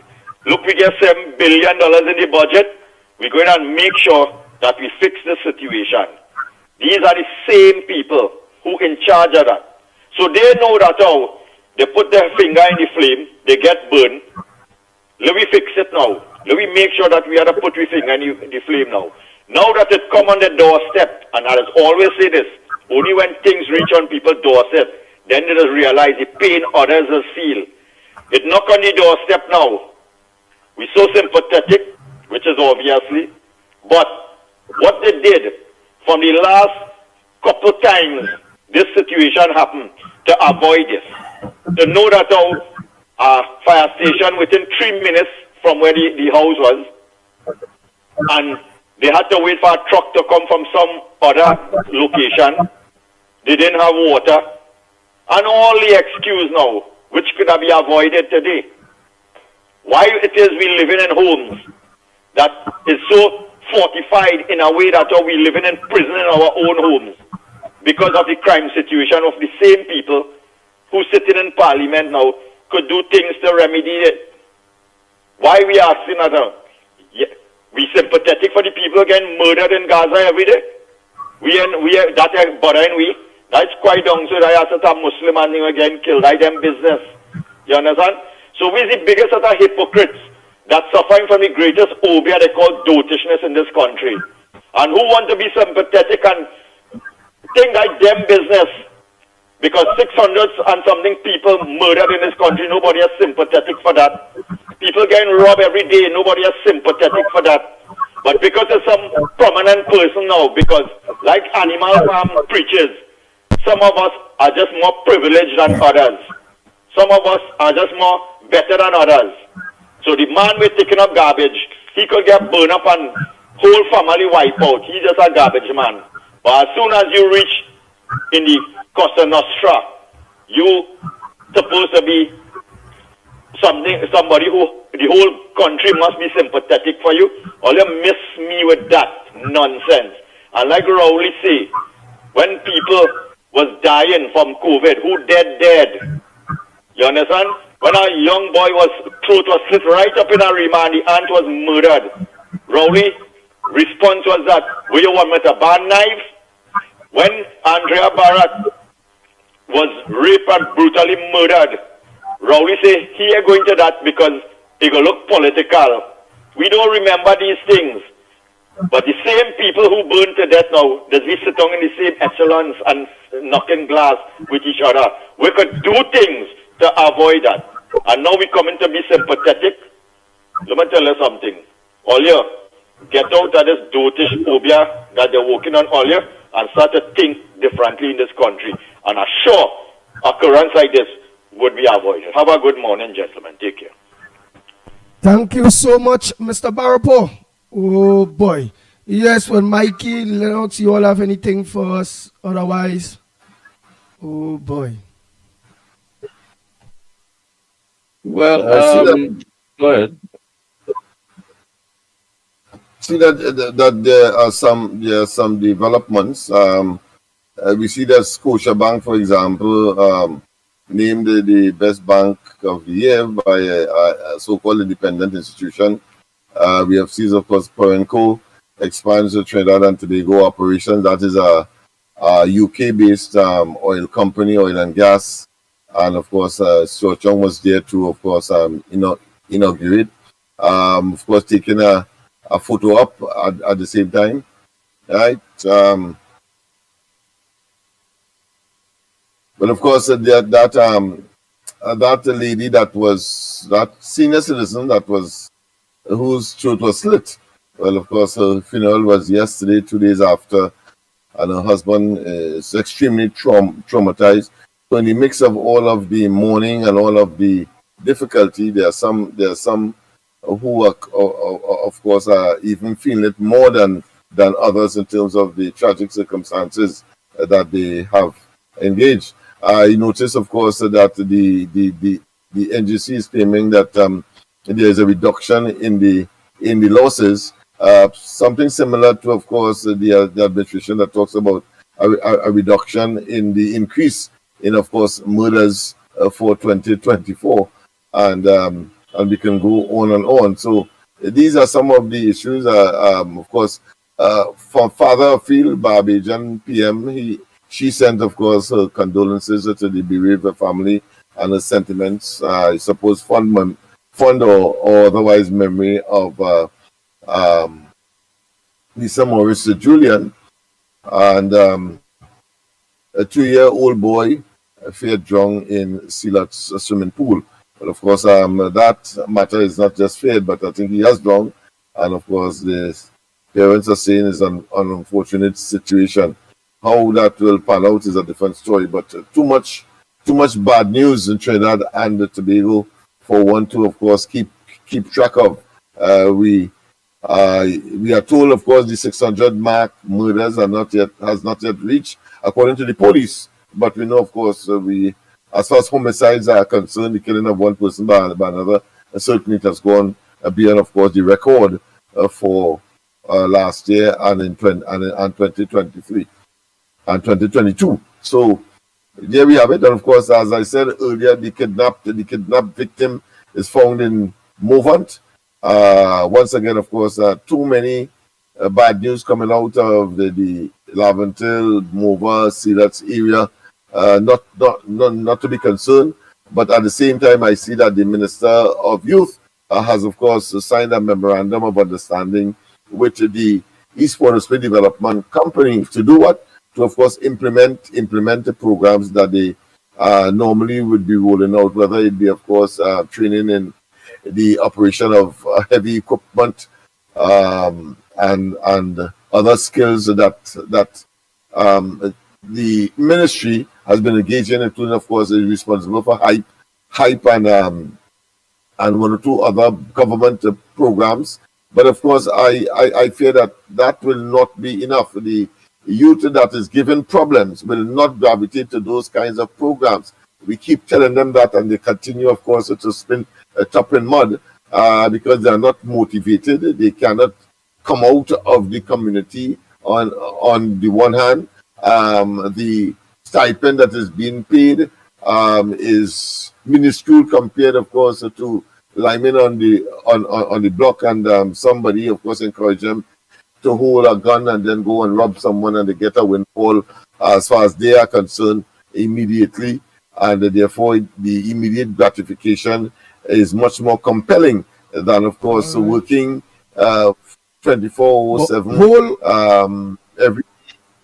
Look, we get $7 billion in the budget. We're going to make sure that we fix the situation. These are the same people who in charge of that. So they know that how they put their finger in the flame, they get burned. Let me fix it now. Let me make sure that we have to put our finger in the flame now. Now that it come on the doorstep, and I always say this, only when things reach on people's doorstep, then they just realize the pain others will feel. It knock on the doorstep now. We're so sympathetic, which is obviously, but what they did from the last couple times this situation happened to avoid this, to know that our fire station within 3 minutes from where the house was, and they had to wait for a truck to come from some other location. They didn't have water, and all the excuse now, which could have been avoided today. Why it is we living in homes that is so fortified in a way that we living in prison in our own homes because of the crime situation of the same people who sitting in parliament now could do things to remedy it. Why we asking that? We sympathetic for the people getting murdered in Gaza every day. That bothering we. That's quite down so that a Muslim and they getting killed. That's them business. You understand? So we're the biggest set of hypocrites that's suffering from the greatest obia they call dotishness in this country. And who want to be sympathetic and think like them business. Because 600 and something people murdered in this country, nobody is sympathetic for that. People getting robbed every day, nobody is sympathetic for that. But because of some prominent person now, because like animal farm preachers, some of us are just more privileged than others. Some of us are just more better than others. So the man with taking up garbage, he could get burned up and whole family wiped out. He's just a garbage man. But as soon as you reach in the Cosa Nostra, you supposed to be somebody who the whole country must be sympathetic for you. All you miss me with that nonsense. And like Rowley say, when people was dying from COVID, who dead. You understand? When a young boy throat was slit right up in a remand, the aunt was murdered. Rowley response was that, will you want me to ban knife? When Andrea Barrett was raped and brutally murdered, Rowley say he ain't going to that because it will look political. We don't remember these things. But the same people who burned to death now, does we sit down in the same echelons and knocking glass with each other? We could do things to avoid that. And now we coming to be sympathetic. Let me tell you something. All you get out of this dotish phobia that they're working on all you and start to think differently in this country. And I'm sure occurrence like this would be avoided. Have a good morning, gentlemen. Take care. Thank you so much, Mr. Barapo. Oh boy. Yes, well, Mikey, Lennox, you all have anything for us otherwise? Oh boy. Well, go ahead. See that there are some developments. We see that Scotiabank, for example, named the best bank of the year by a so-called independent institution. We have seen, of course, Perenco expands the Trinidad and Tobago operations. That is a UK-based oil company, oil and gas. And, of course, Seo-Chung was there to, of course, inaugurate. Of course, taking a photo up at the same time, right? But, of course, that lady that senior citizen whose throat was slit Well, of course, her funeral was yesterday, 2 days after, and her husband is extremely traumatized. So in the mix of all of the mourning and all of the difficulty, there are some who are, of course, are even feeling it more than others in terms of the tragic circumstances that they have engaged. I notice, of course, that the NGC is claiming that there is a reduction in the losses. Something similar to, of course, the administration that talks about a reduction in the increase in, of course, murders for 2024, and we can go on and on. So these are some of the issues. Of course, from Father Phil Barbajan, PM, she sent, of course, her condolences to the bereaved family and her sentiments. I suppose fond or otherwise memory of Lisa Morris Julian, and a 2-year-old boy fared drowned in Silat's swimming pool. But of course, that matter is not just fared, but I think he has drowned, and of course, the parents are saying it's an unfortunate situation. How that will pan out is a different story, but too much bad news in Trinidad and Tobago for one to, of course, keep track of. We are told, of course, the 600 mark murders has not yet reached, according to the police. But we know, of course, as far as homicides are concerned, the killing of one person by another, certainly it has gone beyond, of course, the record for last year and in 2023 and 2022. So there we have it. And of course, as I said earlier, the kidnapped victim is found in Movant. Once again, of course, too many bad news coming out of the Laventille, Mova, Silats area. Not to be concerned, but at the same time, I see that the Minister of Youth has, of course, signed a memorandum of understanding with the East Port of Spain Development Company to do what? To, of course, implement the programs that they normally would be rolling out, whether it be, of course, training in the operation of heavy equipment and other skills that the ministry has been engaged in, including, of course, is responsible for hype and one or two other government programs. But of course, I fear that will not be enough. The youth that is given problems will not gravitate to those kinds of programs. We keep telling them that, and they continue, of course, to spin a top in mud because they are not motivated. They cannot come out of the community. On the one hand, the stipend that is being paid is minuscule compared, of course, to linemen on the block, and somebody, of course, encourage them to hold a gun and then go and rob someone, and they get a windfall as far as they are concerned immediately, and therefore the immediate gratification is much more compelling than, of course, working 24/7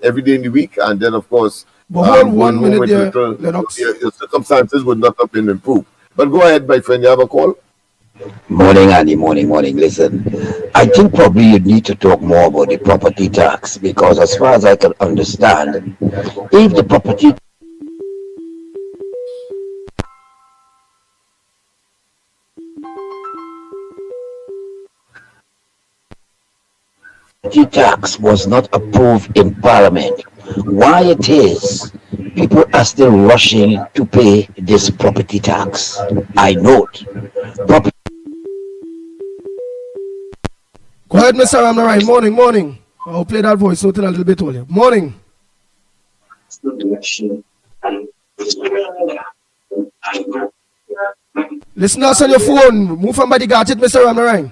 every day in the week, and then, of course, but hold 1 minute there, Lennox. Your circumstances would not have been improved. But go ahead, my friend, you have a call? Morning, Andy. Morning. Listen, I think probably you need to talk more about the property tax, because as far as I can understand, if the property tax was not approved in Parliament, why it is people are still rushing to pay this property tax? I note property. Go ahead, Mr. Ramnarai. Morning. I'll play that voice note in a little bit earlier. Morning. Listen to us on your phone. Move from by the gadget, Mr. Ramnarai.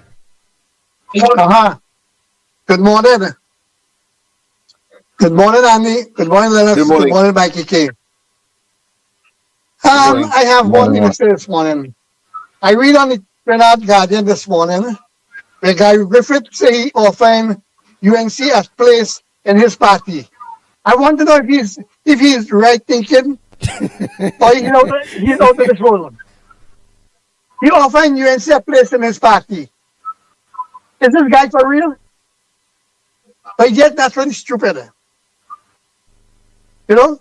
Good morning. Good morning, Andy. Good morning, Lennox. Good morning, Mikey K. I have one thing to say this morning. I read on the Trinidad Guardian this morning where Guy Griffith say he often UNC as place in his party. I want to know if he's right thinking or he's out of this world. He often UNC a place in his party. Is this guy for real? but yet that's really stupid. You know,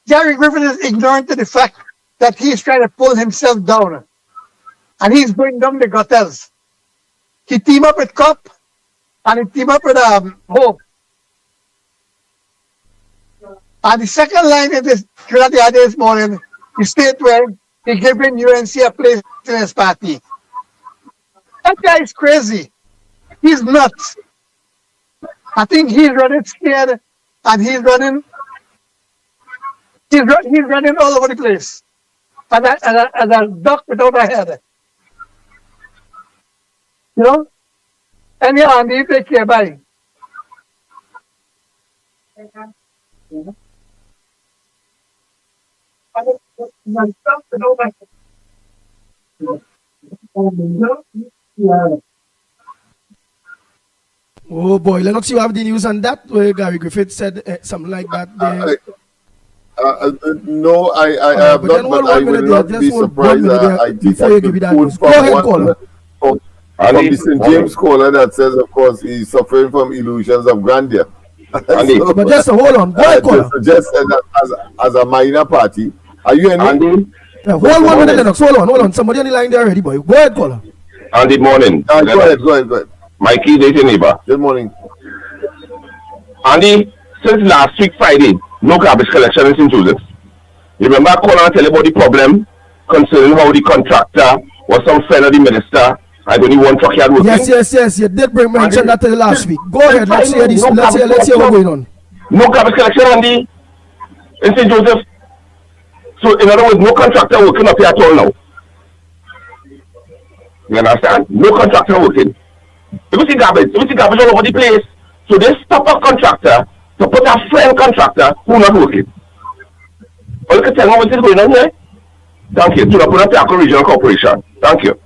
Gary Griffin is ignorant of the fact that he's trying to pull himself down, and he's going down the gutters. He team up with Cup, and he team up with Hope. And the second line in this Trinidad this morning, the state where he giving UNC a place in his party. That guy is crazy. He's nuts. I think he's running scared, and he's running all over the place. And a duck without a head. You know? And yeah, and you take care, bye. Oh boy, let's see you have the news on that where Gary Griffith said something like that there. No, I have not, but I will not be surprised. I think I could quote from the St. James caller that says, of course, he's suffering from illusions of grandeur. So, but just hold on, go ahead, caller. Just as a minor party. Are you in? Hold 1 minute, Lennox. Hold on. Somebody on the line there already, boy. Go ahead, caller. Andy, morning. Go ahead. Mikey, dating neighbor. Good morning. Andy, since last week Friday, no garbage collection in St. Joseph. You remember I called and tell you about the problem concerning how the contractor was some friend of the minister. I only one truck yard working. Yes. You did mention that to the last week. Go ahead. Let's hear this. Let's hear what's going on. No garbage collection, Andy, in St. Joseph. So, in other words, no contractor working up here at all now. You understand? No contractor working. You see garbage all over the place. So they stop a contractor to put a friend contractor who not working. Or you can tell me what is going on here? Thank you. To the Punta Regional Corporation. Thank you.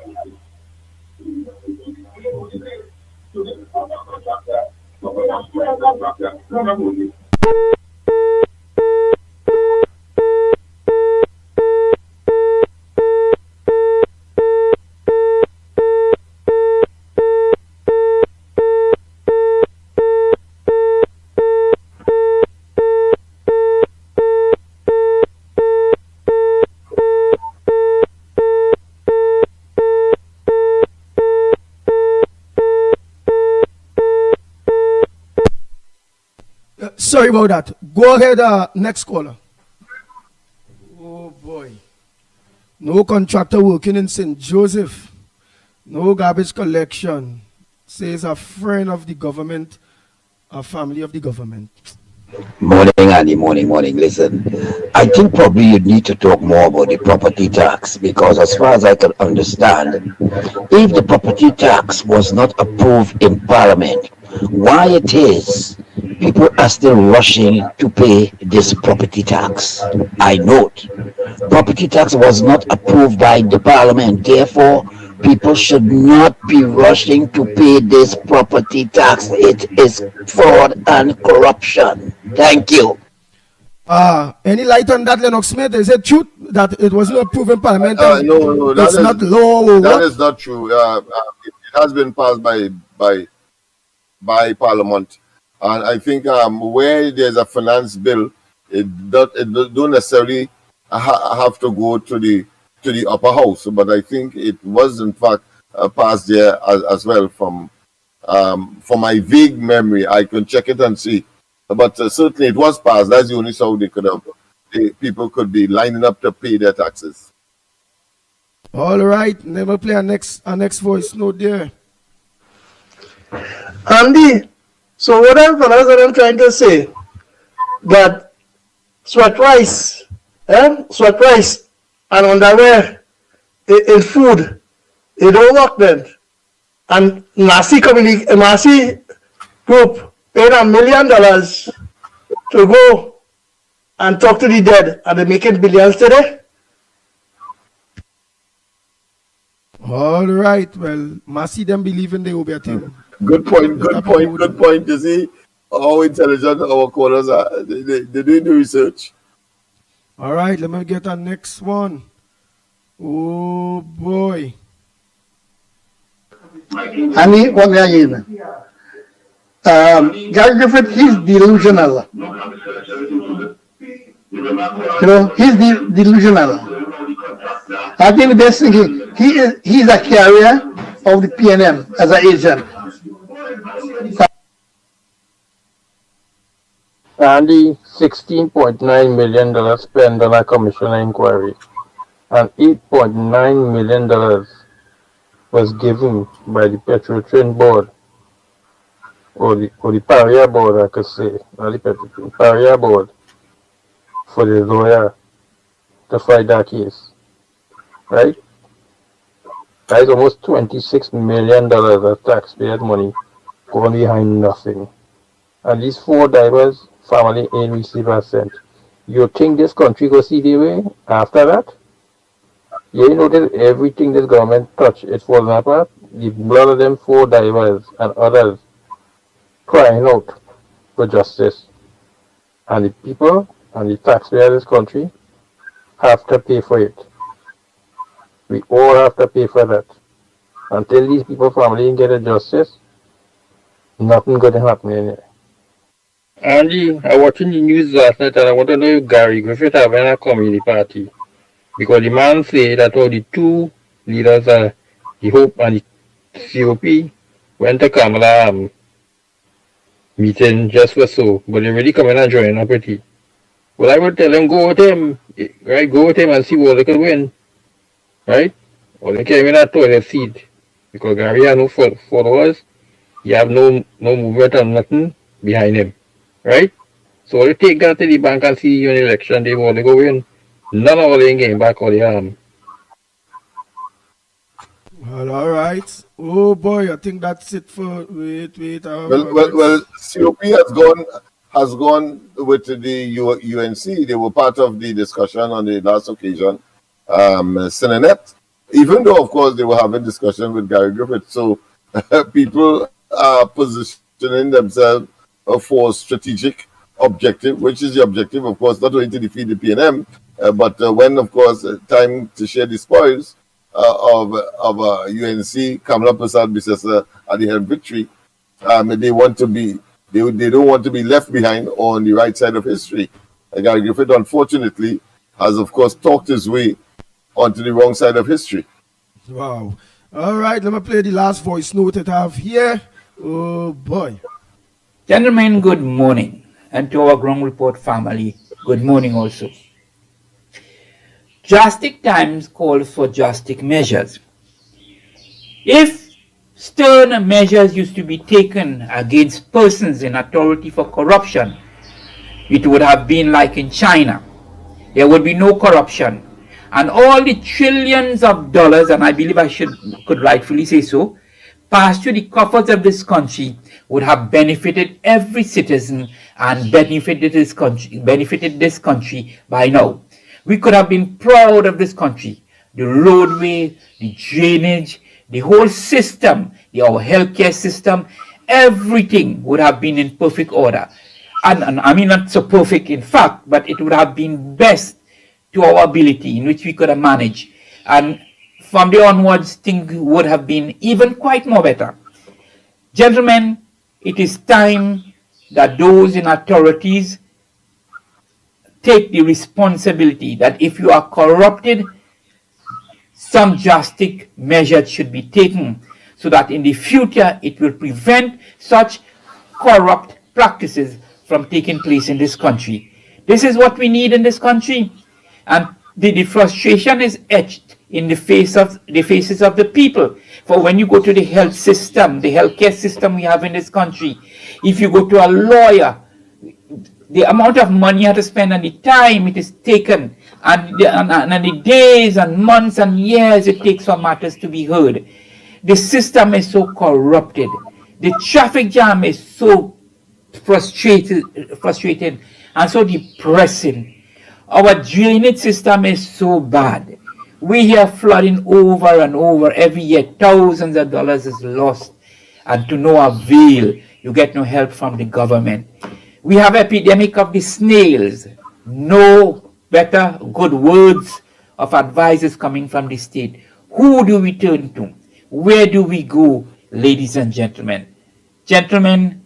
Sorry about that. Go ahead, next caller. Oh boy. No contractor working in St. Joseph. No garbage collection. Says a friend of the government, a family of the government. Morning, Andy. Morning. Listen, I think probably you need to talk more about the property tax because as far as I can understand, if the property tax was not approved in Parliament, why it is people are still rushing to pay this property tax. I note, property tax was not approved by the Parliament, therefore people should not be rushing to pay this property tax. It is fraud and corruption. Thank you. Any light on that, Lennox Smith? Is it true that it was not approved in Parliament? No, that's not law. That is not true. It has been passed by Parliament, and I think where there's a finance bill, it don't necessarily have to go to the upper house. But I think it was in fact passed there as well. From my vague memory, I can check it and see. But certainly it was passed. That's the only how people could be lining up to pay their taxes. All right, never play our next voice note there. Andy, so what I'm trying to say, that sweat rice and underwear in food, it don't work then. And Nasi group paid $1 million to go and talk to the dead, and they're making billions today. All right, well, Masi them believe in the Obia team. Good point. You see how intelligent our callers are. They do the research. All right, let me get our next one. Oh boy. Andy, what are you? Gary Griffith, he's delusional. He's delusional. I think the best thing he's a carrier of the PNM as an agent. Andy, $16.9 million spent on a commissioner inquiry, and $8.9 million was given by the Petrotrin board, or the Paria board, I could say, not the Petrotrin, Paria board, for the lawyer to fight that case, right? That is almost $26 million of taxpayers' money going behind nothing. And these 4 divers, family ain't receive a cent. You think this country go see the way after that? You know that everything this government touch, it's falling apart. The blood of them 4 divers and others crying out for justice. And the people and the taxpayers of this country have to pay for it. We all have to pay for that. Until these people family get a justice, nothing going to happen in here. Andy, I watching the news last night and I want to know if Gary Griffith have a community party. Because the man say that all the 2 leaders, the Hope and the COP, went to Kamala meeting just for so, but they really come in and join a pretty. Well, I would tell them go with him, right? Go with him and see what they could win, right? Or they came in a toilet seat because Gary has no followers, you have no movement and nothing behind him, right? So they take that to the bank and see you in the election, they want to go in. None of them getting back all the arm. Well, all right. Oh boy, I think that's it for wait. Well, COP has gone with the UNC. They were part of the discussion on the last occasion. Senanet, even though of course they were having discussion with Gary Griffith. So people are positioning themselves for strategic objective, which is the objective, of course, not only to defeat the PNM, but when, of course, time to share the spoils of UNC, Kamala Persad at the head victory, they want to be, they don't want to be left behind on the right side of history. Gary Griffith, unfortunately, has, of course, talked his way onto the wrong side of history. Wow. All right, let me play the last voice note that I have here. Oh, boy. Gentlemen, good morning. And to our Ground Report family, good morning also. Drastic times call for drastic measures. If stern measures used to be taken against persons in authority for corruption, it would have been like in China. There would be no corruption. And all the trillions of dollars, and I believe I could rightfully say so, passed through the coffers of this country would have benefited every citizen and benefited this country by now. We could have been proud of this country. The roadway, the drainage, the whole system, our healthcare system, everything would have been in perfect order. And I mean not so perfect in fact, but it would have been best to our ability in which we could have managed. And from there onwards, things would have been even quite more better. Gentlemen, it is time that those in authorities take the responsibility that if you are corrupted, some drastic measures should be taken so that in the future it will prevent such corrupt practices from taking place in this country. This is what we need in this country, and the frustration is etched in the faces of the people. For when you go to the health system, the healthcare system we have in this country, if you go to a lawyer, the amount of money you have to spend and the time it is taken, and the days and months and years it takes for matters to be heard. The system is so corrupted. The traffic jam is so frustrating and so depressing. Our drainage system is so bad. We hear flooding over and over every year. Thousands of dollars is lost, and to no avail. You get no help from the government. We have epidemic of the snails. No better good words of advice is coming from the state. Who do we turn to? Where do we go, ladies and gentlemen? Gentlemen,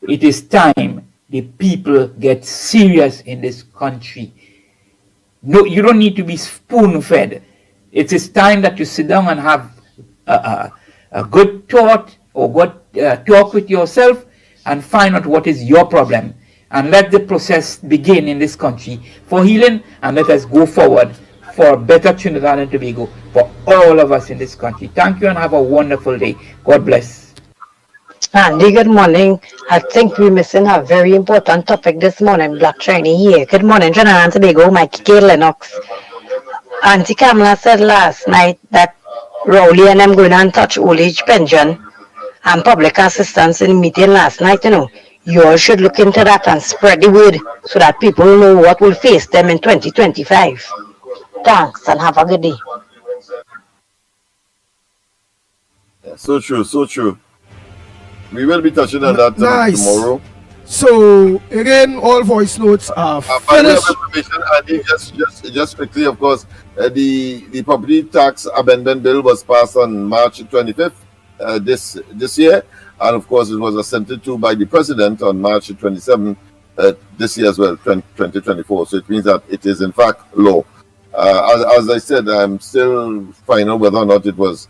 it is time the people get serious in this country. No, you don't need to be spoon-fed. It is time that you sit down and have a good thought or good talk with yourself and find out what is your problem. And let the process begin in this country for healing, and let us go forward for a better Trinidad and Tobago for all of us in this country. Thank you and have a wonderful day. God bless. Andy, good morning. I think we're missing a very important topic this morning. Black Chinese here. Good morning, Trinidad and Tobago. Mikey K. Lennox. Auntie Kamala said last night that Rowley and them going and touch old age pension and public assistance in the meeting last night, you know. You all should look into that and spread the word so that people know what will face them in 2025. Thanks and have a good day. Yeah, so true, so true. We will be touching on that tomorrow. So again, all voice notes are finished. Andy, just quickly, of course, the property tax amendment bill was passed on March 25th this year. And of course, it was assented to by the president on March 27th this year as well, 2024. So it means that it is in fact law. As I said, I'm still finding out whether or not it was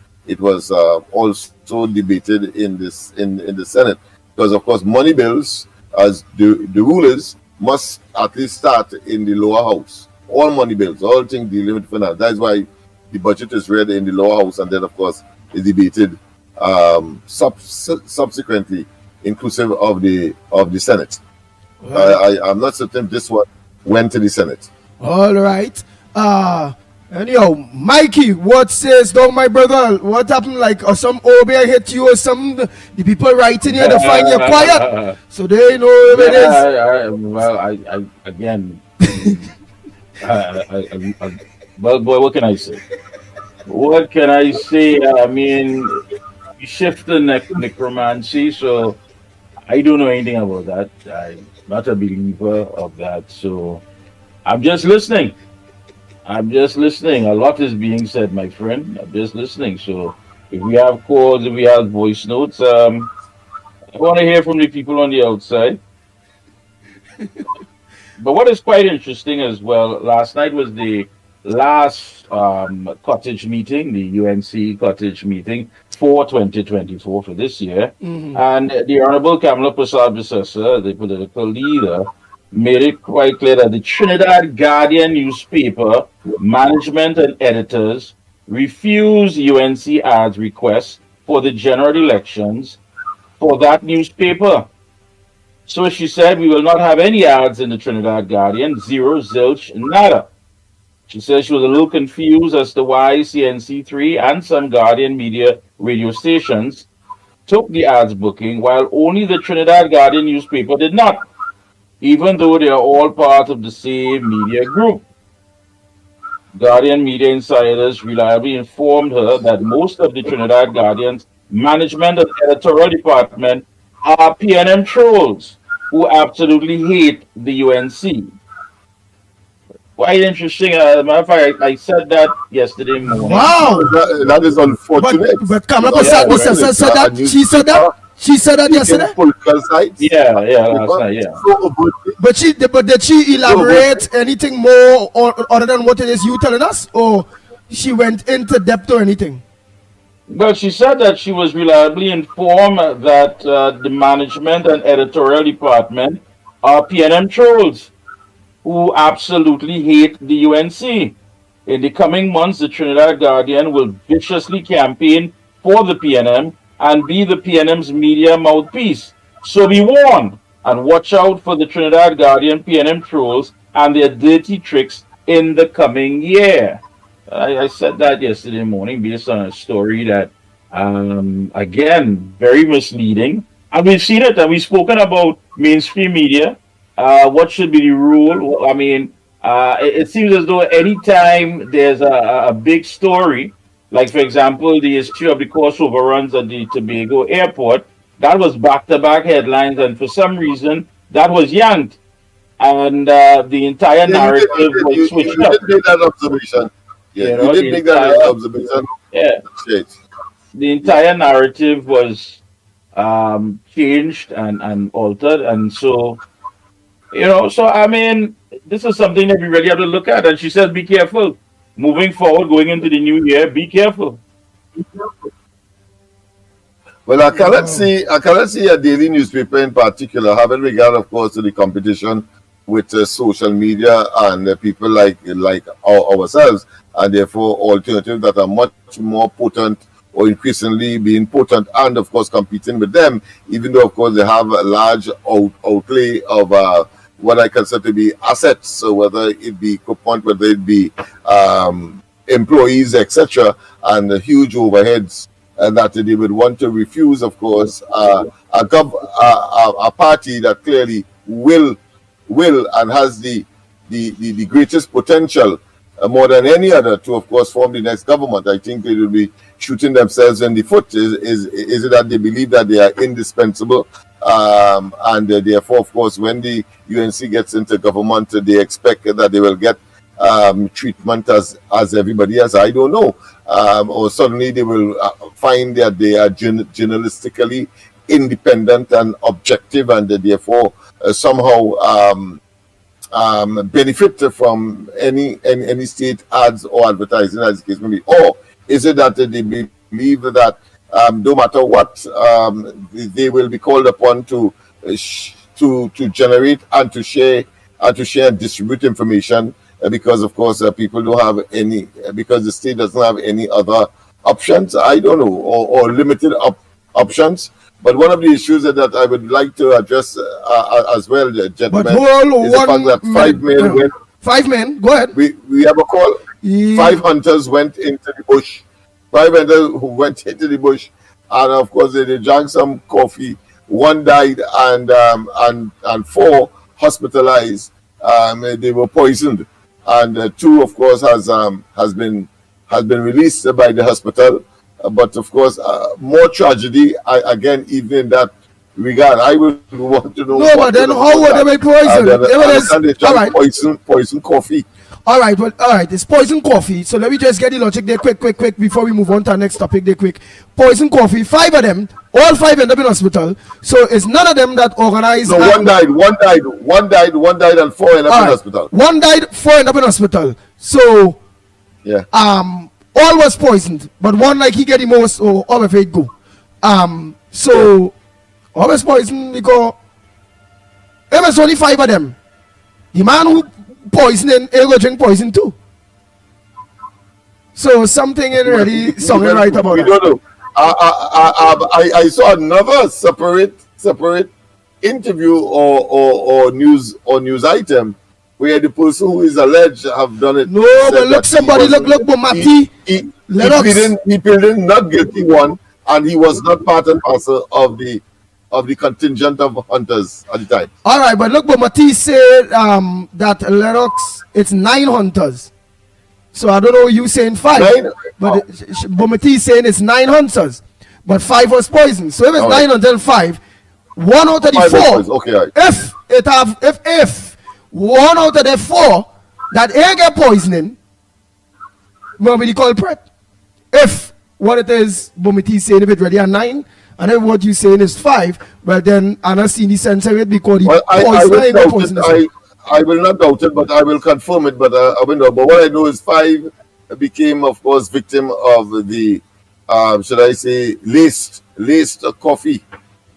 also debated in the Senate, because of course money bills, as the rule is, must at least start in the lower house. All money bills, all things dealing with finance. That is why the budget is read in the lower house and then of course is debated subsequently, inclusive of the Senate. I'm not certain this one went to the Senate. All right. Anyhow, Mikey, what says down, my brother? What happened? Like some OB hit you or some the people writing here to find you quiet, so they know who it is. Well, again, well, boy, what can I say? What can I say? I mean, you shift the necromancy, so I don't know anything about that. I'm not a believer of that, so I'm just listening. A lot is being said, my friend. I'm just listening. So if we have calls, if we have voice notes, I want to hear from the people on the outside. But what is quite interesting as well, last night was the last cottage meeting, the UNC cottage meeting for 2024 for this year. Mm-hmm. And the Honorable Kamala Prasad-Bissessar, the political leader, made it quite clear that the Trinidad Guardian newspaper management and editors refused UNC ads requests for the general elections for that newspaper. So she said, we will not have any ads in the Trinidad Guardian, zero, zilch, nada. She says she was a little confused as to why CNC3 and some Guardian media radio stations took the ads booking while only the Trinidad Guardian newspaper did not, even though they are all part of the same media group. Guardian media insiders reliably informed her that most of the Trinidad Guardian's management and editorial department are PNM trolls who absolutely hate the UNC. Quite interesting. Matter of fact, I said that yesterday morning. Wow, that is unfortunate. But Kamala Prasad said that. She said that. She said that yesterday. Political sites. Yeah, last night, yeah. But did she elaborate anything more other than what it is you telling us, or she went into depth or anything? Well, she said that she was reliably informed that the management and editorial department are PNM trolls who absolutely hate the UNC. In the coming months, the Trinidad Guardian will viciously campaign for the PNM and be the PNM's media mouthpiece. So be warned and watch out for the Trinidad Guardian PNM trolls and their dirty tricks in the coming year. I said that yesterday morning based on a story that, again, very misleading. And we've seen it, and we've spoken about mainstream media. What should be the rule? I mean, it seems as though anytime there's a big story, like, for example, the issue of the cost overruns at the Tobago airport, that was back-to-back headlines, and for some reason, that was yanked. And the entire narrative was switched up. You did make that observation. Yeah, you did make that observation. Yeah. The entire narrative was changed and altered. And so, so I mean, this is something that we really have to look at. And she says, be careful. Moving forward, going into the new year, be careful. Well, I cannot see a daily newspaper in particular, having regard, of course, to the competition with social media and people like ourselves, and therefore alternatives that are much more potent or increasingly being potent, and of course competing with them, even though of course they have a large outlay of what I consider to be assets, so whether it be coupon, whether it be employees, etc., and huge overheads, and that they would want to refuse, of course, a party that clearly will and has the greatest potential more than any other to, of course, form the next government. I think they will be shooting themselves in the foot. Is it that they believe that they are indispensable, and therefore, of course, when the UNC gets into government, they expect that they will get treatment as everybody else? I don't know. Or suddenly they will find that they are journalistically independent and objective, and therefore somehow benefit from any state ads or advertising, as the case may be. Or is it that they believe that no matter what, they will be called upon to generate and to share and distribute information, because of course people don't have any, because the state doesn't have any other options, I don't know, or limited options. But one of the issues that I would like to address as well, gentlemen, is the fact that 5 men went. 5 men, go ahead. We have a call. 5 hunters went into the bush. 5 hunters who went into the bush, and of course they drank some coffee. 1 died, and 4 hospitalized. They were poisoned, and 2, of course, has been released by the hospital. But of course, more tragedy. Again, even in that regard, I would want to know. No, but then how would they be poisoned? They drank poison coffee. All right, well, all right, it's poison coffee. So let me just get the logic there quick, before we move on to our next topic there quick. Poison coffee, 5 of them, all 5 end up in hospital. So it's none of them that organized. No, one died, and 4 end up in hospital. 1 died, 4 end up in hospital. So, yeah. All was poisoned, but 1 like he get the most, or all of it go. So all was poisoned because it was only 5 of them. The man who poisoning, he will drink poison too. So something ain't really something right about we it. Don't know. I saw another separate interview or news item where the person who is alleged have done it. No, but look, somebody look, Mati. He pleaded not guilty one, and he was not part and parcel of the contingent of hunters at the time. All right, but look, Mati said that Lennox, it's 9 hunters. So I don't know, you saying 5, but Mati saying it's 9 hunters, but 5 was poisoned. So if it's 9 until 5, 1 out of the 4. Okay, right. If 1 out of the 4 that ain't get poisoning, will be the culprit. If what it is, Bomiti saying if it really are 9, and then what you saying is 5, well then I not seen the sense of it because I will not doubt it, but I will confirm it. But I will know. But what I know is 5 became, of course, victim of the should I say laced coffee,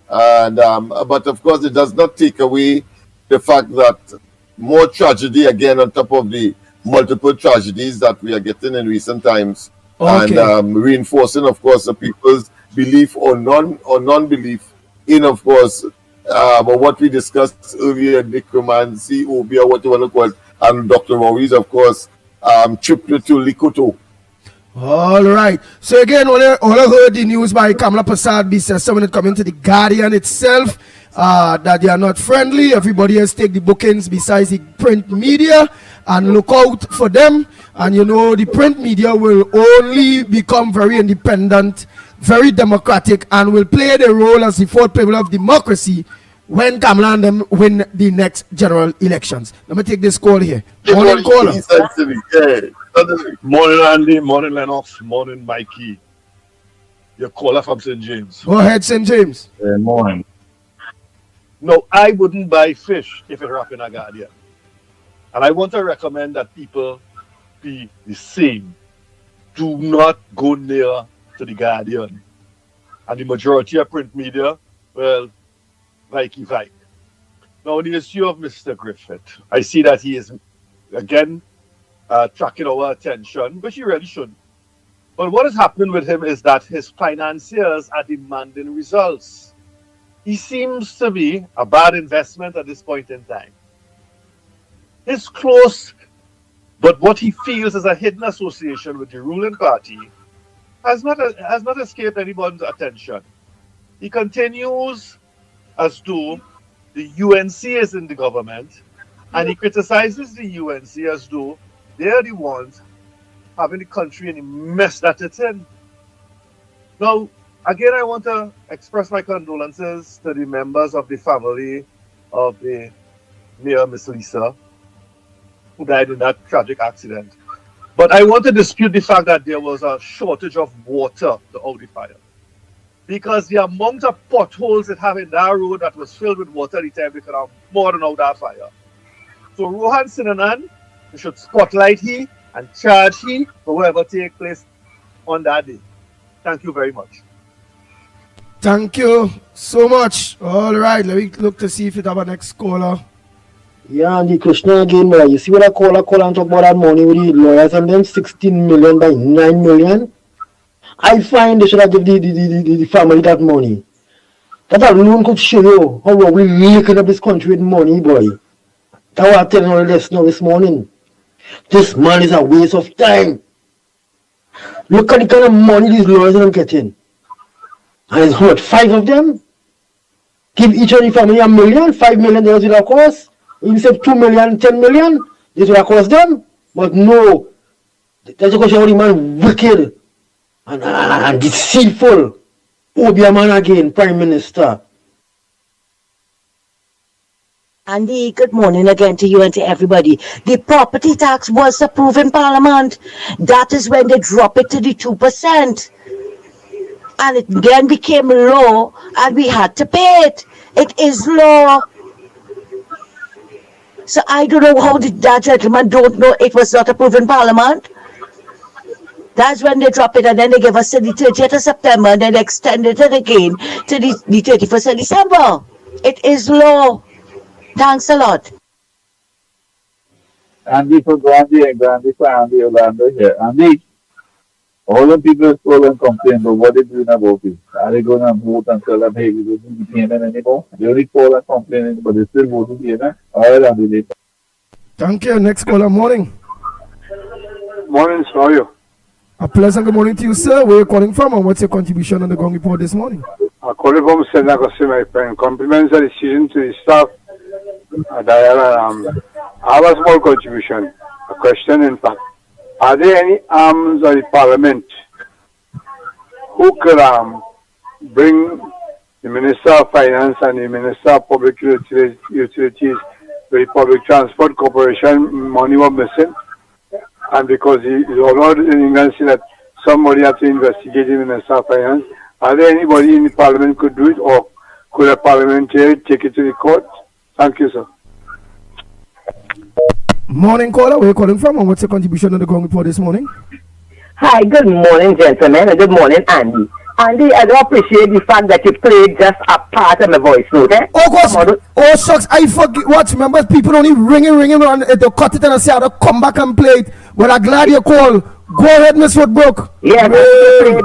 and but of course it does not take away the fact that more tragedy again on top of the multiple tragedies that we are getting in recent times, and reinforcing, of course, the people's belief or non-belief in, of course, but what we discussed earlier, Nikroman, COB, or what you want to call it, and Dr. Maurice, of course, trip to Likoto. All right. So again, all I heard the news by Kamala Prasad says someone coming to the Guardian itself, that they are not friendly. Everybody else take the bookings besides the print media and look out for them. And you know, the print media will only become very independent, very democratic, and will play the role as the fourth pillar of democracy when Kamala and them win the next general elections. Let me take this call here. Morning, caller. Morning, Andy. Morning, Lennox. Morning, Mikey. your caller from St. James. Go ahead, St. James. Good morning. No, I wouldn't buy fish if it wrapped in a Guardian. And I want to recommend that people be the same. Do not go near to the Guardian. And the majority of print media, well, like. Now, on the issue of Mr. Griffith, I see that he is, again, tracking our attention, which he really shouldn't. But what is happening with him is that his financiers are demanding results. He seems to be a bad investment at this point in time. His close, but what he feels is a hidden association with the ruling party has not escaped anyone's attention. He continues as though the UNC is in the government, and he criticizes the UNC as though they're the ones having the country in the mess that it's in. Now, again, I want to express my condolences to the members of the family of the Mayor, Miss Lisa, who died in that tragic accident. But I want to dispute the fact that there was a shortage of water to out the fire. Because the amount of potholes it had in that road that was filled with water at the time, they could have more than out that fire. So Rohan Sinanan, we should spotlight he and charge he for whatever take place on that day. Thank you very much. Thank you so much. All right, let me look to see if it have a next caller. Yeah, and the Krishna again, boy. You see what I call and talk about that money with the lawyers and them 16 million by 9 million? I find they should have given the family that money. That alone could show you how we're linking up this country with money, boy. That's what I'm telling all this now this morning. This man is a waste of time. Look at the kind of money these lawyers are getting. And it's what, 5 of them? Give each of the family $1 million, $5 million will have cost. You say 2 million, 10 million, this will have cost them. But no, that's because the man wicked and deceitful. Obiaman again, Prime Minister. Andy, good morning again to you and to everybody. The property tax was approved in Parliament. That is when they drop it to the 2%. And it then became law and we had to pay it. It is law. So I don't know how that gentleman don't know it was not approved in Parliament. That's when they drop it and then they give us to the 30th of September and then extended it again to the 31st of December. It is law. Thanks a lot. Andy for Gandhi and Gandhi for Andy Orlando here. Andy, all the people call and complain, but what are they doing about it? Are they going to vote and tell them, hey, we don't need the payment anymore? They only call and complain, but they still vote the payment. All right, Andy, later. Thank you. Next caller, morning. Morning, how are you? A pleasant good morning to you, sir. Where are you calling from and what's your contribution on the Gong Report this morning? I'm calling from St. Augustine, my friend. Compliments the decision to the staff. I have a small contribution, a question in fact. Are there any arms of the Parliament who could bring the Minister of Finance and the Minister of Public Utilities to the Public Transport Corporation money was missing? And because the Lord in England said that somebody had to investigate the Minister of Finance, are there anybody in the Parliament could do it, or could a parliamentary take it to the court? Thank you, sir. Morning, caller. Where are you calling from and what's your contribution on the Gong Report this morning? Hi, good morning, gentlemen, and good morning, Andy. Andy, I do appreciate the fact that you played just a part of my voice note, eh? Oh, gosh. Oh, shucks. I forget. What? Remember, people only ringing, and they cut it and I say, I'll come back and play it. Well, I'm glad you called. Go ahead, Miss Woodbrook. Yeah,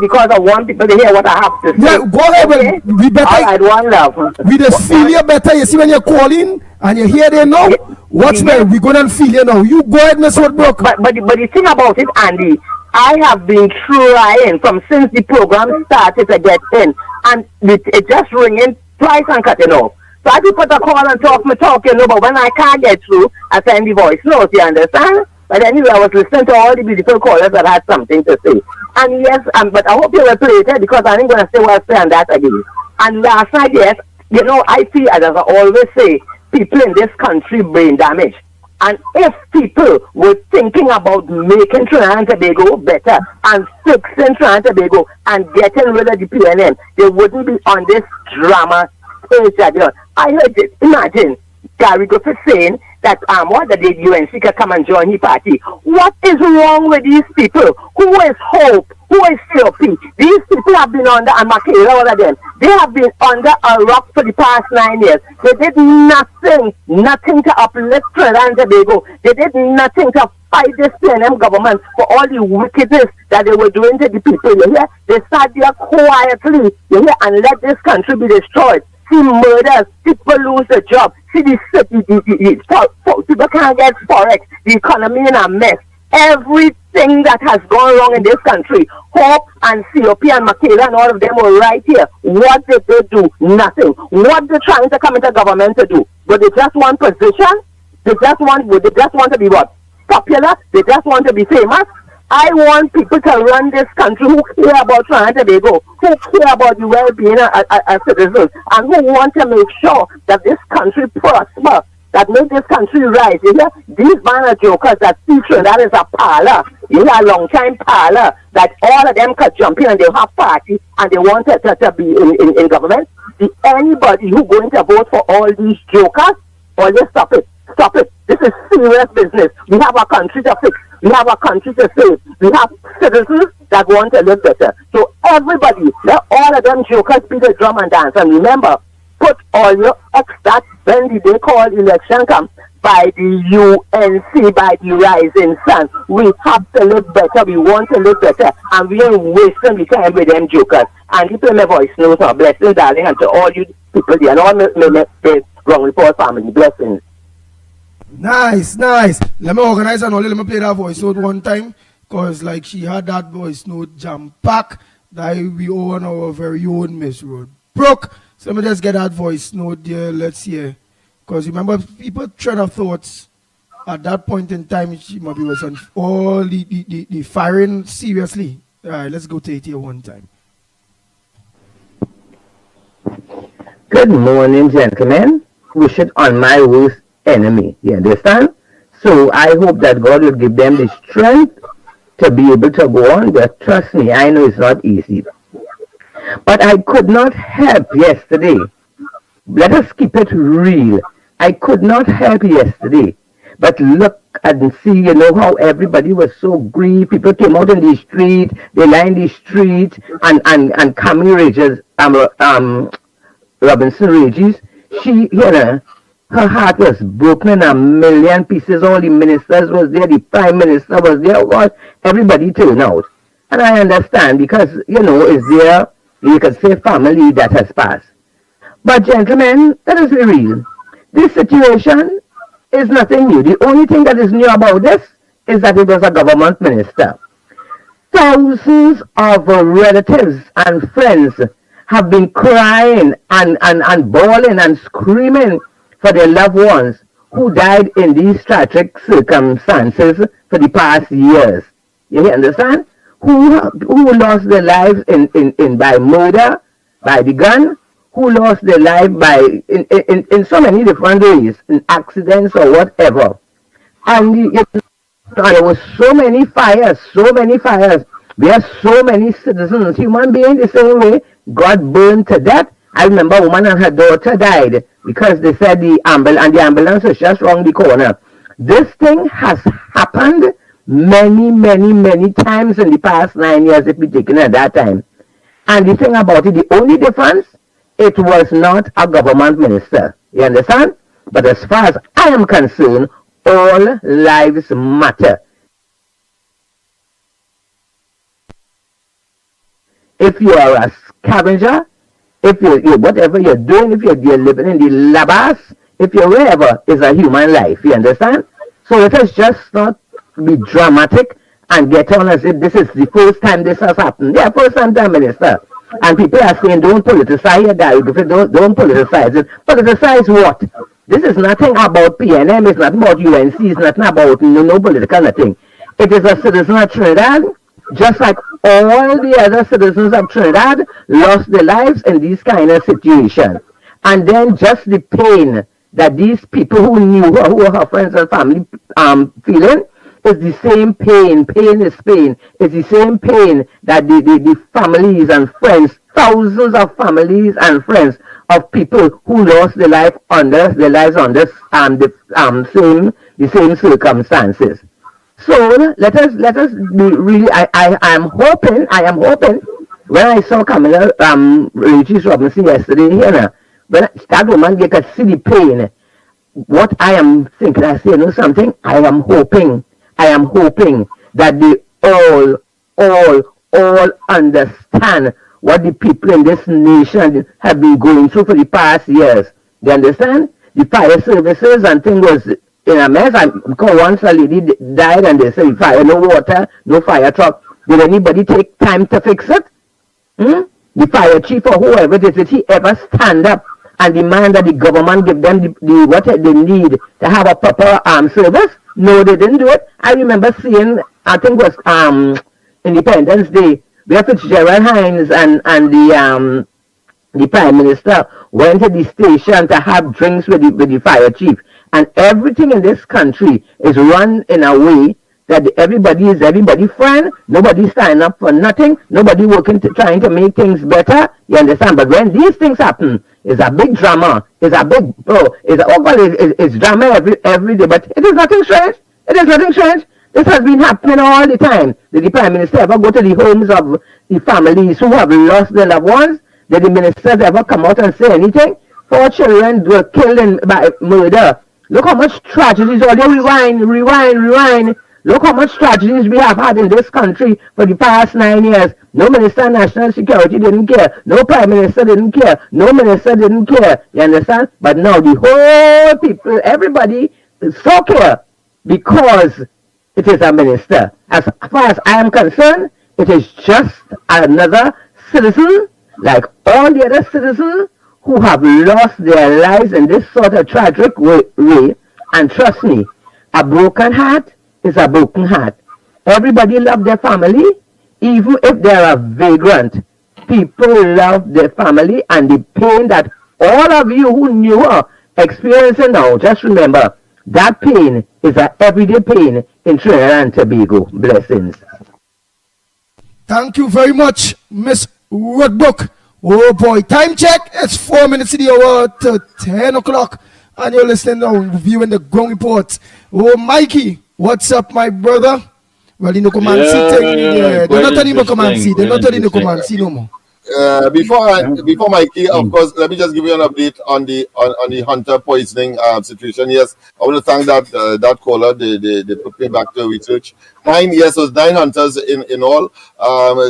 because I want people to hear what I have to say. Yeah, go ahead. Okay? We better. All right, one love. We just feel you better. You see when you're calling and you hear there now. Watch me. We're going to feel you now. You go ahead, Miss Woodbrook. But the thing about it, Andy, I have been trying from since the program started to get in, and it just ringing twice and cutting off. So I do put a call and talk, but when I can't get through, I send the voice notes, you understand? But anyway, I was listening to all the beautiful callers that had something to say. And yes, but I hope you will play it because I ain't going to say what I say on that again. And last night, yes, you know, I feel, as I always say, people in this country brain damaged. And if people were thinking about making Trinidad and Tobago better and fixing Trinidad and Tobago and getting rid of the PNM, they wouldn't be on this drama stage that they're on. I heard it. Imagine Gary Griffith saying that what the UNC can come and join his party. What is wrong with these people? Who is Hope? Who is COP? These people have been under, and Makela, all of them, they have been under a rock for the past 9 years. They did nothing to uplift Trinidad and Tobago. They did nothing to fight this PNM government for all the wickedness that they were doing to the people. You hear? They sat there quietly, you hear, and let this country be destroyed. See murders, people lose their job. See the people can't get forex. The economy in a mess. Everything that has gone wrong in this country, Hope and COP and Makela and all of them were right here. What did they do? Nothing. What they're trying to come into government to do? But they just want position? They just want to be what? Popular? They just want to be famous? I want people to run this country who care about Trinidad and Tobago, who care about the well-being of citizens, and who want to make sure that this country prosper, that make this country rise. You hear? These man of jokers that see Trinidad is a parlor. You hear? A long-time parlor that all of them could jump in and they have party and they want to be in government. Anybody who going to vote for all these jokers, always stop it. Stop it. This is serious business. We have a country to fix. We have a country to save. We have citizens that want to live better. So everybody, let all of them jokers beat the drum and dance. And remember, put all your X that when the day called election come by the UNC, by the rising sun. We have to live better. We want to live better. And we ain't wasting the time with them jokers. And you play my voice notes. Blessings, darling, and to all you people there and all my Wrong Report family. Blessings. Nice, nice. Let me organize and only let me play that voice note one time, because like she had that voice note jam pack that we owe on our very own Miss Road Brooke. So let me just get that voice note there. Let's hear. Because remember, people train of thoughts at that point in time, she maybe was on all the firing seriously. All right, let's go to it here one time. Good morning, gentlemen. Wish it on my worst enemy. You understand? So I hope that God will give them the strength to be able to go on. But trust me, I know it's not easy. But I could not help yesterday. Let us keep it real. I could not help yesterday. But look and see, you know, how everybody was so grieved. People came out in the street, they lined the street, and Camille Regis, Robinson Regis, she, you know, her heart was broken in a million pieces. All the ministers was there, the prime minister was there, everybody turned out. And I understand, because, you know, it's there, you could say family that has passed. But gentlemen, let us be real. This situation is nothing new. The only thing that is new about this is that it was a government minister. Thousands of relatives and friends have been crying and bawling and screaming for their loved ones who died in these tragic circumstances for the past years. You understand? Who lost their lives in by murder, by the gun, who lost their life by in so many different ways, in accidents or whatever. And there were so many fires. There are so many citizens, human beings the same way, got burned to death. I remember a woman and her daughter died because they said the ambulance was just around the corner. This thing has happened many times in the past 9 years if we taken at that time. And the thing about it, the only difference, it was not a government minister. You understand? But as far as I am concerned, all lives matter. If you are a scavenger, if you whatever you're doing, if you're living in the labas, if you're wherever, is a human life. You understand? So let us just not be dramatic and get on as if this is the first time this has happened. Yeah, first time, Prime Minister. And people are saying, don't politicize it, don't politicize it. Politicize what? This is nothing about PNM, it's nothing about UNC, it's nothing about no political nothing. It is a citizen of Trinidad, just like all the other citizens of Trinidad lost their lives in these kind of situations. And then just the pain that these people who knew her, who were her friends and family, feeling, is the same pain. Pain is pain. It's the same pain that the families and friends, thousands of families and friends of people who lost their lives under the same circumstances. So let us be really. I am hoping. When I saw Camilla Regis Robinson yesterday here, when that woman they could see the pain. What I am thinking, I say, you know something. I am hoping that they all understand what the people in this nation have been going through for the past years. They understand? The fire services and things was in a mess. Because once a lady died and they said fire, no water, no fire truck. Did anybody take time to fix it? The fire chief or whoever did he ever stand up and demand that the government give them what they need to have a proper service? No, they didn't do it. I remember seeing, I think it was Independence Day, where Fitzgerald Hines and the Prime Minister went to the station to have drinks with the fire chief. And everything in this country is run in a way that everybody is everybody's friend. Nobody sign up for nothing. Nobody working trying to make things better. You understand? But when these things happen, it's a big drama. It's a big it's drama every day. But it is nothing strange. It is nothing strange. This has been happening all the time. Did the Prime Minister ever go to the homes of the families who have lost their loved ones? Did the ministers ever come out and say anything? 4 children were killed by murder. Look how much tragedies. All they rewind. Look how much tragedies we have had in this country for the past 9 years. No Minister of National Security didn't care. No Prime Minister didn't care. No Minister didn't care. You understand? But now the whole people, everybody is so care because it is a minister. As far as I am concerned, it is just another citizen, like all the other citizens who have lost their lives in this sort of tragic way. And trust me, a broken heart is a broken heart. Everybody love their family, even if they're a vagrant. People love their family, and the pain that all of you who knew her experiencing now, just remember, that pain is an everyday pain in Trinidad and Tobago. Blessings. Thank you very much, Miss Woodbrook. Oh boy, time check. It's 4 minutes to the hour to 10 o'clock. And you're listening now, viewing the Ground Report. Oh, Mikey, what's up, my brother? Well, you know, come and see. They're not telling you come and see. They're not telling you come and see no more. Before Mikey, of course, let me just give you an update on the hunter poisoning situation. Yes, I want to thank that caller. They put me back to research. 9 hunters in all.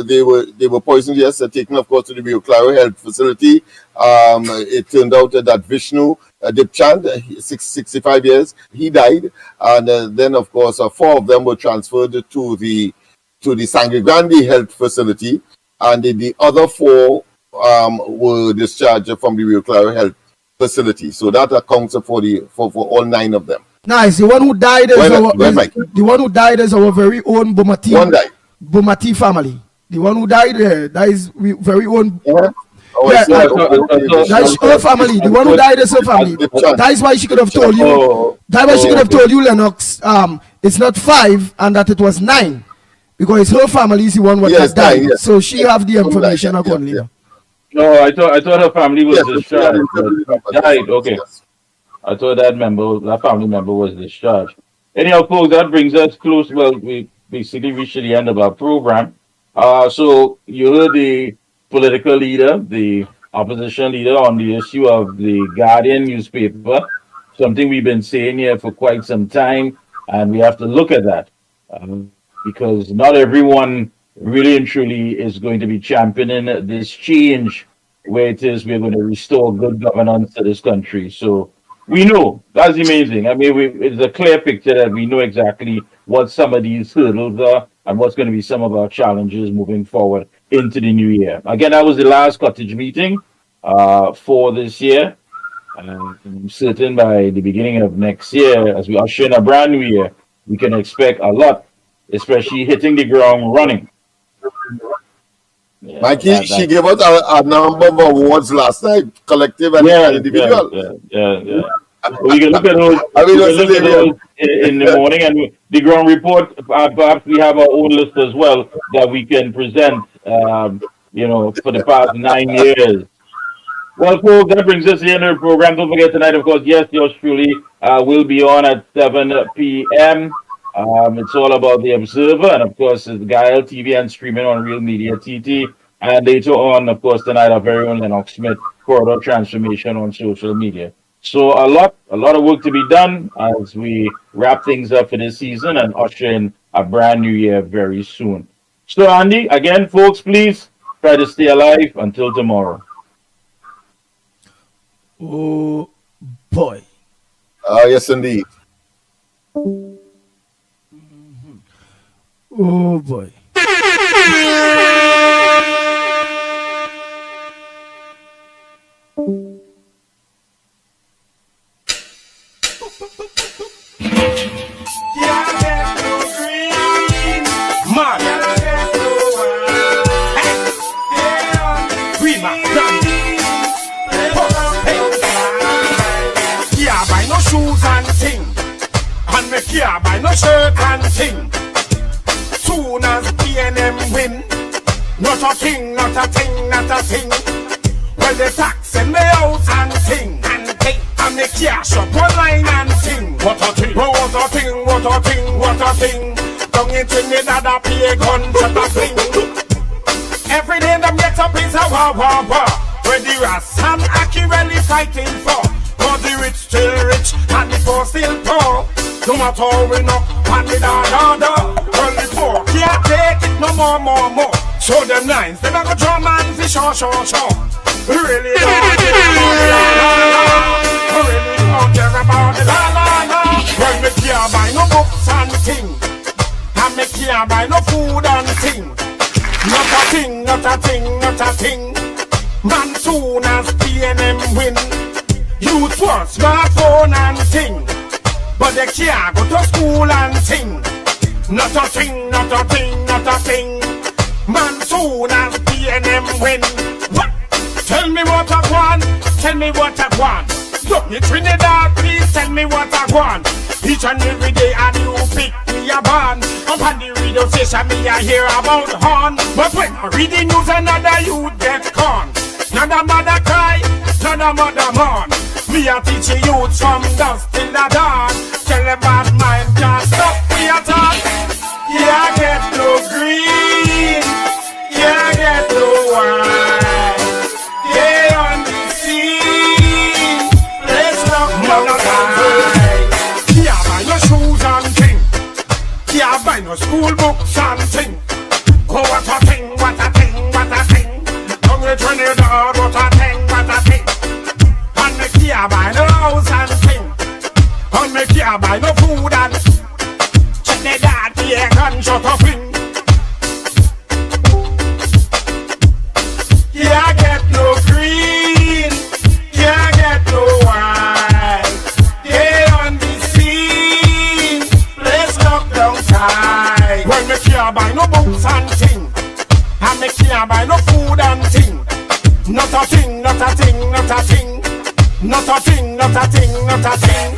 They were poisoned. Yes, taken of course to the Rio Claro Health Facility. It turned out that Vishnu Dipchand, 65 years, he died, and then of course 4 of them were transferred to the Sangre Grande Health Facility. And the other 4 were discharged from the Rio Claro Health Facility. So that accounts for all 9 of them. Nice. The one who died is our very own Bomati. One died. Bomati family. The one who died that is very own. Yeah. That is her family. The one who died is her family. That is why she could have told you. That's why she could have told you, Lennox. It's not 5 and that it was 9. Because her family is the one that died. Yes. So she have the information accordingly. Yeah. No, I thought her family was discharged. Died. Okay. Yes. I thought that family member was discharged. Anyhow, folks, that brings us close. Well, we basically reached the end of our program. So you heard the political leader, the opposition leader, on the issue of the Guardian newspaper, something we've been saying here for quite some time, and we have to look at that. Because not everyone really and truly is going to be championing this change where it is we're going to restore good governance to this country. So we know, that's the main thing. I mean, it's a clear picture that we know exactly what some of these hurdles are and what's going to be some of our challenges moving forward into the new year. Again, that was the last cottage meeting for this year. I'm certain by the beginning of next year, as we usher in a brand new year, we can expect a lot, especially hitting the ground running. Yeah, Mikey, she gave out a number of awards last night, collective and individual. We can look at those. We can look at those in the morning, and the ground report. Perhaps we have our own list as well that we can present. For the past 9 years. Well, folks, that brings us to the end of the program. Don't forget tonight, of course, yes, yours truly will be on at 7 p.m. It's all about the Observer, and of course, it's Guile TV and streaming on Real Media TT. And later on, of course, tonight, our very own Lennox Smith, Corridor Transformation on social media. So a lot of work to be done as we wrap things up for this season and usher in a brand new year very soon. So, Andy, again, folks, please try to stay alive until tomorrow. Oh, boy. Yes, indeed. Oh, boy. Yeah, buy no shirt and thing. Soon as PNM win, not a thing, not a thing, not a thing. Well, the tax in the house and thing, and the cash up online and thing. What a thing, what a thing, what a thing, what a thing. Down in Trinidad, I pay a gun, shut a thing. Every day them get up is a war, war, war. Where the Ras and Aki really fighting for. For the rich still rich, and the poor still poor. No matter how we know, and the da. Well, the poor can't take it no more. So them nines, they make a drum and fish, sure. We really don't care about the la. We really don't care about the la. Well, me can't buy no books and thing, and me can't buy no food and thing. Not a thing, not a thing, not a thing. Man, soon as PNM win, youth want smartphone and thing. But they can't go to school and sing. Not a thing, not a thing, not a thing. Man, soon as PNM win. What? Tell me what I want, tell me what I want. Look me Trinidad, please tell me what I want. Each and every day and you pick me a band. Up on the radio station me I hear about horn. But when I read the news another youth get gone. Another mother cry, another mother mourn. Me a teach the youth from dusk till the dawn. Tell them bad mind can't stop we a talk. Yeah, get no green. Yeah, get no white. Yeah, on the scene. Let's look no time. Yeah, buy no shoes and thing. Yeah, buy no school books and thing. Oh, what a thing, what a thing, what a thing. Don't get Trinidad, what a thing, what a thing. And me can't buy no house and thing. And me can't buy no food and check the dad, the gun shut up in. Yeah, get no green. Yeah, get no white. Yeah, on the scene. Let's lock down tight. Well, me can't buy no books and thing. And me can't buy no food and thing. Not a thing, not a thing, not a thing. Not a thing, not a thing, not a thing.